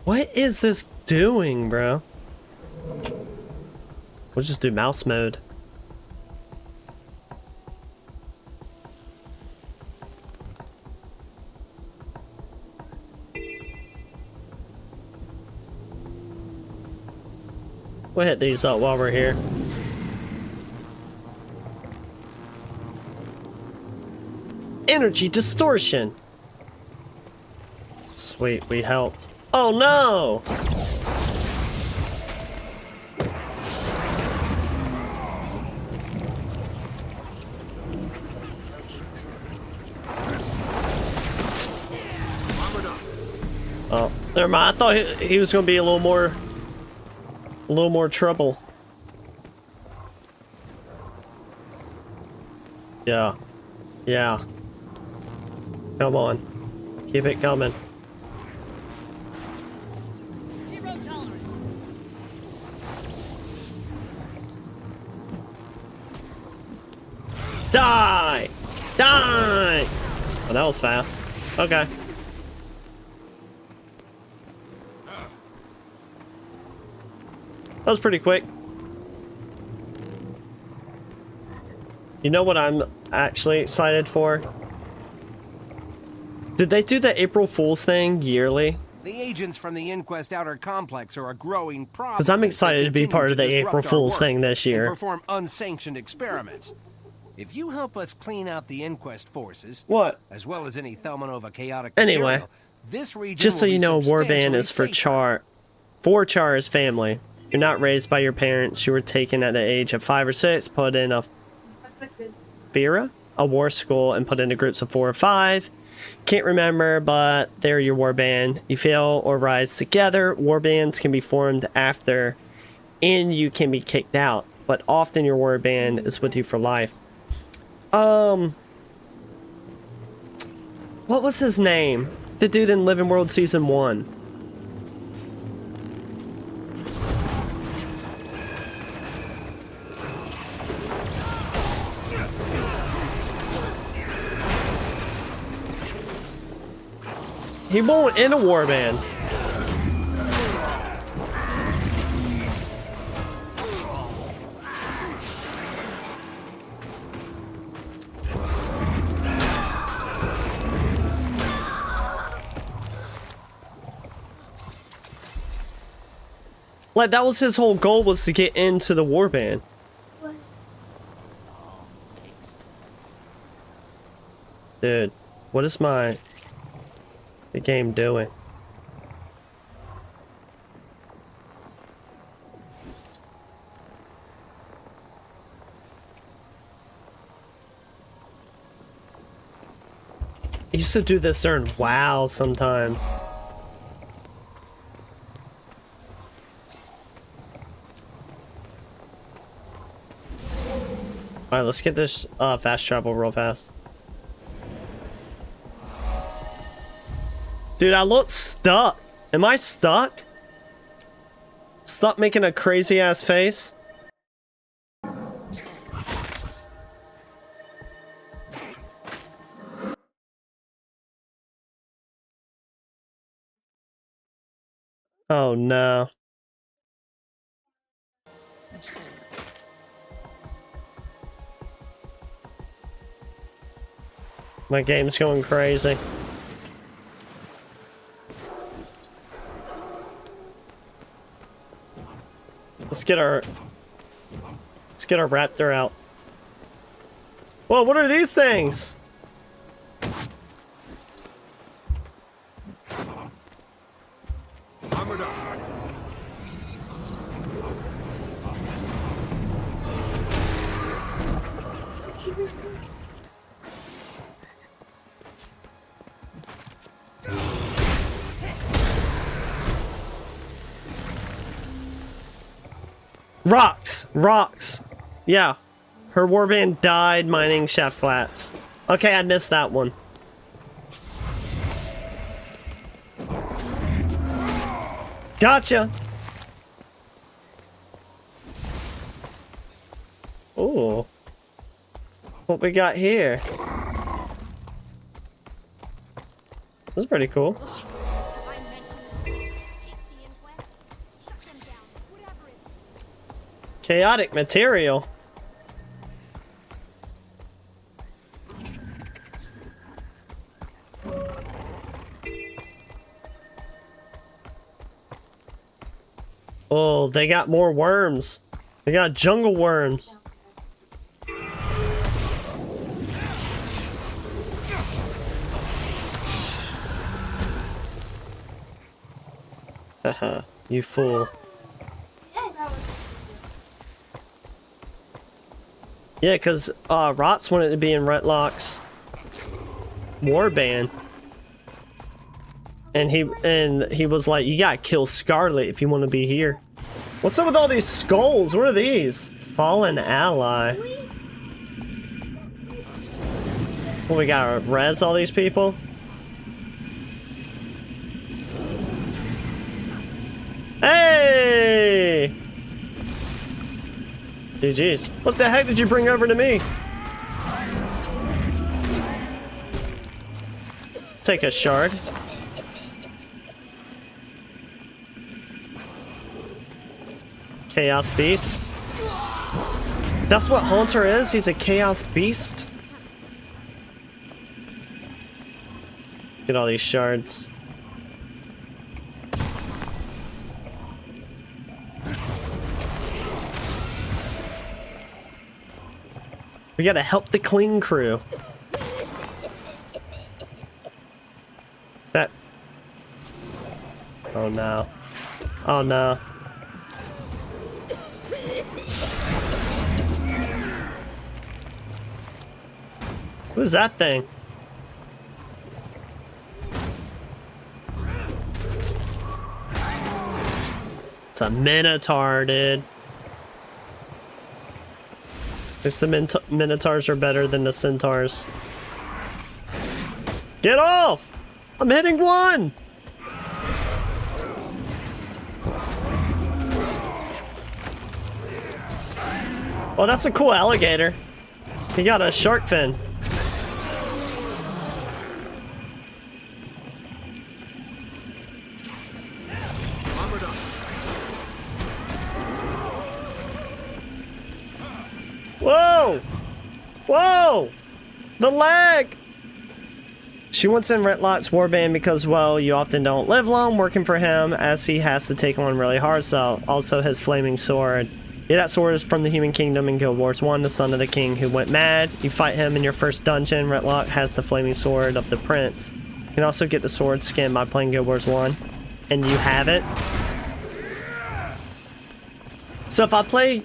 What is this doing, bro? We'll just do mouse mode. We'll hit these up while we're here. Energy distortion. Sweet, we helped. Oh no! Oh, never mind. I thought he was gonna be a little more trouble. Yeah. Yeah. Come on. Keep it coming. Zero tolerance. Die! Die! Oh, that was fast. Okay. That was pretty quick. You know what I'm actually excited for? Did they do the April Fool's thing yearly? The agents from the Inquest Outer Complex are a growing problem. Because I'm excited to be part of the April Fool's thing this year. And perform unsanctioned experiments. If you help us clean out the Inquest forces, what? As well as any Thelmanova chaotic Anyway, material, this region just so will you be know, Warband is for substantially Char. For Char's family. You're not raised by your parents. You were taken at the age of 5 or 6, put in a Bira, a war school, and put into groups of 4 or 5. Can't remember, but they're your warband. You fail or rise together. Warbands can be formed after, and you can be kicked out. But often your warband is with you for life. What was his name? The dude in Living World Season 1. He won't in a warband. Like, that was his whole goal, was to get into the warband. Dude, what is the game doing? I used to do this during WoW sometimes. Alright, let's get this fast travel real fast. Dude, I look stuck. Am I stuck? Stop making a crazy ass face. Oh no. My game's going crazy. Let's get our raptor out. Whoa, what are these things? Armored up. Rocks. Yeah. Her warband died mining shaft collapse. Okay, I missed that one. Gotcha. Ooh. What we got here? This is pretty cool. Chaotic material. Oh, they got more worms. They got jungle worms. Haha, you fool. Yeah, because Rots wanted to be in Retlock's warband. And he was like, you gotta kill Scarlet if you want to be here. What's up with all these skulls? What are these? Fallen ally. Well, we gotta res all these people? Hey! GG's. What the heck did you bring over to me? Take a shard. Chaos Beast. That's what Haunter is? He's a Chaos Beast? Get all these shards. We gotta help the clean crew. That... Oh no. Oh no. Who's that thing? It's a Minotaur, dude. At least the Minotaurs are better than the Centaurs. Get off! I'm hitting one! Oh, that's a cool alligator. He got a shark fin. Whoa! Whoa! The lag! She wants in Retlock's warband because, well, you often don't live long working for him, as he has to take on really hard, so also his flaming sword. Yeah, that sword is from the Human Kingdom in Guild Wars 1, the son of the king who went mad. You fight him in your first dungeon. Retlock has the flaming sword of the prince. You can also get the sword skin by playing Guild Wars 1, and you have it. So if I play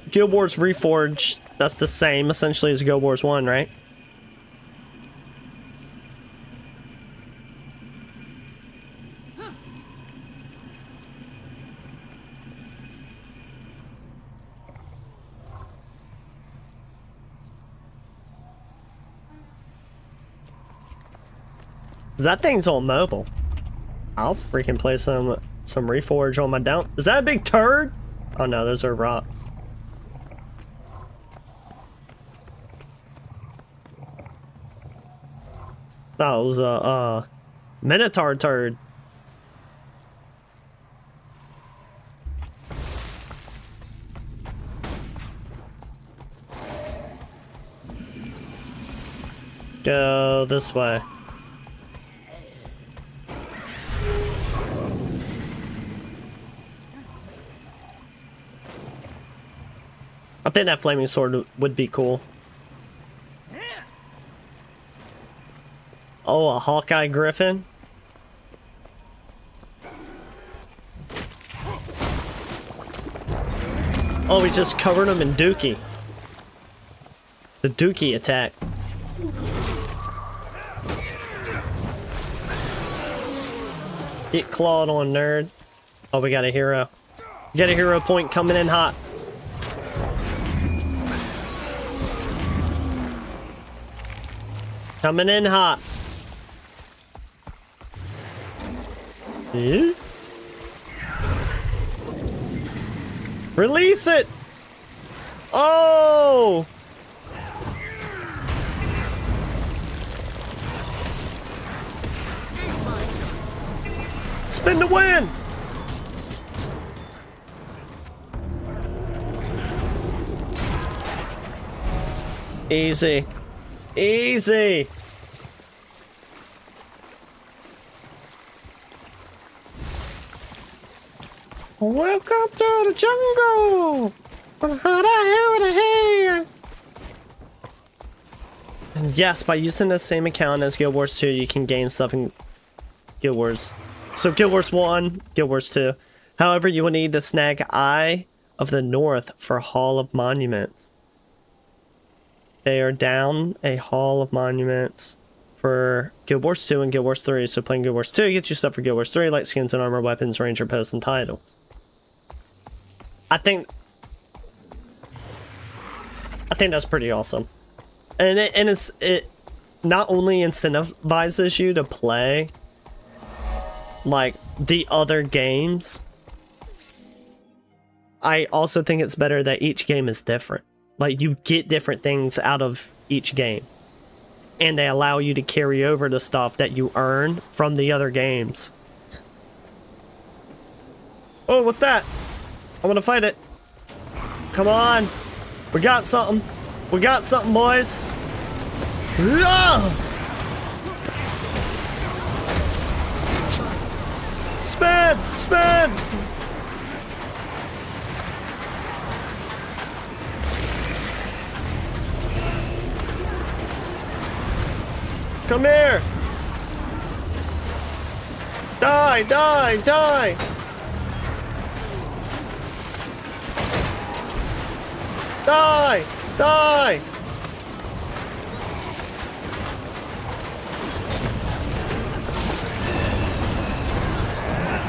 Guild Wars Reforged, that's the same essentially as Guild Wars 1, right? That thing's on mobile. I'll freaking play some Reforge on my down. Is that a big turd? Oh no, those are rocks. That was a Minotaur turd. Go this way. I think that flaming sword would be cool. Oh, a Hawkeye Griffin? Oh, we just covered him in Dookie. The Dookie attack. Get clawed on, nerd. Oh, we got a hero. We got a hero point coming in hot. Coming in hot. Yeah. Release it! Oh! Spin to win! Easy. Easy. Welcome to the jungle. How the hell the hell? And yes, by using the same account as Guild Wars 2, you can gain stuff in Guild Wars. So Guild Wars 1, Guild Wars 2. However, you will need to snag Eye of the North for Hall of Monuments. They are down a Hall of Monuments for Guild Wars 2 and Guild Wars 3. So playing Guild Wars 2 gets you stuff for Guild Wars 3, like skins and armor, weapons, ranger posts, and titles. I think that's pretty awesome. And it not only incentivizes you to play like the other games, I also think it's better that each game is different. Like, you get different things out of each game. And they allow you to carry over the stuff that you earn from the other games. Oh, what's that? I want to fight it. Come on. We got something. We got something, boys. Ah! Spin! Spin! Come here! Die! Die! Die! Die! Die!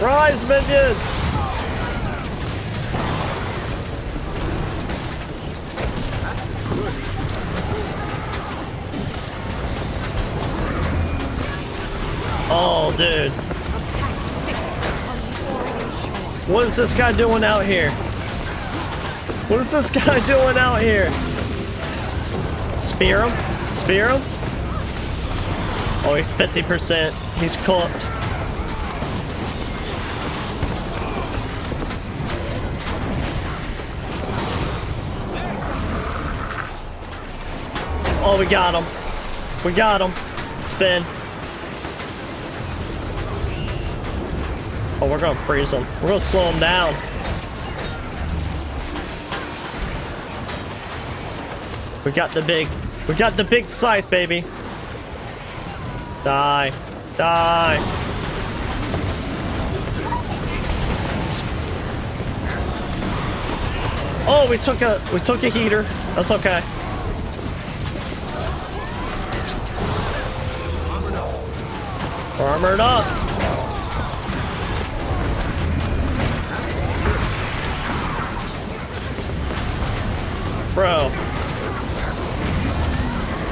Rise, minions! Oh, dude. What is this guy doing out here? What is this guy doing out here? Spear him? Spear him? Oh, he's 50%. He's cooked. Oh, we got him. We got him. Spin. Oh, we're gonna freeze him. We're gonna slow him down. We got the big scythe, baby. Die. Die. Oh, we took a heater. That's okay. Armored up. Bro.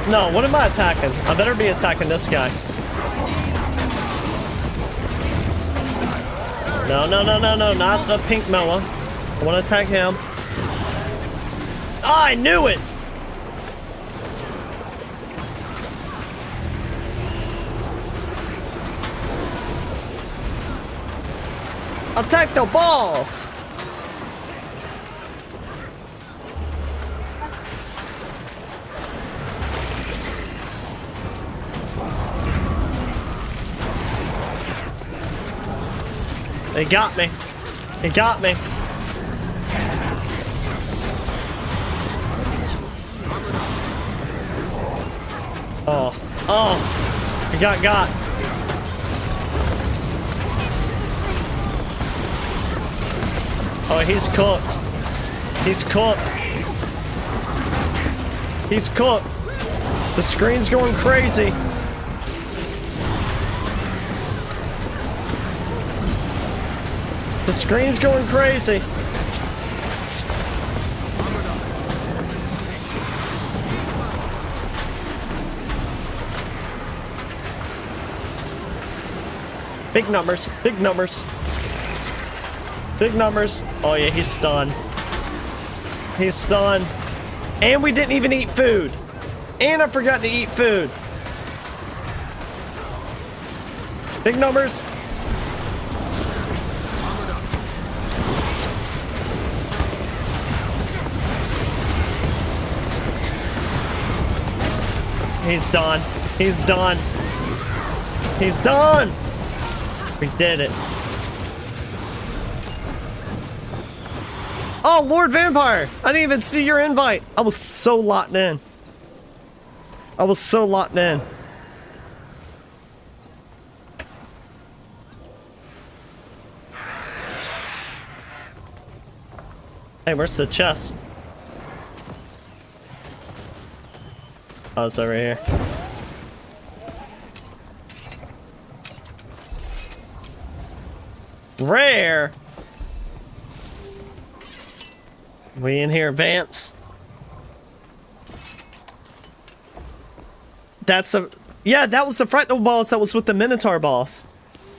No, what am I attacking? I better be attacking this guy. No, no, no, no, no, not the pink Moa. I want to attack him. Oh, I knew it! Attack the balls! They got me. They got me. Oh. Oh. I got. Oh, he's cooked. He's cooked. He's cooked. The screen's going crazy. The screen's going crazy. Big numbers, big numbers. Big numbers. Oh yeah, he's stunned. He's stunned. And we didn't even eat food. And I forgot to eat food. Big numbers. He's done. He's done. He's done. We did it. Oh, Lord Vampire! I didn't even see your invite. I was so locked in. I was so locked in. Hey, where's the chest? Oh, it's over here. Rare! We in here, Vamps? That's a... Yeah, that was the Fractal boss that was with the Minotaur boss.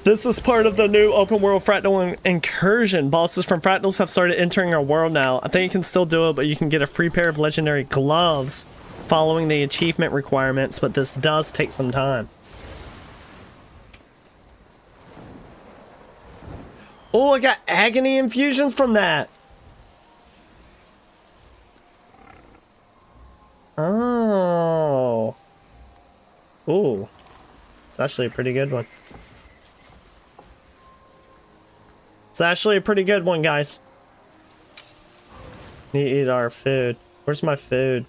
This is part of the new open world Fractal incursion. Bosses from Fractals have started entering our world now. I think you can still do it, but you can get a free pair of legendary gloves following the achievement requirements, but this does take some time. Oh, I got agony infusions from that. Oh. Ooh. It's actually a pretty good one. It's actually a pretty good one, guys. Need to eat our food. Where's my food?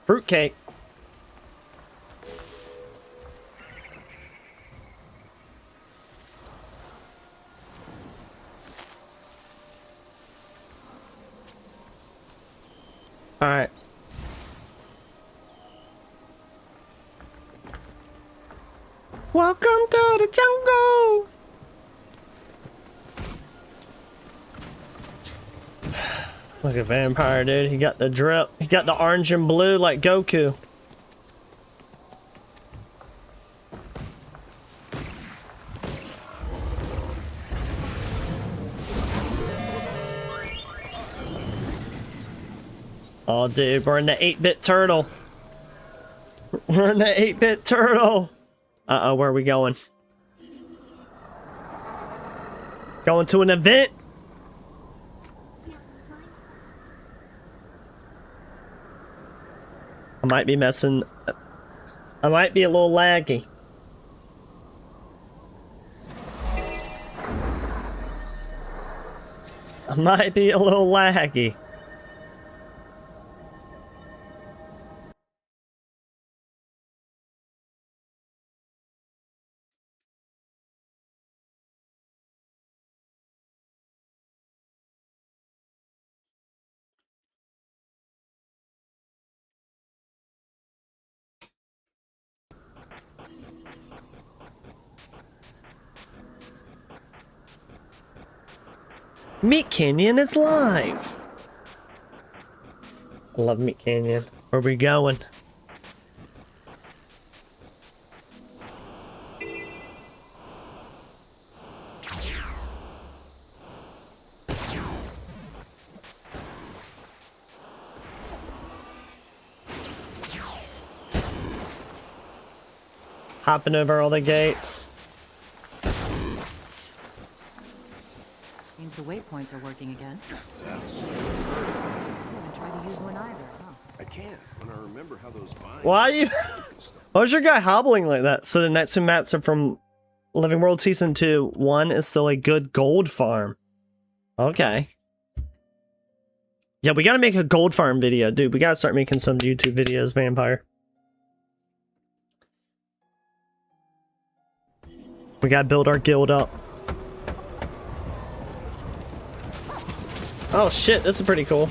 Fruitcake. Alright. Welcome to the jungle! Look at Vampire, dude. He got the drip. He got the orange and blue like Goku. Oh, dude, we're in the 8-bit turtle. We're in the 8-bit turtle. Uh-oh, where are we going? Going to an event? might be messing. I might be a little laggy. I might be a little laggy. Meat Canyon is live! I love Meat Canyon. Where we going? Hopping over all the gates. Seems the waypoints are working again. That's... I haven't tried to use one either, huh? I can't when I remember how those vines... Why are you... Why was your guy hobbling like that? So the next two maps are from Living World Season 2. One is still a good gold farm. Okay. Yeah, we gotta make a gold farm video, dude. We gotta start making some YouTube videos, Vampire. We gotta build our guild up. Oh shit, this is pretty cool.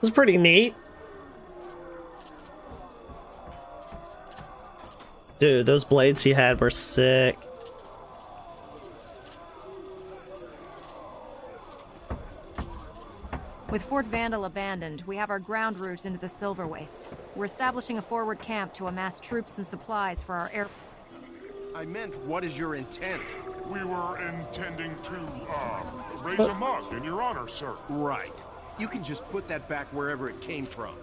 This is pretty neat. Dude, those blades he had were sick. With Fort Vandal abandoned, we have our ground route into the Silver Wastes. We're establishing a forward camp to amass troops and supplies for our air... I meant, what is your intent? We were intending to, raise a mug in your honor, sir. Right. You can just put that back wherever it came from.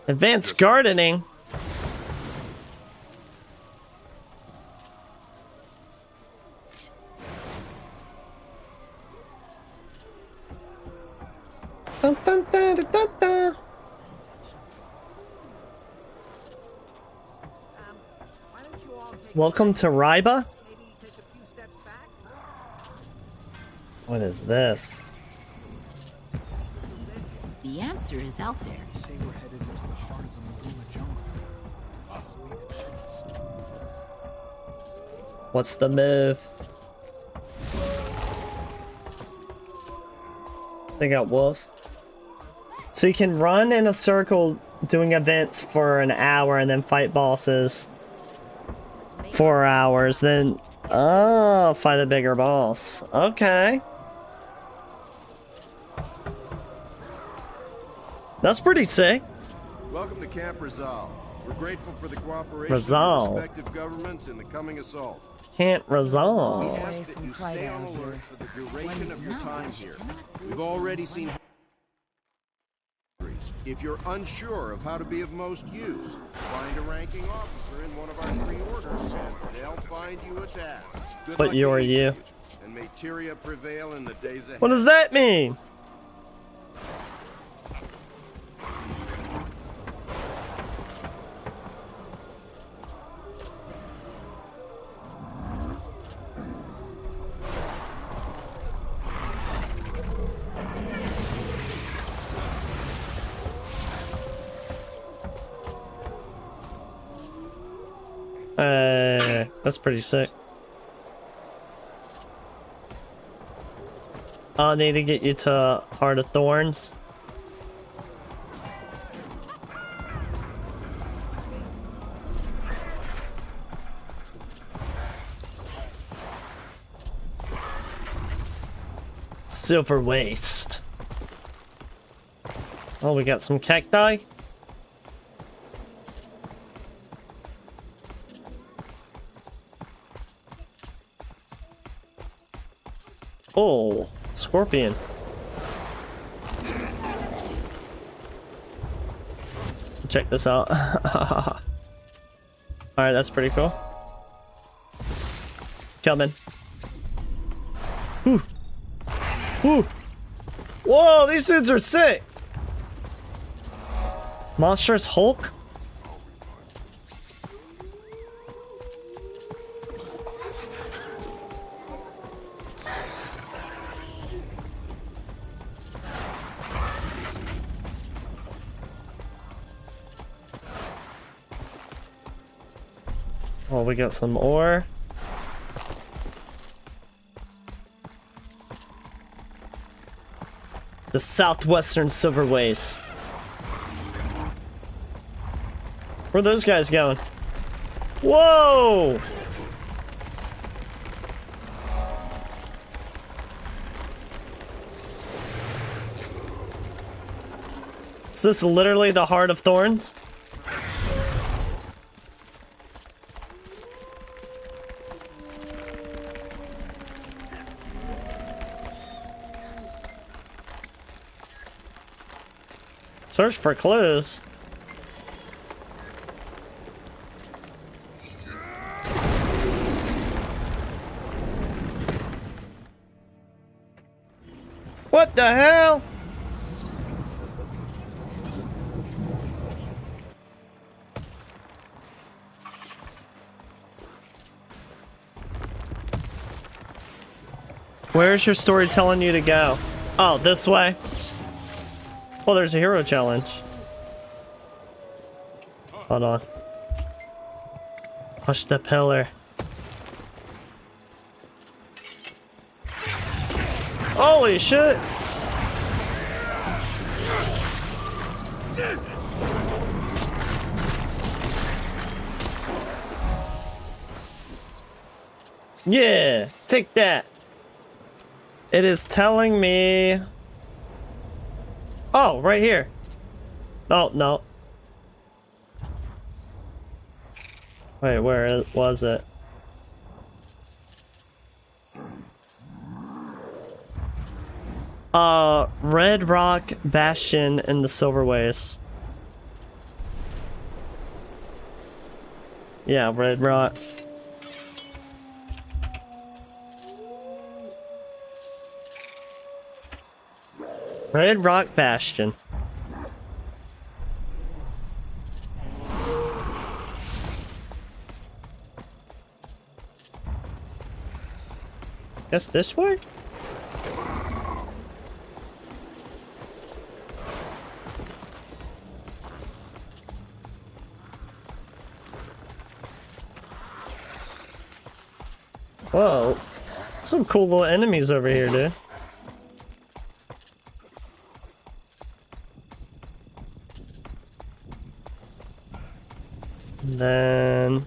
Advanced gardening? Dun, dun, dun, dun, dun, dun. Welcome to Ryba? What is this? The answer is out there. Say we're headed into the heart of the Maguma jungle. What's the move? They got wolves. So you can run in a circle doing events for an hour and then fight bosses. 4 hours, then fight a bigger boss. Okay. That's pretty sick. Welcome to Camp Rizal. We're grateful for the cooperation Rizal. of the respective governments in the coming assault. Can't resolve. We ask that you stay on alert for the duration of your time here. We've already seen... If you're unsure of how to be of most use, find a ranking officer in one of our 3 orders, and they'll find you a task. Good But luck you're to you. and may Tyria prevail in the days ahead. What does that mean? That's pretty sick. I need to get you to Heart of Thorns. Silver Waste. Oh, we got some cacti. Oh, scorpion. Check this out. Alright, that's pretty cool. Coming. Woo. Woo. Whoa, these dudes are sick. Monstrous Hulk? Oh, we got some ore. The southwestern Silver Waste. Where are those guys going? Whoa! Is this literally the heart of Thorns? Search for clues. What the hell? Where's your story telling you to go? Oh, this way? Oh, there's a hero challenge. Hold on. Push the pillar. Holy shit! Yeah, take that. It is telling me... Oh, right here. Oh, no. Wait, where was it? Red Rock Bastion in the Silver Waste. Yeah, Red Rock. Red Rock Bastion. Guess this way? Whoa. Some cool little enemies over here, dude. Then,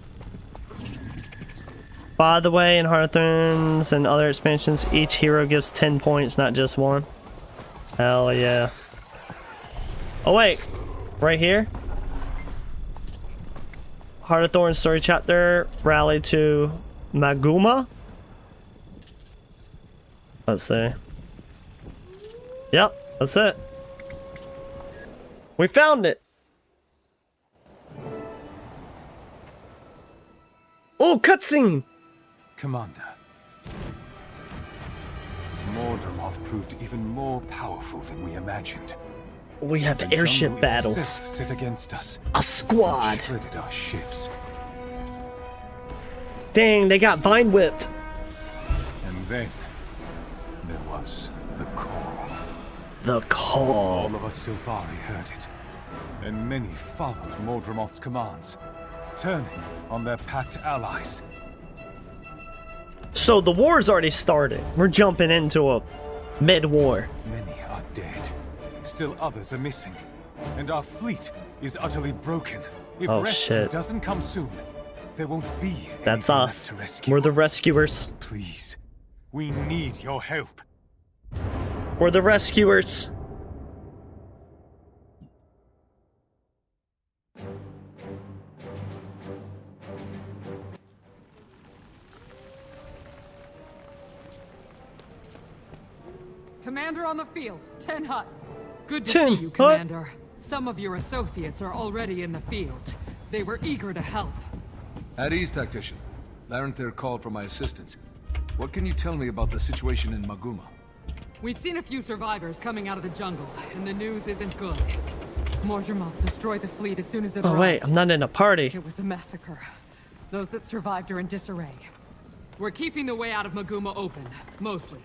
by the way, in Heart of Thorns and other expansions, each hero gives 10 points, not just one. Hell yeah. Oh wait, right here? Heart of Thorns story chapter, rally to Maguma? Let's see. Yep, that's it. We found it! Oh, cutscene! Commander. Mordramoth proved even more powerful than we imagined. We have The airship jungle battles. itself sit against us. A squad. Shredded our ships. Dang, they got vine whipped. And then there was the call. The call. All of us Silvari heard it, and many followed Mordramoth's commands, turning on their packed allies. So the war's already started. We're jumping into a mid-war. Many are dead. Still others are missing. And our fleet is utterly broken. If Oh, rescue shit. doesn't come soon, there won't be That's anything us. left to rescue. We're the rescuers. Please, we need your help. We're the rescuers. Commander on the field, Ten Hut. Good to Ten see you, Hut. Commander. Some of your associates are already in the field. They were eager to help. At ease, Tactician. Larenthir called for my assistance. What can you tell me about the situation in Maguma? We've seen a few survivors coming out of the jungle, and the news isn't good. Morgermoth destroyed the fleet as soon as it arrived. Oh wait, I'm not in a party. It was a massacre. Those that survived are in disarray. We're keeping the way out of Maguma open, mostly.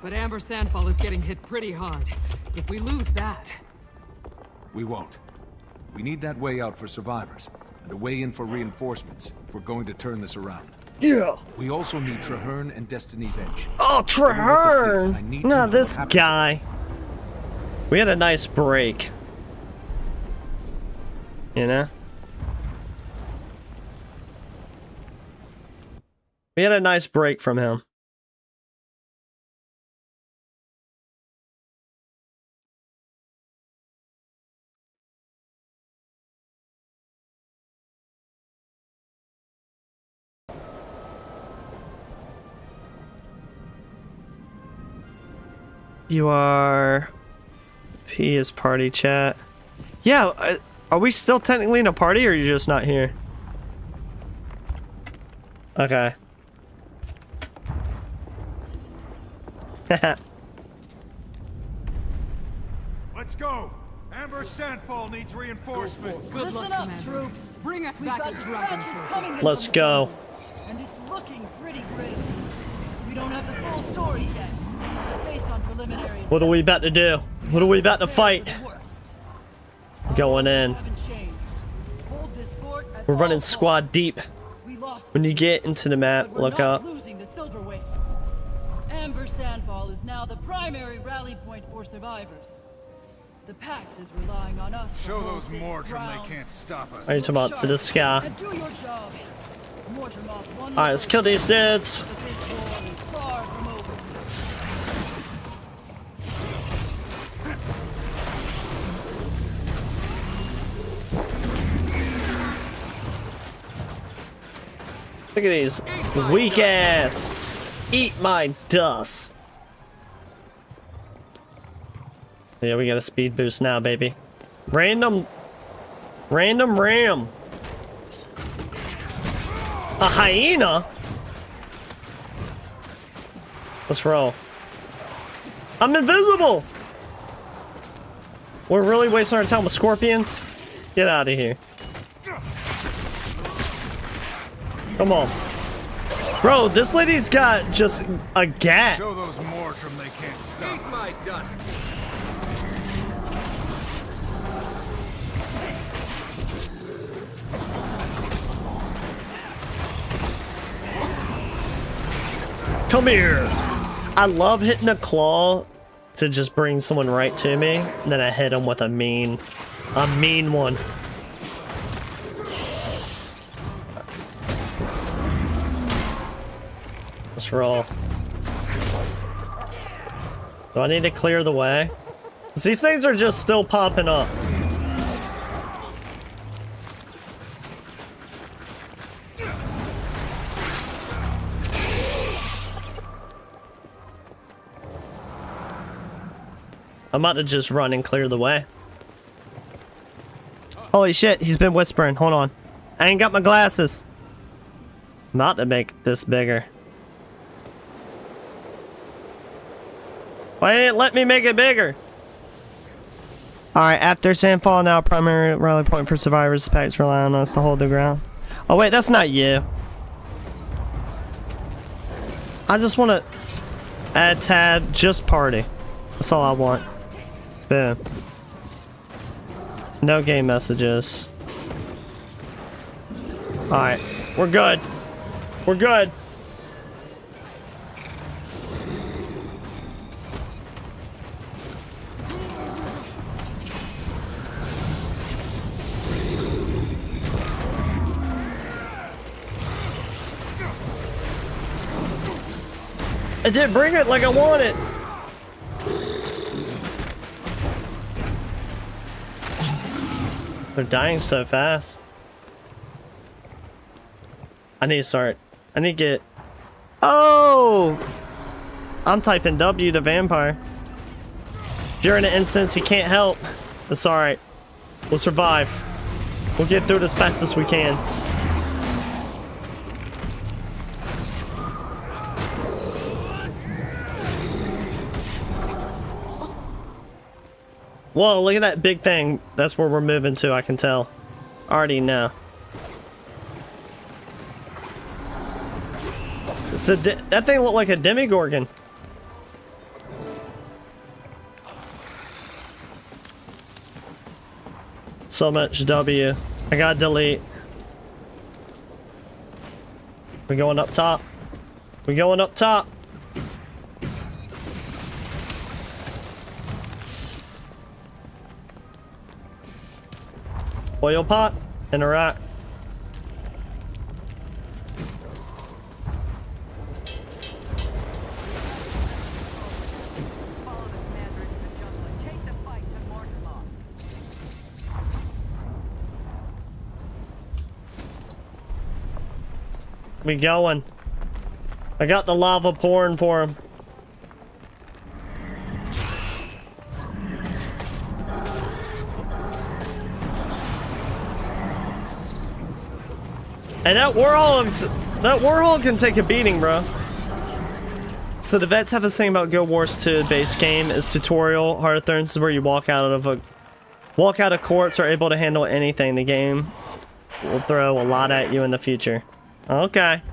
But Amber Sandfall is getting hit pretty hard. If we lose that... We won't. We need that way out for survivors, and a way in for reinforcements if we're going to turn this around. Yeah. We also need Traherne and Destiny's Edge. Oh, Traherne! Not this guy. We had a nice break. You know? We had a nice break from him. You are... P is party chat. Yeah, are we still technically in a party or are you just not here? Okay. Let's go! Amber Sandfall needs reinforcements. Good luck, Commander. Troops. Bring us back a dragon trophy. Let's go. And it's looking pretty grim. We don't have the full story yet. But based on preliminary What are we about to do? What are we about to fight? Going in. We're running squad deep. When you get into the map, look up. Losing the Silver Wastes. Amber Sandfall is now the primary rally point for survivors. The Pact is relying on us. Show those Mordrim they can't stop us. I need to come up to this guy. And do your job. Alright, let's kill these dudes. Look at these weak ass. Eat my dust. Yeah, we got a speed boost now, baby. Random ram. A hyena? Let's roll. I'm invisible. We're really wasting our time with scorpions? Get out of here. Come on. Bro, this lady's got just a gat. Show those Mordrim they can't stop us. my dust. Come here. I love hitting a claw to just bring someone right to me. And then I hit them with a mean one. Let's roll. Do I need to clear the way? 'Cause these things are just still popping up. I'm about to just run and clear the way. Holy shit, he's been whispering. Hold on. I ain't got my glasses. I'm about to make this bigger. Why didn't it let me make it bigger? Alright, after Sandfall, now primary rally point for survivors. The Pact's rely on us to hold the ground. Oh wait, that's not you. I just want to add tab, just party. That's all I want. Boom. No game messages. Alright, we're good. We're good. I didn't bring it like I wanted. They're dying so fast. I need to start. I need to get... Oh! I'm typing W to vampire. During an instance he can't help. That's alright. We'll survive. We'll get through it as fast as we can. Whoa, look at that big thing. That's where we're moving to, I can tell. Already know. It's that thing looked like a demigorgon. So much W. I gotta delete. We going up top. We going up top. Oil pot and a rack. We going. I got the lava pouring for him. And that warhog can take a beating, bro. So the vets have a saying about Guild Wars 2 base game is tutorial. Heart of Thorns is where you walk out of courts or able to handle anything. The game will throw a lot at you in the future. Okay.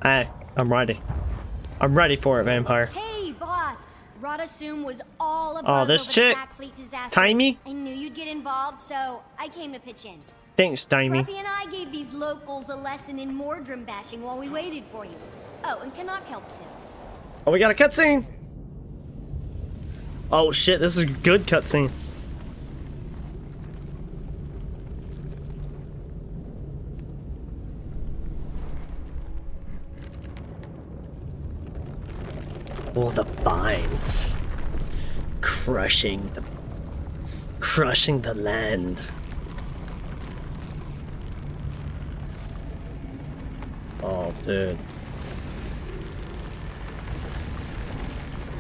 Hey, I'm ready. I'm ready for it, vampire. Hey, boss. Radasum was all above this over chick. the Pack Fleet disaster. Timey? I knew you'd get involved, so I came to pitch in. Thanks, Timey. Scruffy and I gave these locals a lesson in Mordrum bashing while we waited for you. Oh, and Canuck helped too. Oh, we got a cutscene. Oh shit, this is a good cutscene. Oh, the vines. Crushing the land. Oh, dude.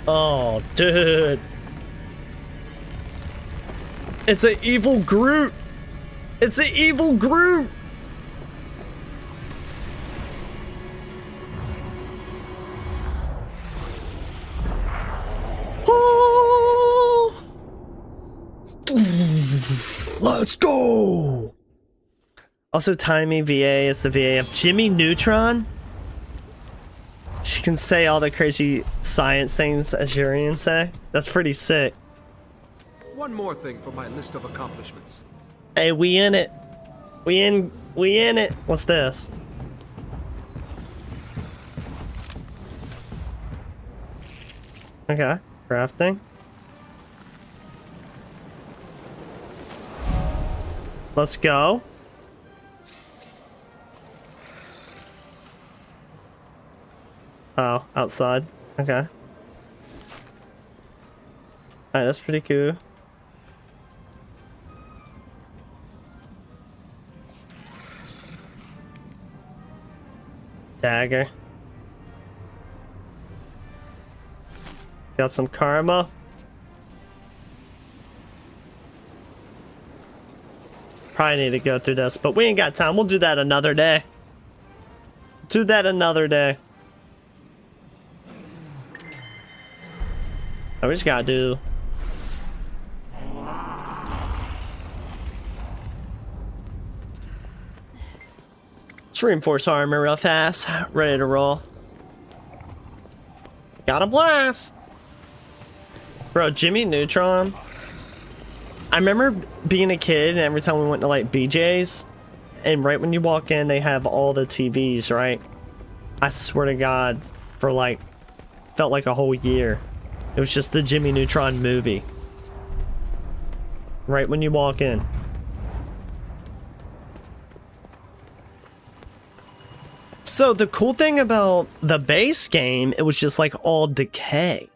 Oh, dude. It's an evil Groot. It's an evil Groot. Oh. Let's go. Also, Timey VA is the VA of Jimmy Neutron. She can say all the crazy science things Azurians say. That's pretty sick. One more thing for my list of accomplishments. Hey, we in it. We in it. What's this? Okay, crafting. Let's go. Oh, outside. Okay. Alright, that's pretty cool. Dagger. Got some karma. Probably need to go through this, but we ain't got time. We'll do that another day. Do that another day. We just gotta do. Let's reinforce armor real fast. Ready to roll. Got a blast! Bro, Jimmy Neutron. I remember being a kid and every time we went to like BJ's, and right when you walk in, they have all the TVs, right? I swear to God, for like, felt like a whole year. It was just the Jimmy Neutron movie. Right when you walk in. So the cool thing about the base game, it was just like all decay.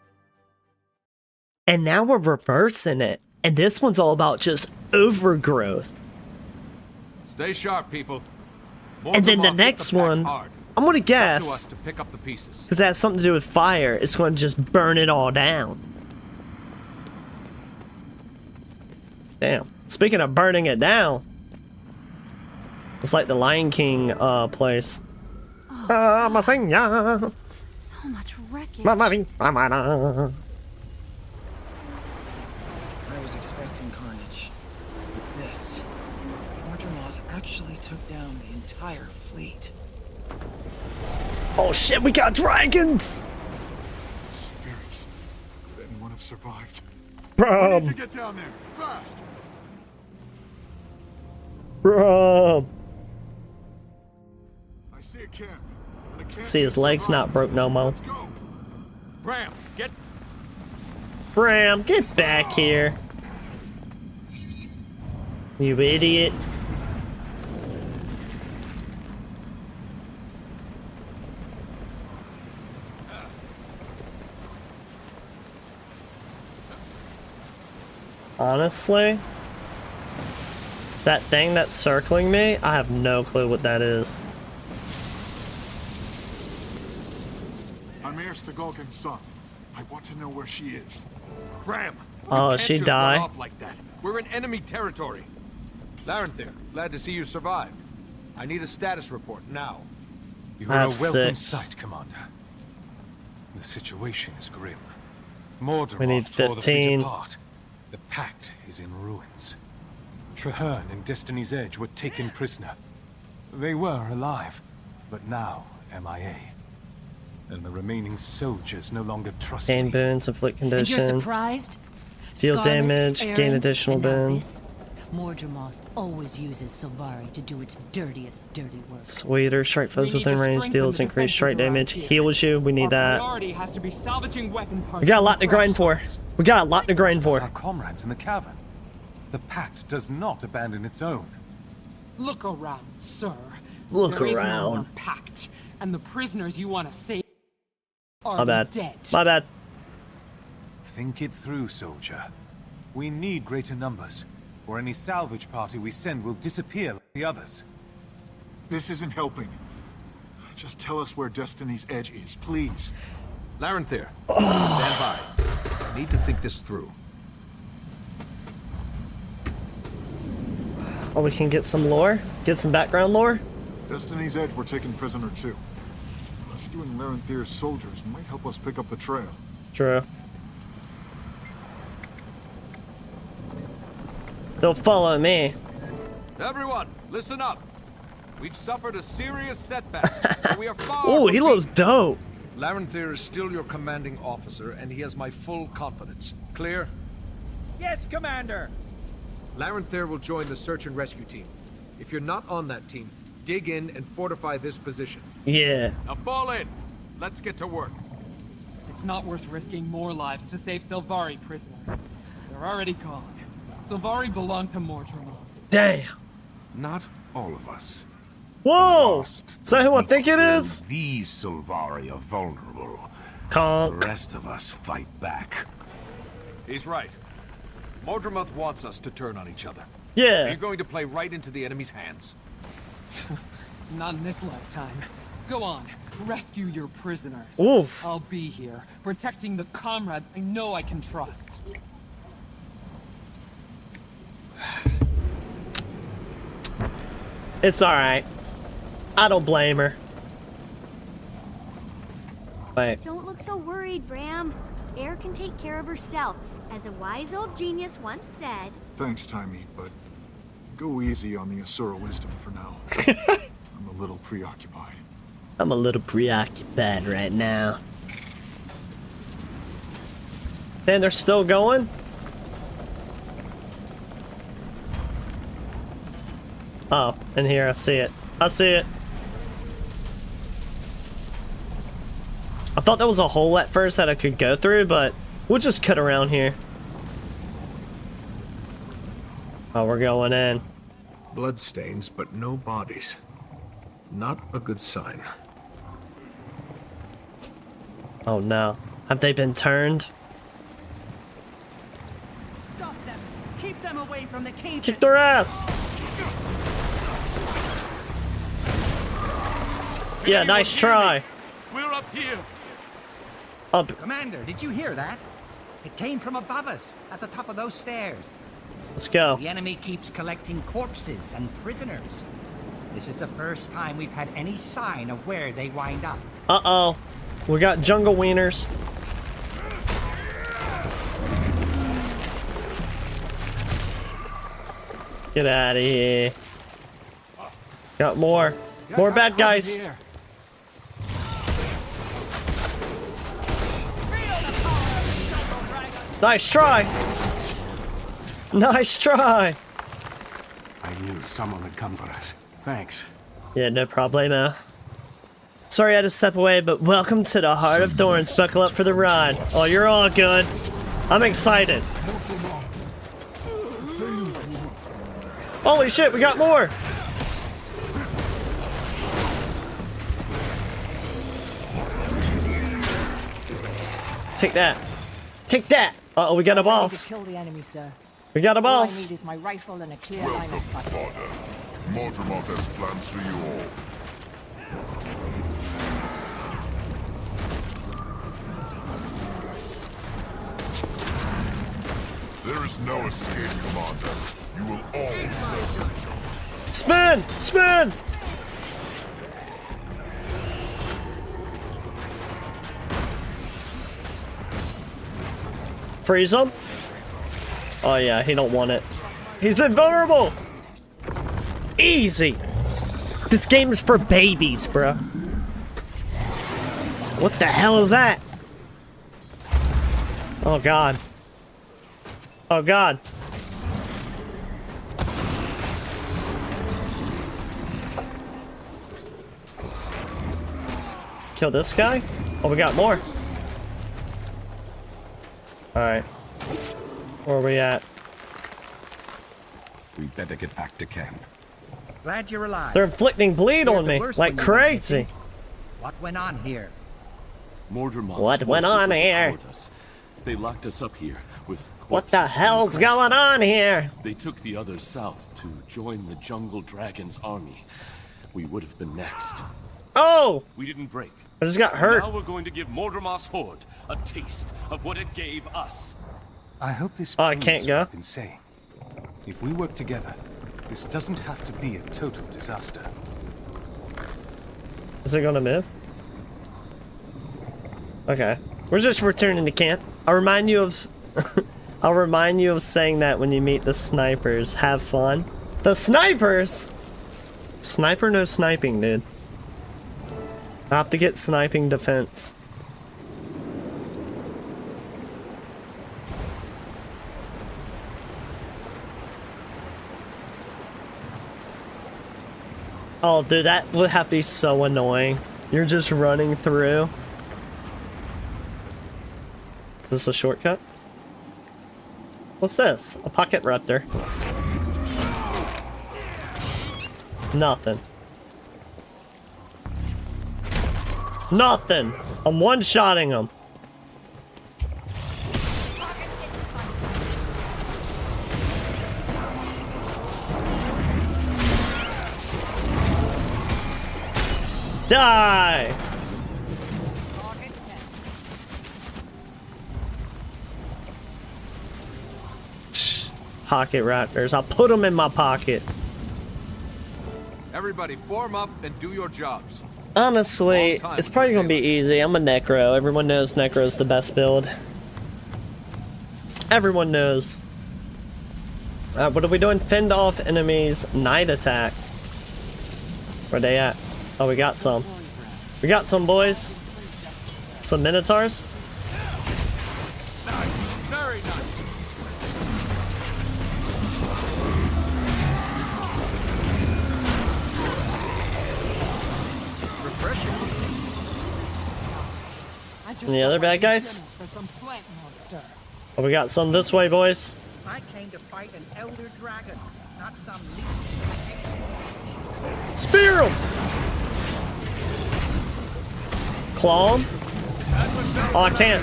And now we're reversing it. And this one's all about just overgrowth. Stay sharp, people. And then the next one, I'm gonna guess, to pick up the pieces. because that has something to do with fire, it's gonna just burn it all down. Damn. Speaking of burning it down, it's like the Lion King place. So much wreckage. Mama. was expecting carnage. But this... Mordramoth actually took down the entire fleet. Oh shit, we got dragons! Spirits. Could anyone have survived? Bro. We need to get down there, fast! Bro. I see a camp. And a camp See, his legs not broke no more. Let's go. Bram, get... Bram, get back here. You idiot. Honestly, that thing that's circling me, I have no clue what that is. I'm Mayor Stagolkin's son. I want to know where she is. Bram! Oh, she died. Off like that. We're in enemy territory. Larenthyr, glad to see you survived. I need a status report now. You're a welcome 6. sight, Commander. The situation is grim. Mordramoth We need tore the fleet 15. apart. The Pact is in ruins. Traherne and Destiny's Edge were taken prisoner. They were alive, but now MIA. And the remaining soldiers no longer trust Gain me. boons, inflict And you're condition. surprised? Deal Scarlet, damage, gain Aaron, additional and now boon. this? Mordramoth always uses Sylvari to do its dirtiest dirty work. Sweeter, strike foes We need within to range, strengthen deals the increased defenses strike around damage, here. heals you, we need Our that. priority has to be salvaging weapon parts. We got a from lot to crash grind for. sites. We got a lot to grind for. Our comrades in the cavern. The Pact does not abandon its own. Look around, sir. Look There is no around. more pact, and the prisoners you want to save are My bad. dead. My bad. Think it through, soldier. We need greater numbers, or any salvage party we send will disappear like the others. This isn't helping. Just tell us where Destiny's Edge is, please. Larenthyr, stand by. I need to think this through. Oh, we can get some lore? Get some background lore? Destiny's Edge were taken prisoner too. Rescuing Larenthir's soldiers might help us pick up the trail. True. They'll follow me. Everyone, listen up. We've suffered a serious setback, but we are far Oh, from he looks dope. Larenthyr is still your commanding officer, and he has my full confidence. Clear? Yes, Commander! Larenthyr will join the search and rescue team. If you're not on that team, dig in and fortify this position. Yeah. Now fall in. Let's get to work. It's not worth risking more lives to save Sylvari prisoners. They're already gone. Sylvari belong to Mordramoth. Damn. Not all of us. Whoa! Is that who I think it is? These Sylvari are vulnerable. Conk. The rest of us fight back. He's right. Mordramoth wants us to turn on each other. Yeah. You're going to play right into the enemy's hands. Not in this lifetime. Go on, rescue your prisoners. Oof. I'll be here, protecting the comrades I know I can trust. It's alright. I don't blame her. Wait. Don't look so worried, Bram. Air can take care of herself, as a wise old genius once said. Thanks, Timey, but go easy on the Asura wisdom for now. I'm a little preoccupied. I'm a little preoccupied right now. And they're still going? Oh, in here, I see it. I see it. I thought there was a hole at first that I could go through, but we'll just cut around here. Oh, we're going in. Bloodstains, but no bodies. Not a good sign. Oh no. Have they been turned? Stop them. Keep them away from the cages. Kick their ass! Yeah, nice try. We're up here. Up. Commander, did you hear that? It came from above us, at the top of those stairs. Let's go. The enemy keeps collecting corpses and prisoners. This is the first time we've had any sign of where they wind up. Uh-oh. We got jungle wieners. Get out of here. Got more. More bad guys. Nice try. Nice try. I knew someone would come for us. Thanks. Yeah, no problemo. Sorry I had to step away, but welcome to the Heart of Thorns. Buckle up for the ride. Oh, you're all good. I'm excited. Holy shit, we got more! Take that. Take that! Uh-oh, we got a boss. Kill the enemy, sir. We got a All I boss. need is my rifle and a clear line of sight. Mortimer has plans for you all. There is no escape, Commander. You will all serve. Spin! Spin! Freeze him? Oh yeah, he don't want it. He's invulnerable! Easy! This game is for babies, bro. What the hell is that? Oh god. Oh god. Kill this guy? Oh, we got more. Alright. Where are we at? We better get back to camp. Glad you're alive. They're inflicting bleed on me like crazy. What went on here? Mordremoth's What went on forces here? overpowered us. They locked us up here with What the corpses hell's and going on here? They took the others south to join the Jungle Dragon's army. We would have been next. Oh! We didn't break. I just got hurt. Now we're going to give Mordremoth's horde a taste of what it gave us. I hope this Oh, I can't go. Been saying. If we work together, this doesn't have to be a total disaster. Is it gonna move? Okay. We're just returning to camp. I'll remind you of I'll remind you of saying that when you meet the snipers. Have fun. The snipers? Sniper no sniping, dude. I have to get sniping defense. Oh, dude, that would have to be so annoying. You're just running through. Is this a shortcut? What's this? A pocket raptor. Nothing. Nothing! I'm one-shotting him. Die! Pocket raptors. I'll put them in my pocket. Everybody form up and do your jobs. Honestly, it's probably gonna be easy. I'm a Necro. Everyone knows Necro is the best build. Everyone knows. What are we doing? Fend off enemies. Night attack. Where they at? Oh, we got some. We got some, boys. Some Minotaurs. Very nice. Refreshing. And the other bad guys? Oh, we got some this way, boys. I came to fight an elder dragon, not some Spear him! Claw him? Oh, I can't.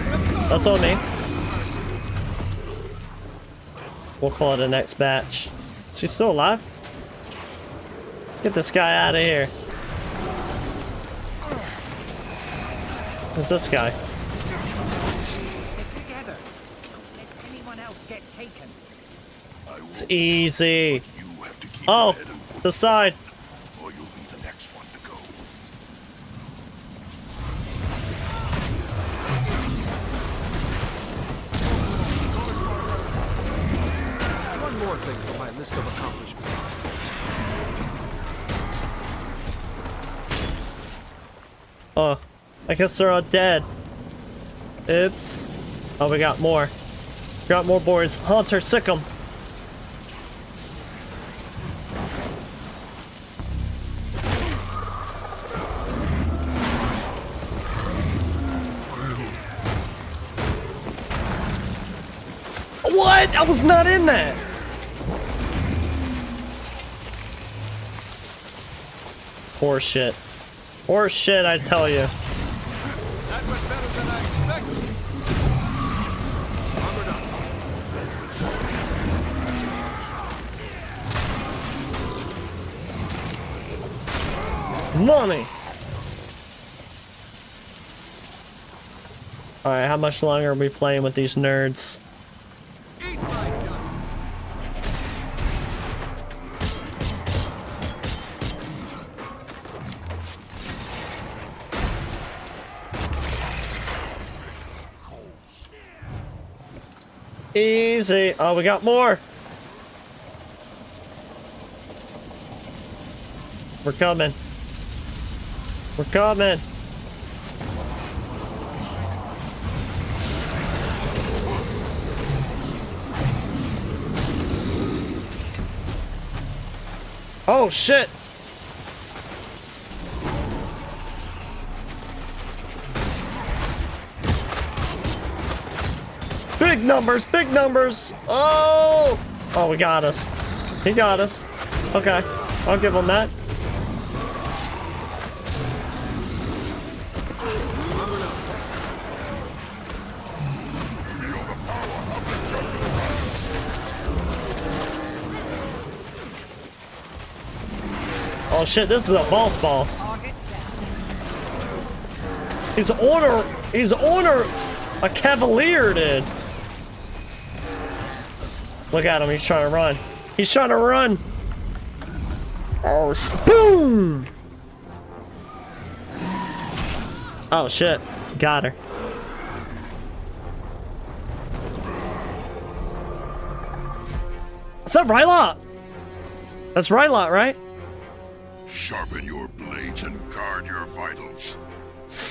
That's on me. We'll call it the next batch. Is he still alive? Get this guy out of here. Who's this guy? together. Don't let anyone else get taken. It's easy. Oh, the side. Or you'll be the next one to go. One more thing for my List of accomplishments. Oh, I guess they're all dead. Oops. Oh, we got more. Got more boys. Hunter, sick 'em. What? I was not in that. Horse shit. Horse shit, I tell you. That went better than I expected. Money. Alright, how much longer are we playing with these nerds? Easy. Oh, we got more. We're coming. We're coming. Oh, shit. Big numbers, big numbers. Oh! Oh, we got us. He got us. Okay, I'll give him that. Oh shit, this is a boss. He's on a cavalier, dude. Look at him, he's trying to run. He's trying to run. Oh, boom! Oh shit, got her. What's up, Rylot? That's Rylot, right? Sharpen your blades and guard your vitals.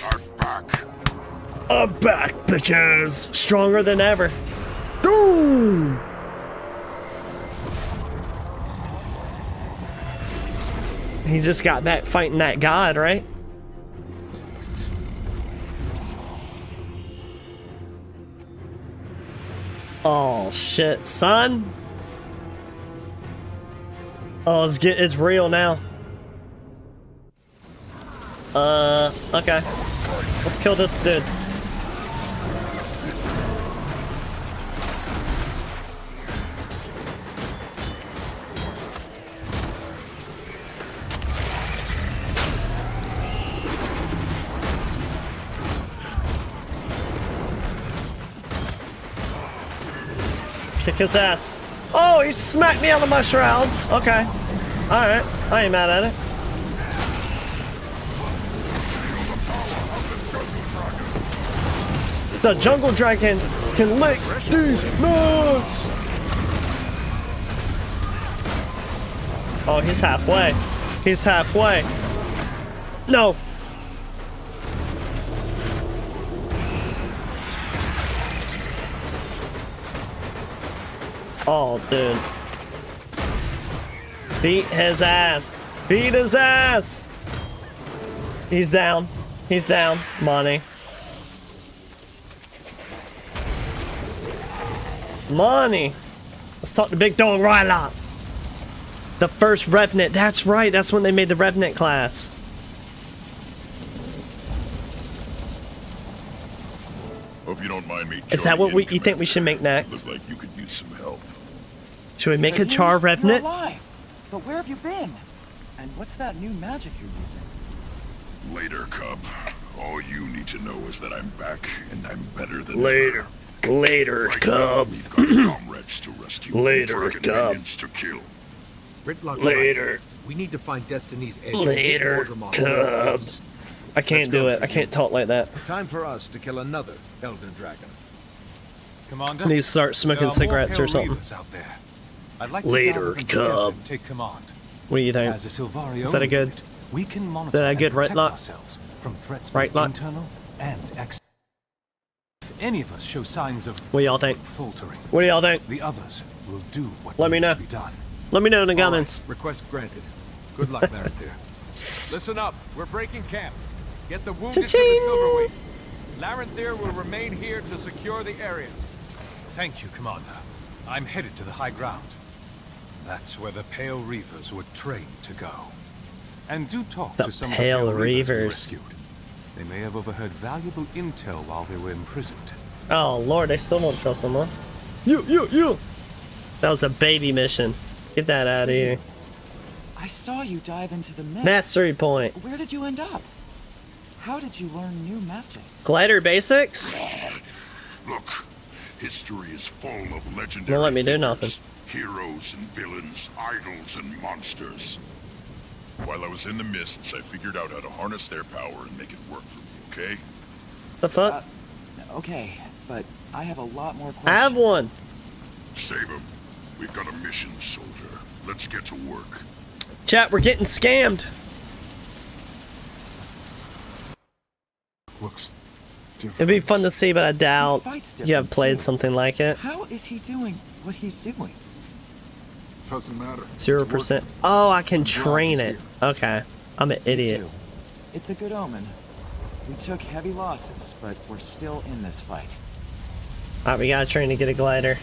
Our back. I'm back, bitches! Stronger than ever. Boom! He just got back fighting that god, right? Oh shit, son. Oh, it's real now. Okay. Let's kill this dude. Kick his ass. Oh, he smacked me out of my shroud. Okay. Alright. I ain't mad at it. The jungle dragon can lick these nuts! Oh, he's halfway. He's halfway. No. Oh, dude. Beat his ass. Beat his ass. He's down. He's down. Money. Money. Let's talk to Big Dog Rylot. The first Revenant. That's right. That's when they made the Revenant class. Hope you don't mind me. Is that what you think we should make next? Looks like you could use some help. Should we make a Char Revenant? You're alive. But where have you been? And what's that new magic you're using? Later, Cub. All you need to know is that I'm back, and I'm better than Later. ever. Later, Right Cub. now, we've got comrades to rescue. Later, and dragon Cub. minions to kill. Gridlock Later. right. We need to find Destiny's Edge. Later, Cub. I can't do it. I can't talk like that. Time for us to kill another Elder Dragon. Commander, I need to start smoking cigarettes or something. Out there. I'd like Later, to gather them together cub. and take command. What do you think? As a Silvari Is that a only good? unit, we can Is monitor that a and good right protect lock? ourselves from threats Right both lock? internal and external. If any of us show signs of What do y'all think? faltering, What do y'all think? the others will do what Let me needs know. to be done. Let me know in the All right, comments. request granted. Good luck, Larenthir. Listen up. We're breaking camp. Get the wounded to Cha-ching! the Silver Waste. Larenthir will remain here to secure the areas. Thank you, Commander. I'm headed to the high ground. That's where the Pale Reavers were trained to go. And do talk The to some Pale of the Pale Reavers we Reavers. rescued. They may have overheard valuable intel while they were imprisoned. Oh lord, I still don't trust them, huh? You! That was a baby mission. Get that out of here. I saw you dive into the mist. Mastery point. Where did you end up? How did you learn new magic? Glider basics? Look, history is full of legendary Won't let me do figures, nothing. heroes and villains, idols and monsters. While I was in the mists, I figured out how to harness their power and make it work for me, okay? The fuck? Okay, but I have a lot more questions. I have one. Save him. We've got a mission, soldier. Let's get to work. Chat, we're getting scammed. Looks different. It'd be fun to see, but I doubt fights you have different, played too. something like it. How is he doing what he's doing? Doesn't matter. 0%. Oh, I can train it. Okay. I'm an idiot. too. It's a good omen. We took heavy losses, but we're still in this fight. Alright, we gotta train to get a glider.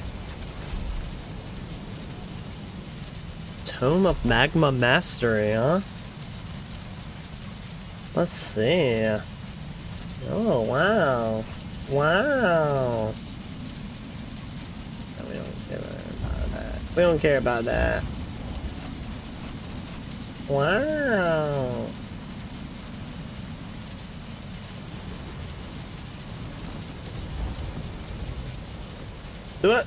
Tome of Magma Mastery, huh? Let's see. Oh, wow. Wow. No, we don't care about that. We don't care about that. Wow. Do it.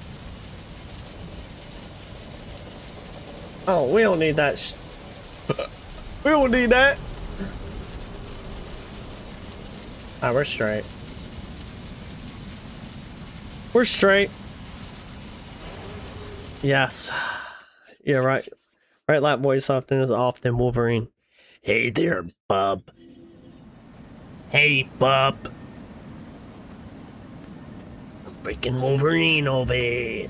Oh, we don't need that we don't need that. Ah, we're straight. We're straight. Yes. Yeah, right. Right lap voice often is often Wolverine. Hey there, bub. Hey, bub. Freaking Wolverine over here.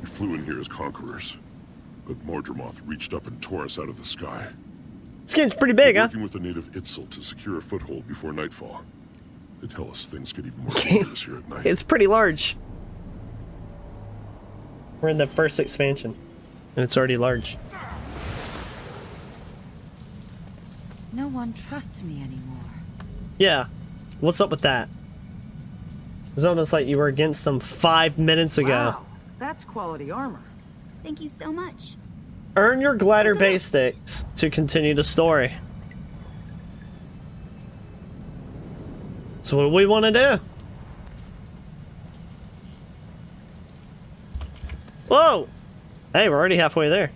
We flew in here as conquerors, but Mordremoth reached up and tore us out of the sky. This game's pretty big, We're huh? working with the native Itzel to secure a foothold before nightfall. They tell us things get even more dangerous here at night. It's pretty large. We're in the first expansion, and it's already large. No one trusts me anymore. Yeah. What's up with that? It's almost like you were against them 5 minutes ago. Wow, that's quality armor. Thank you so much. Earn your glider basics to continue the story. So what do we want to do? Whoa! Hey, we're already halfway there.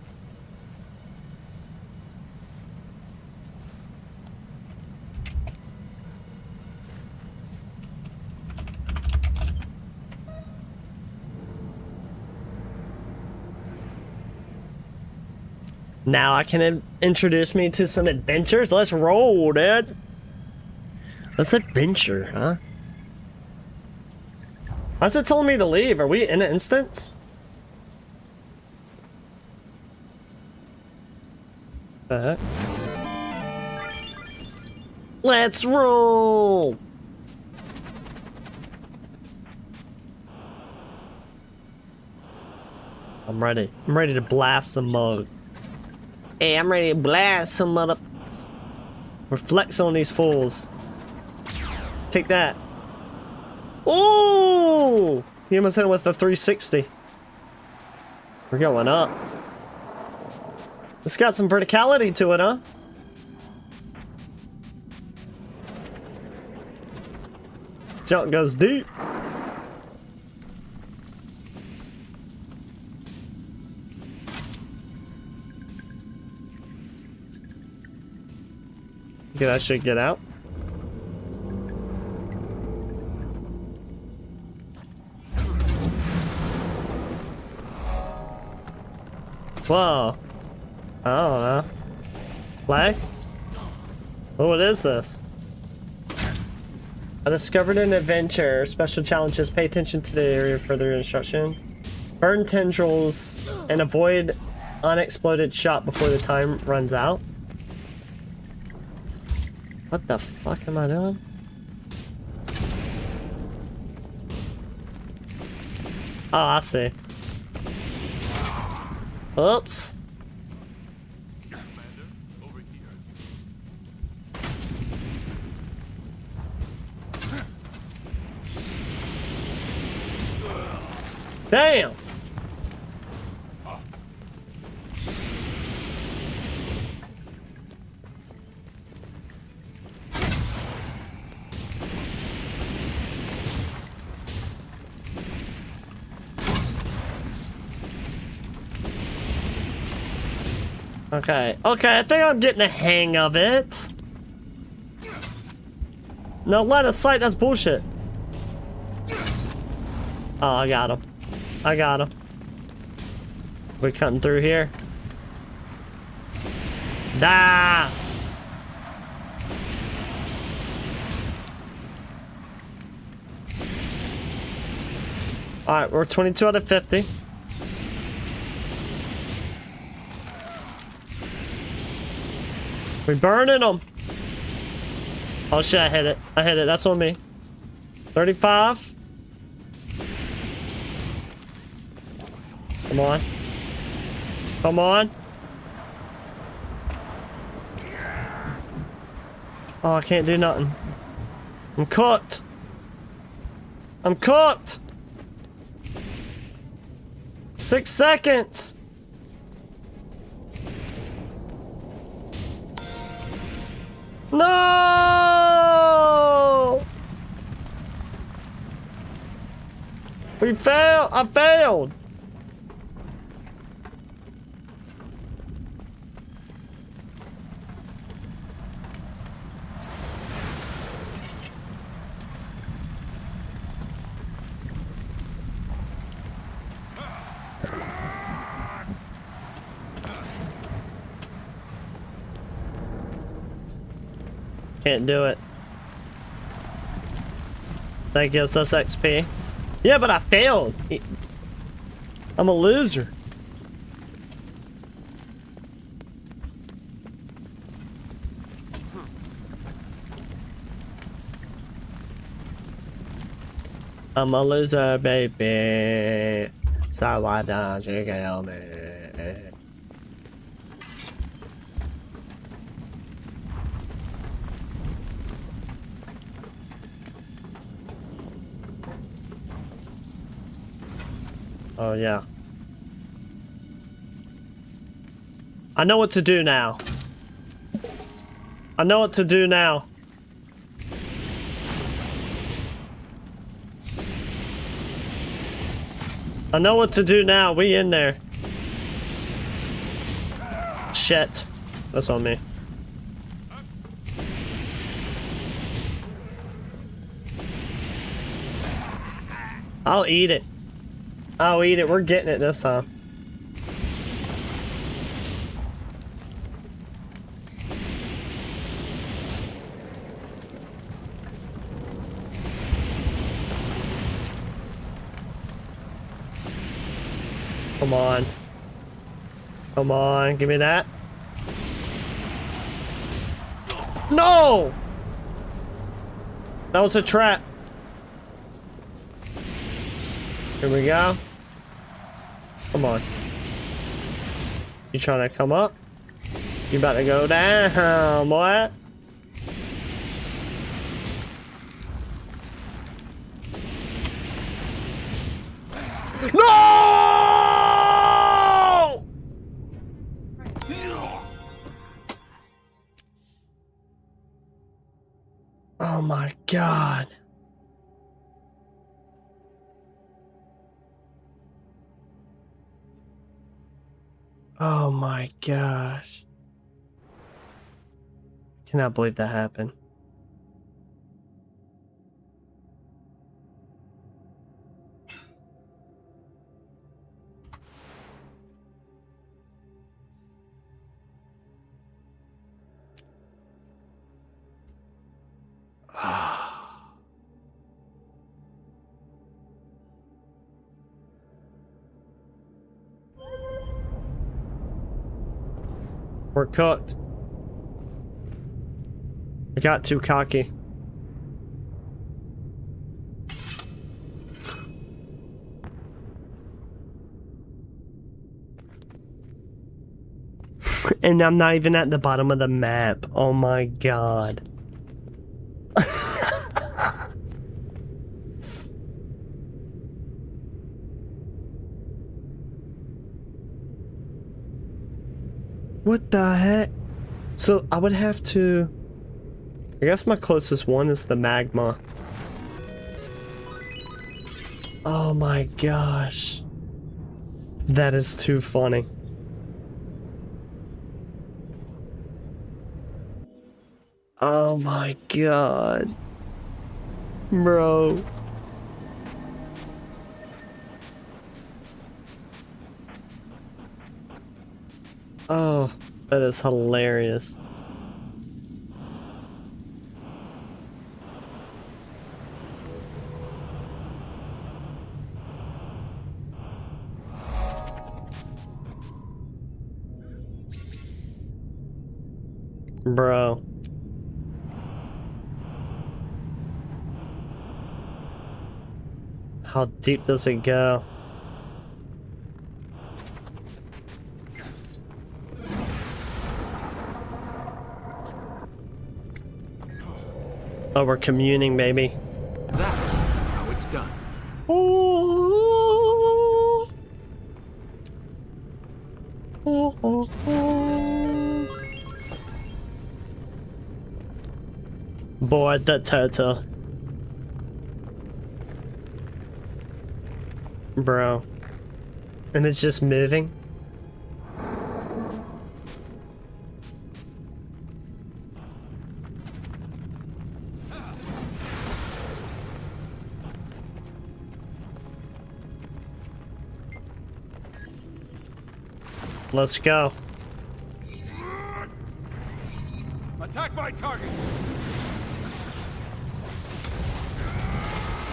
Now I can introduce me to some adventures. Let's roll, dude. Let's adventure, huh? Why's it telling me to leave? Are we in an instance? The heck? Let's roll! I'm ready. I'm ready to blast some mug. Hey, I'm ready to blast some mother... We're flexing on these fools. Take that. Ooh! He almost hit him with a 360. We're going up. It's got some verticality to it, huh? Jump goes deep. Okay, that should get out. Whoa. I don't know. Flag? Oh, what is this? I discovered an adventure. Special challenges. Pay attention to the area for further instructions. Burn tendrils and avoid unexploded shot before the time runs out. What the fuck am I doing? Oh, I see. Oops. Damn. Okay, I think I'm getting the hang of it. No line of sight, that's bullshit. Oh, I got him. We're cutting through here. Da! Alright, we're 22 out of 50. We're burning them. Oh shit, I hit it. That's on me. 35. Come on. Oh, I can't do nothing. I'm cooked. 6 seconds. No! We failed. I failed. Can't do it. That gives us XP. Yeah, but I failed. I'm a loser. I'm a loser, baby. So why don't you kill me? Oh, yeah. I know what to do now. I know what to do now. We in there. Shit. That's on me. I'll eat it. We're getting it this time. Come on, give me that. No! That was a trap. Here we go. Come on. You trying to come up? You about to go down, boy. No! Oh my God. Oh my gosh. Cannot believe that happened. We're cooked. I got too cocky. And I'm not even at the bottom of the map. Oh my god. What the heck? So I would have to... I guess my closest one is the magma. Oh my gosh. That is too funny. Oh my god. Bro. Oh, that is hilarious. Bro. How deep does it go? Oh, we're communing, baby. That's how it's done. Board the turtle. Bro. And it's just moving? Let's go. Attack my target!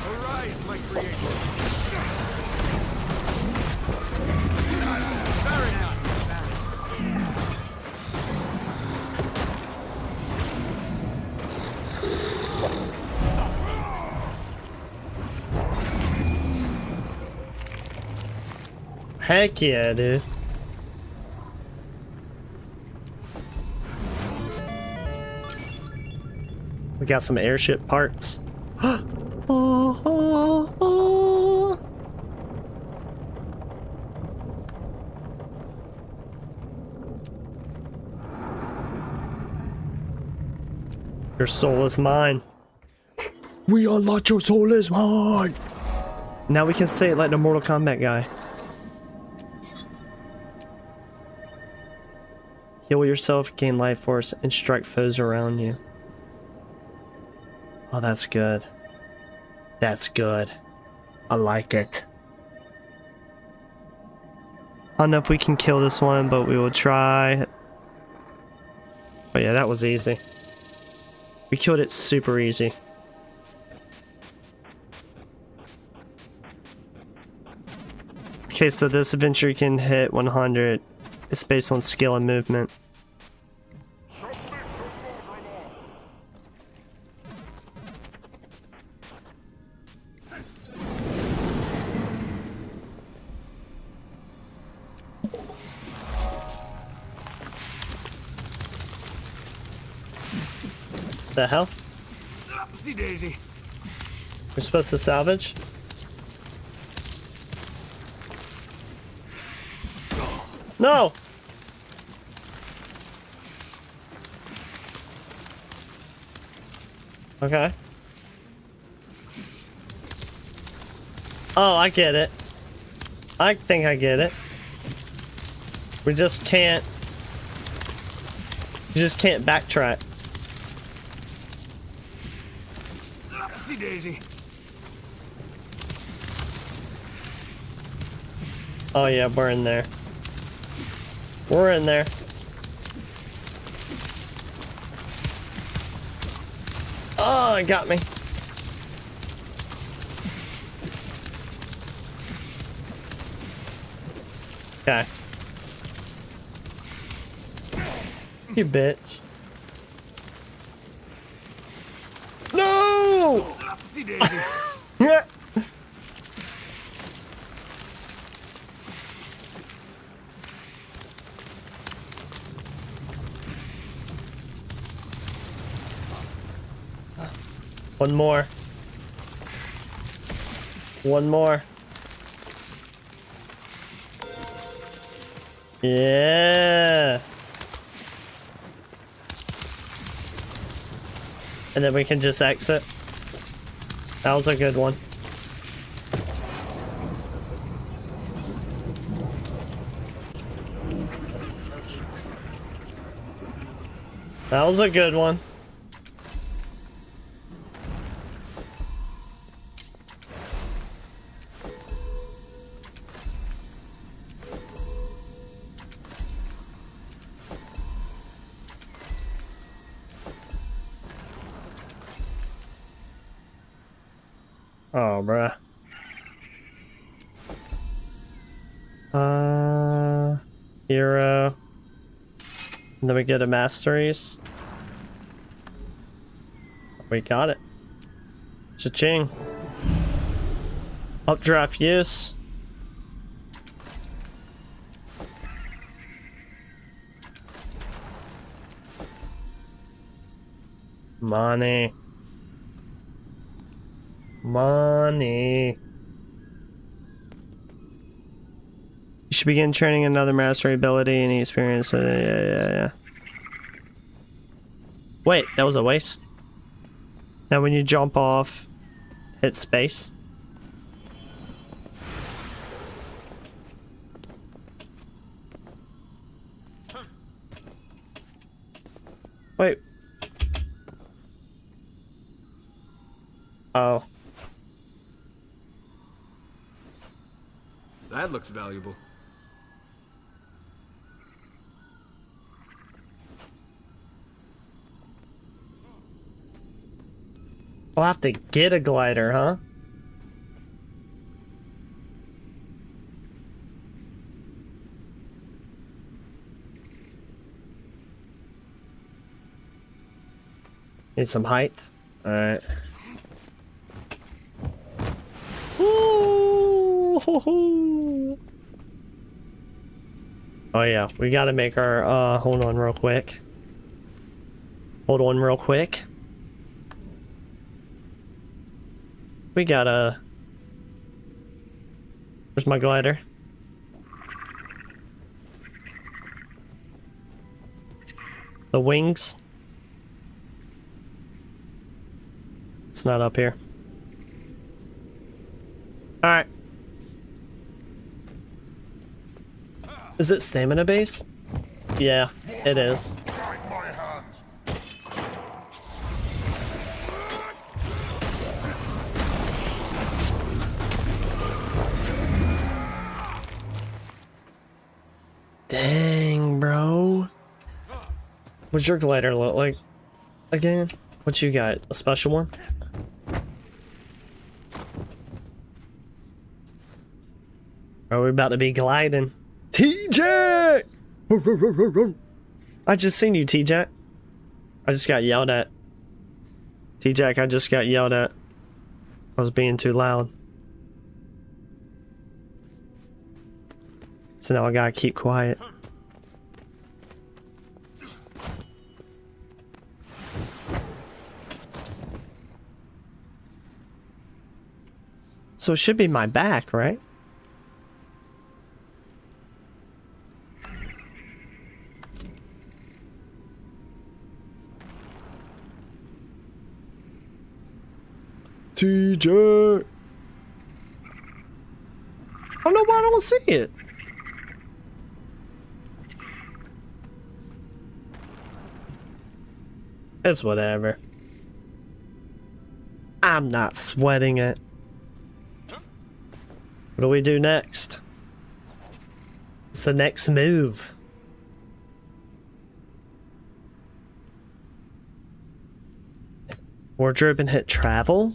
Arise, my creation! Very nice! Heck yeah, dude. We got some airship parts. Your soul is mine. We unlocked your soul is mine. Now we can say it like the Mortal Kombat guy. Heal yourself, gain life force, and strike foes around you. Oh, that's good. That's good. I like it. I don't know if we can kill this one, but we will try. But yeah, that was easy. We killed it super easy. Okay, so this adventure can hit 100. It's based on skill and movement. The hell? Upsy daisy. We're supposed to salvage? No! Okay. Oh, I get it. I think I get it. We just can't... You just can't backtrack. Upsy daisy. Oh yeah, we're in there. We're in there. Oh, it got me. Okay. You bitch. No! Oopsie daisy. Yeah. One more. One more. Yeah. And then we can just exit. That was a good one. That was a good one. Oh, bruh. Hero. And then we get a masteries. We got it. Cha-ching. Updraft use. Money. Money. You should begin training another mastery ability and experience. Yeah. Wait, that was a waste. Now when you jump off, hit space. Wait. Oh. That looks valuable. I'll have to get a glider, huh? Need some height. Alright. Oh yeah, we gotta make our, hold on real quick. Hold on real quick. We gotta... Where's my glider? The wings. It's not up here. Alright. Is it stamina based? Yeah, it is. Dang, bro. What's your glider look like again? What you got? A special one? Are we about to be gliding? TJ! I just seen you, TJ. I just got yelled at. TJ, I just got yelled at. I was being too loud. So now I gotta keep quiet. So it should be my back, right? TJ! I don't know why I don't see it. It's whatever. I'm not sweating it. What do we do next? What's the next move? Wardrobe and hit travel?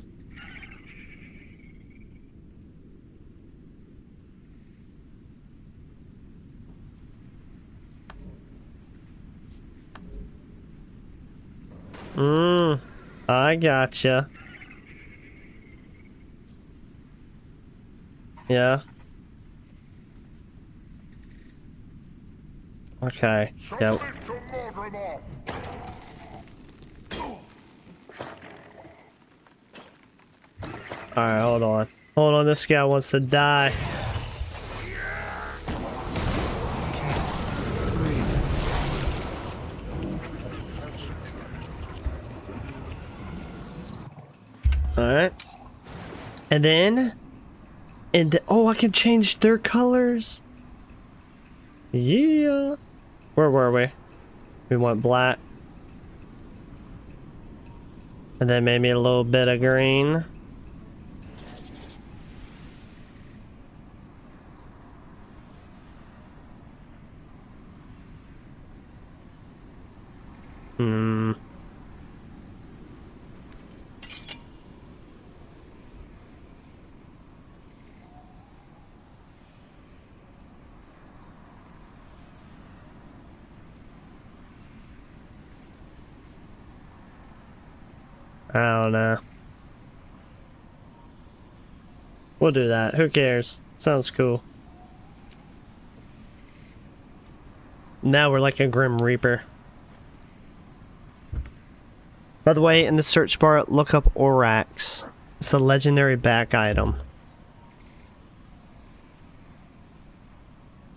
I gotcha. Yeah. Okay. Yep. Alright, hold on. Hold on, this guy wants to die. Alright. And then... oh, I can change their colors. Yeah. Where were we? We went black. And then maybe a little bit of green. I don't know. We'll do that. Who cares? Sounds cool. Now we're like a Grim Reaper. By the way, in the search bar, look up Orax. It's a legendary back item.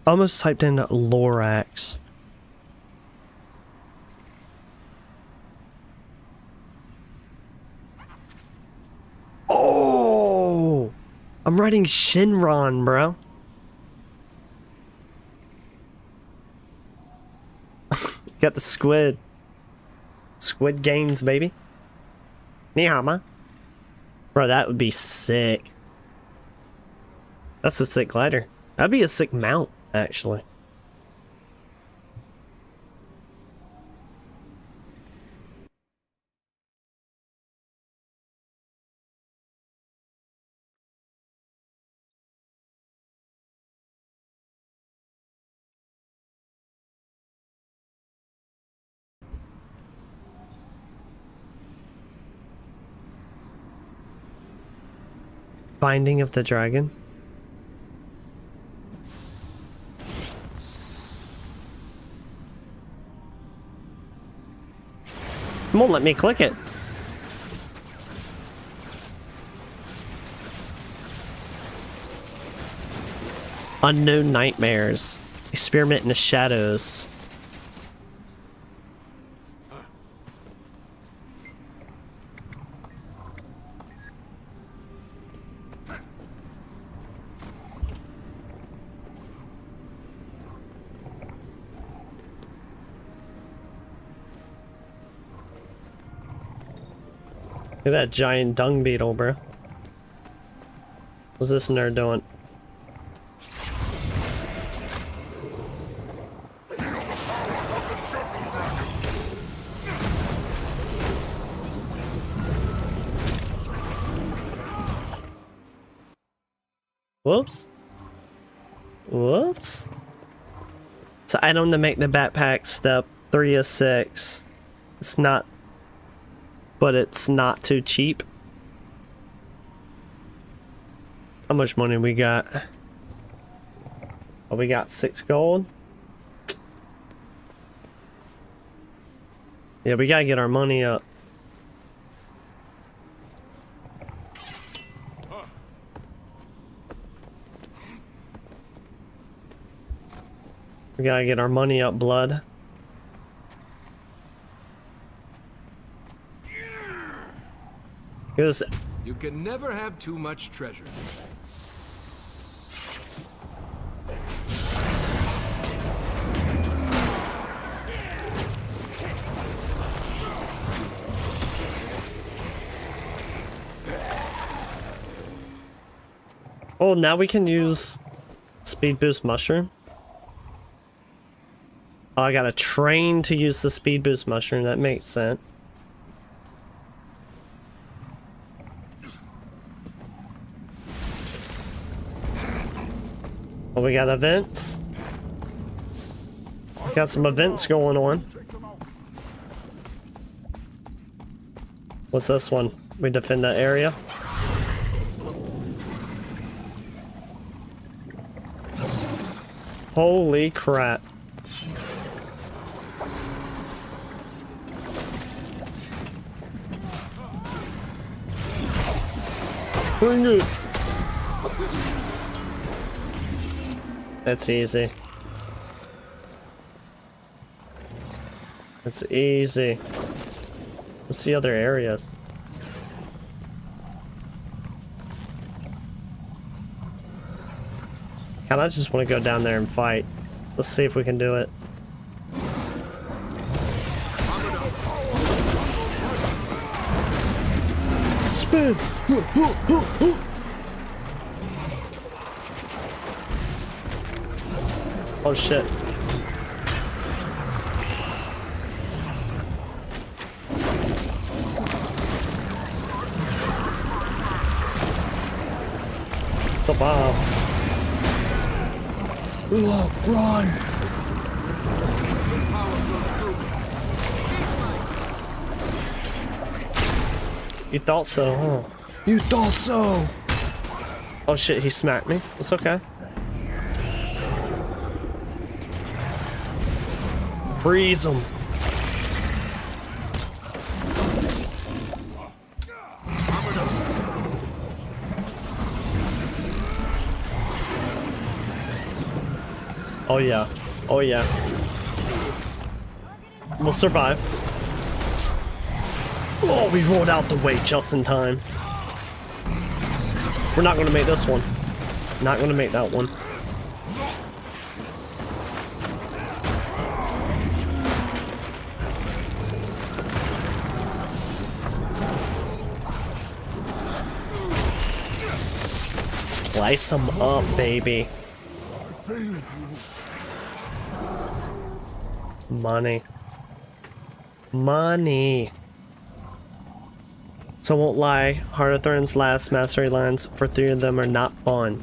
Almost typed in Lorax. Oh! I'm writing Shinron, bro. Got the squid. Squid Games, baby. Nihama. Bro, that would be sick. That's a sick glider. That'd be a sick mount, actually. Binding of the Dragon. It won't let me click it. Unknown Nightmares. Experiment in the Shadows. Look at that giant dung beetle, bro. What's this nerd doing? Whoops. Whoops. So item to make the backpack step 3 of 6. It's not, but it's not too cheap. How much money we got? Oh, we got 6 gold. Yeah, we gotta get our money up. We gotta get our money up, blood. You can never have too much treasure. Oh, now we can use speed boost mushroom. Oh, I gotta train to use the speed boost mushroom. That makes sense. Oh, we got events. Got some events going on. What's this one? We defend that area. Holy crap. Bring it. That's easy. It's easy. What's the other areas? God, I just want to go down there and fight. Let's see if we can do it. Spin! Oh shit. It's a bomb. Run! You thought so, huh? You thought so! Oh shit, he smacked me. It's okay. Freeze him. Oh yeah. Oh yeah. We'll survive. Oh, we rolled out the way just in time. We're not gonna make this one. Not gonna make that one. Slice them up, baby. Money. Money. So I won't lie, Heart of Thorns' last mastery lines for 3 of them are not fun.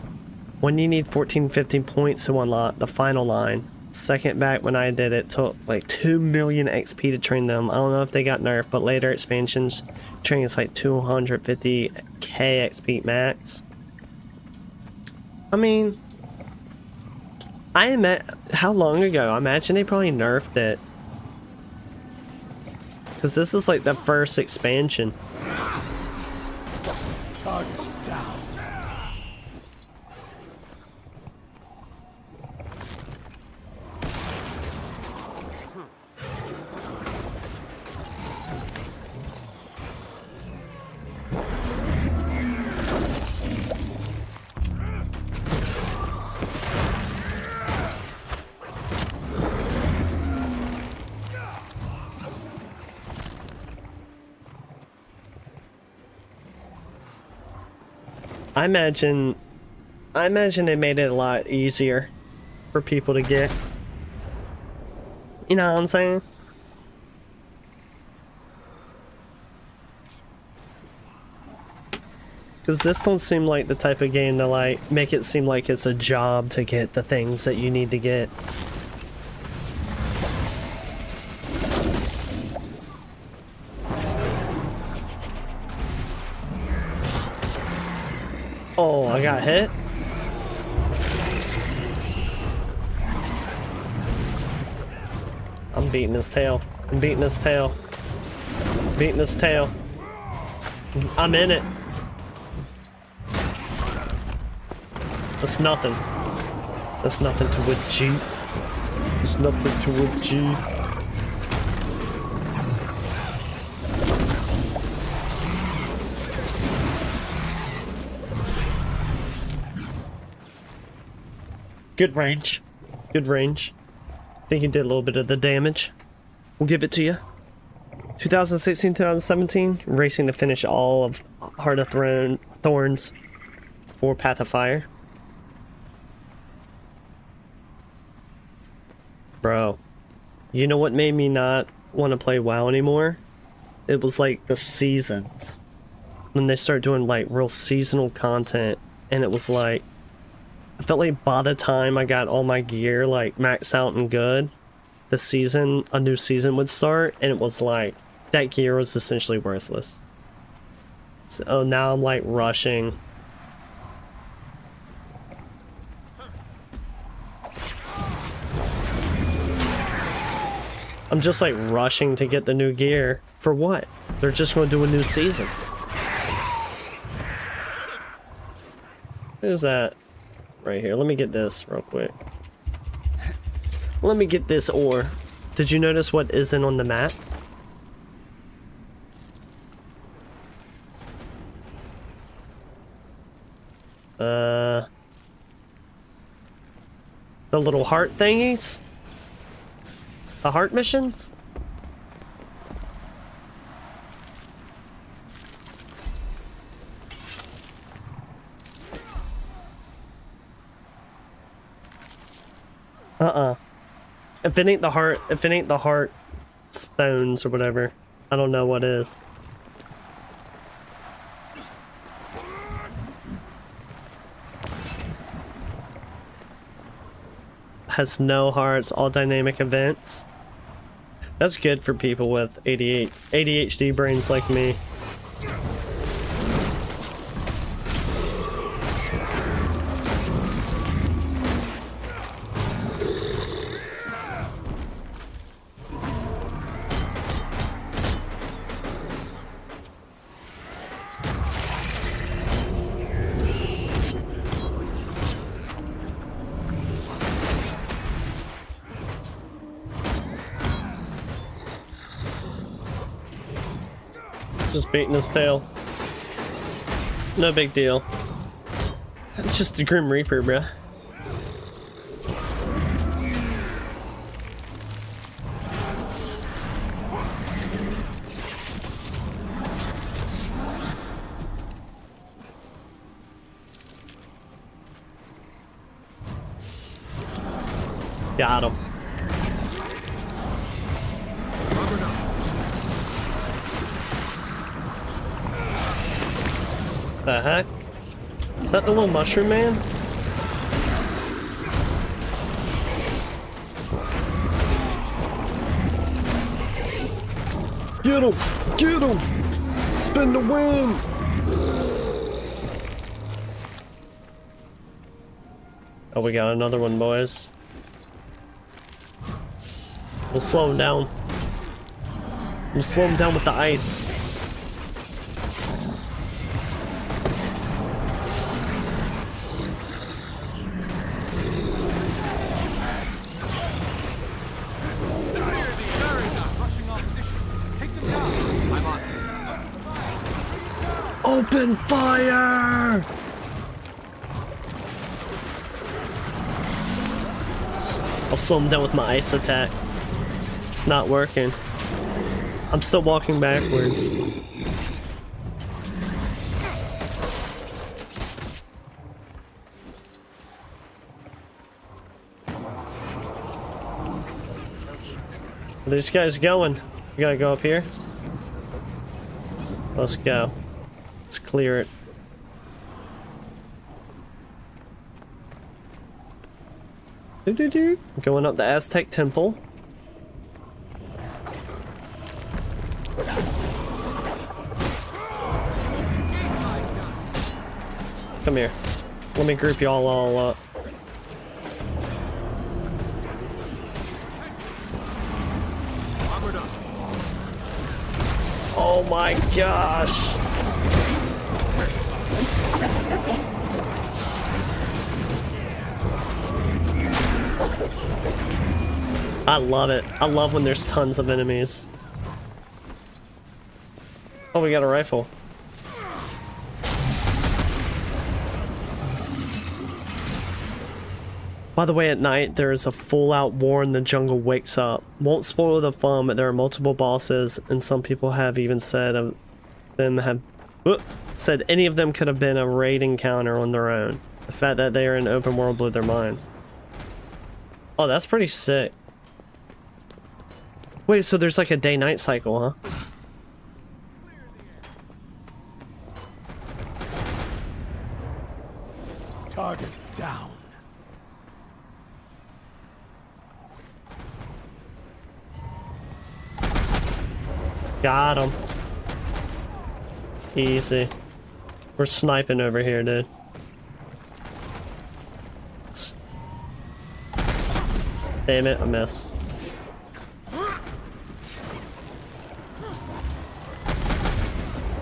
When you need 14-15 points to unlock the final line. Second back when I did it took like 2 million XP to train them. I don't know if they got nerfed, but later expansions training is like 250k XP max. I mean, how long ago? I imagine they probably nerfed it. Because this is like the first expansion. Target down. I imagine it made it a lot easier for people to get. You know what I'm saying? Because this don't seem like the type of game to like make it seem like it's a job to get the things that you need to get. Oh, I got hit. I'm beating his tail. I'm beating his tail. Beating his tail. I'm in it. That's nothing. That's nothing to a G. It's nothing to a G. Good range. Good range. I think you did a little bit of the damage. We'll give it to you. 2016-2017, racing to finish all of Heart of Thorns for Path of Fire. Bro, you know what made me not want to play WoW anymore? It was like the seasons. When they started doing like real seasonal content, and it was like, I felt like by the time I got all my gear like maxed out and good, a new season would start, and it was like, that gear was essentially worthless. So now I'm like rushing. I'm just like rushing to get the new gear. For what? They're just going to do a new season. Who's that? Right here. Let me get this real quick. Let me get this ore. Did you notice what isn't on the map? The little heart thingies? The heart missions? If it ain't the heart stones or whatever, I don't know what is. Has no hearts, all dynamic events. That's good for people with ADHD brains like me. Just beating his tail. No big deal. Just a Grim Reaper, bruh. Got him. The heck? Is that the little mushroom man? Get him! Get him! Spin the wind! Oh, we got another one, boys. We'll slow him down. We'll slow him down with the ice. Open fire! I'll slow him down with my ice attack. It's not working. I'm still walking backwards. Where these guys going? We gotta go up here. Let's go. Let's clear it. Going up the Aztec temple. Come here. Let me group y'all all up. Oh my gosh. I love it. I love when there's tons of enemies. Oh, we got a rifle. By the way, at night, there is a full-out war and the jungle wakes up. Won't spoil the fun, but there are multiple bosses, and some people have even said said any of them could have been a raid encounter on their own. The fact that they are in open world blew their minds. Oh, that's pretty sick. Wait, so there's like a day-night cycle, huh? Target down. Got him. Easy. We're sniping over here, dude. Damn it, I missed.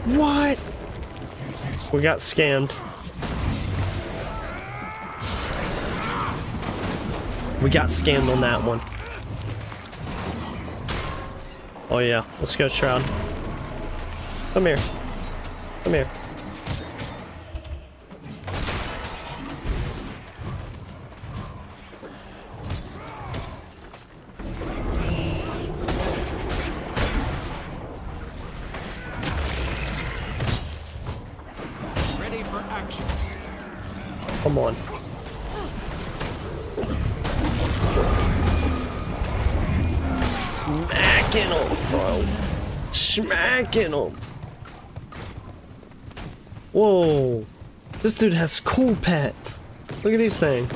What? We got scammed. We got scammed on that one. Oh yeah, let's go, Shroud. Come here. Come here. Ready for action. Come on. Smacking him, bro. Smacking him. Whoa. This dude has cool pets. Look at these things.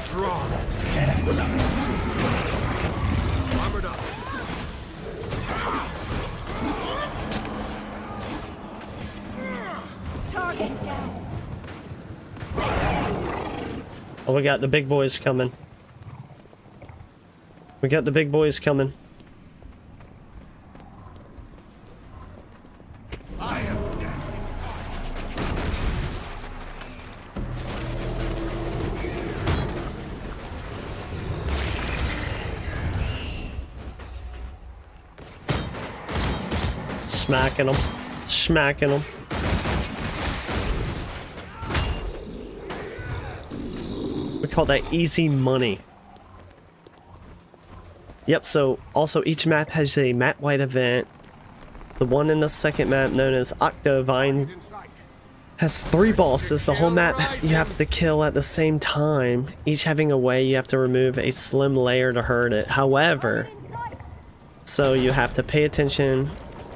Strong. Armored up. Target down. Oh, we got the big boys coming. We got the big boys coming. Smacking them. Smacking them. We call that easy money. Yep, so also each map has a map-wide event. The one in the second map, known as Octovine, has 3 bosses. The whole map you have to kill at the same time, each having a way you have to remove a slim layer to hurt it. However, so you have to pay attention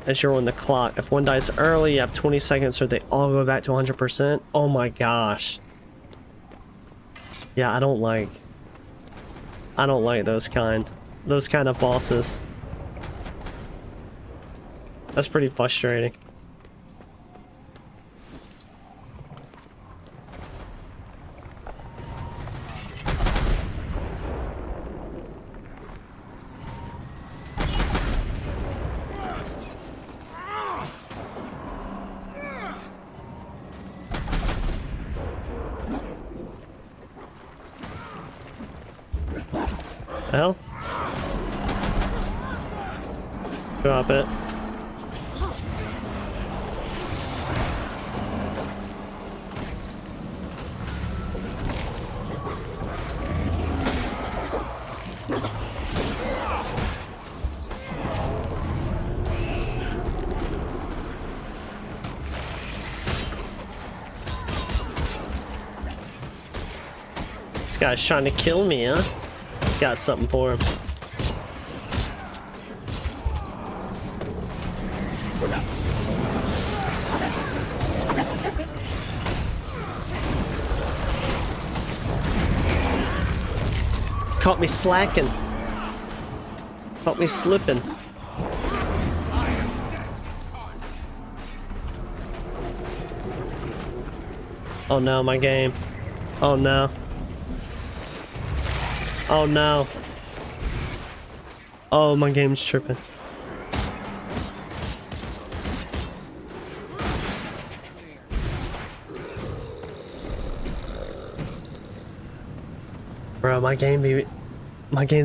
as you're on the clock. If one dies early, you have 20 seconds or they all go back to 100%. Oh my gosh. Yeah, I don't like those kind of bosses. That's pretty frustrating. Hell? Drop it. This guy's trying to kill me, huh? Got something for him. Caught me slacking. Caught me slipping. Oh no, my game. Oh no. Oh no. Oh, my game's tripping. Bro, my game's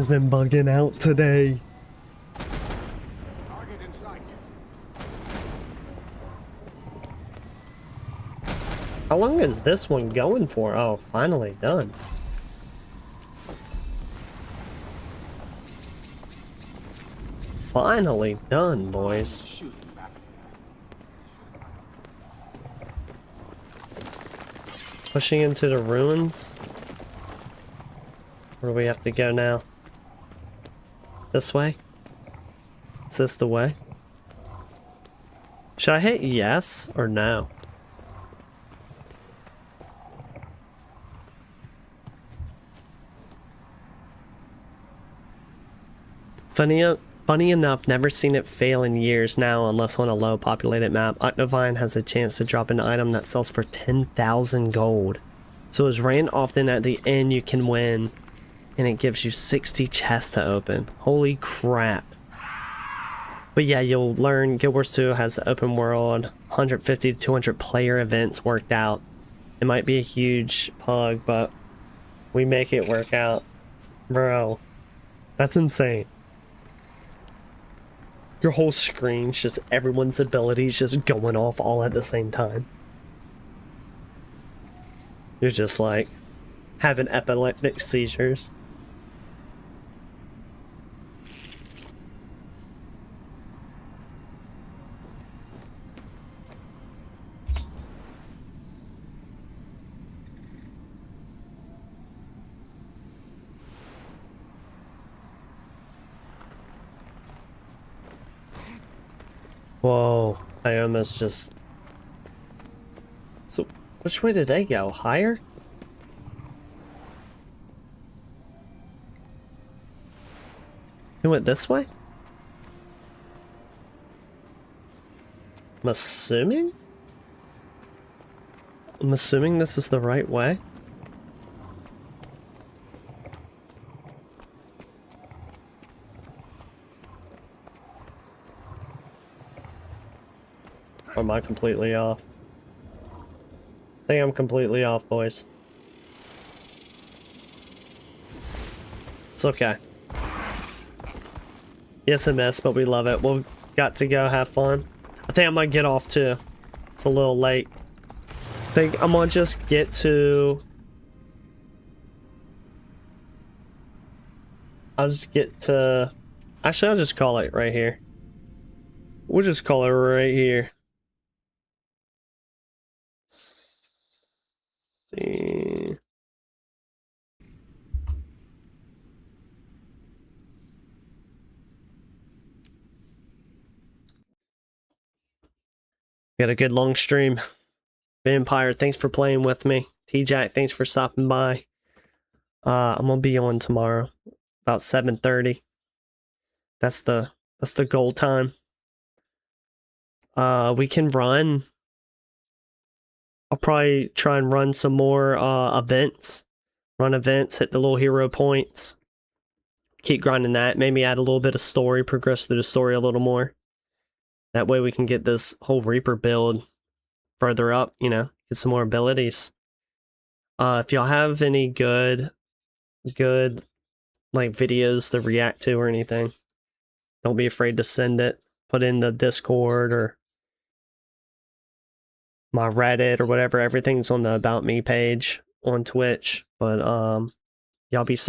been bugging out today. Target in sight. How long is this one going for? Oh, finally done. Finally done, boys. Pushing into the ruins. Where do we have to go now? This way? Is this the way? Should I hit yes or no? Funny enough, never seen it fail in years now unless on a low populated map. Octovine has a chance to drop an item that sells for 10,000 gold. So as ran often at the end you can win, and it gives you 60 chests to open. Holy crap. But yeah, you'll learn Guild Wars 2 has open world, 150 to 200 player events worked out. It might be a huge pug, but we make it work out. Bro, that's insane. Your whole screen's just everyone's abilities just going off all at the same time. You're just like having epileptic seizures. Whoa, I almost just... So, which way did they go? Higher? They went this way? I'm assuming? I'm assuming this is the right way. Or am I completely off? I think I'm completely off, boys. It's okay. It's a mess, but we love it. We'll got to go have fun. I think I might get off too. It's a little late. I think I'm gonna just get to... I'll just get to... Actually, I'll just call it right here. We'll just call it right here. See. Got a good long stream. Vampire, thanks for playing with me. T-Jack, thanks for stopping by. I'm gonna be on tomorrow about 7:30. That's the goal time. We can run. I'll probably try and run some more events. Run events, hit the little hero points. Keep grinding that. Maybe add a little bit of story, progress through the story a little more. That way we can get this whole Reaper build further up, you know, get some more abilities. If y'all have any good like videos to react to or anything, don't be afraid to send it. Put in the Discord or my Reddit or whatever. Everything's on the About Me page on Twitch. But y'all be safe.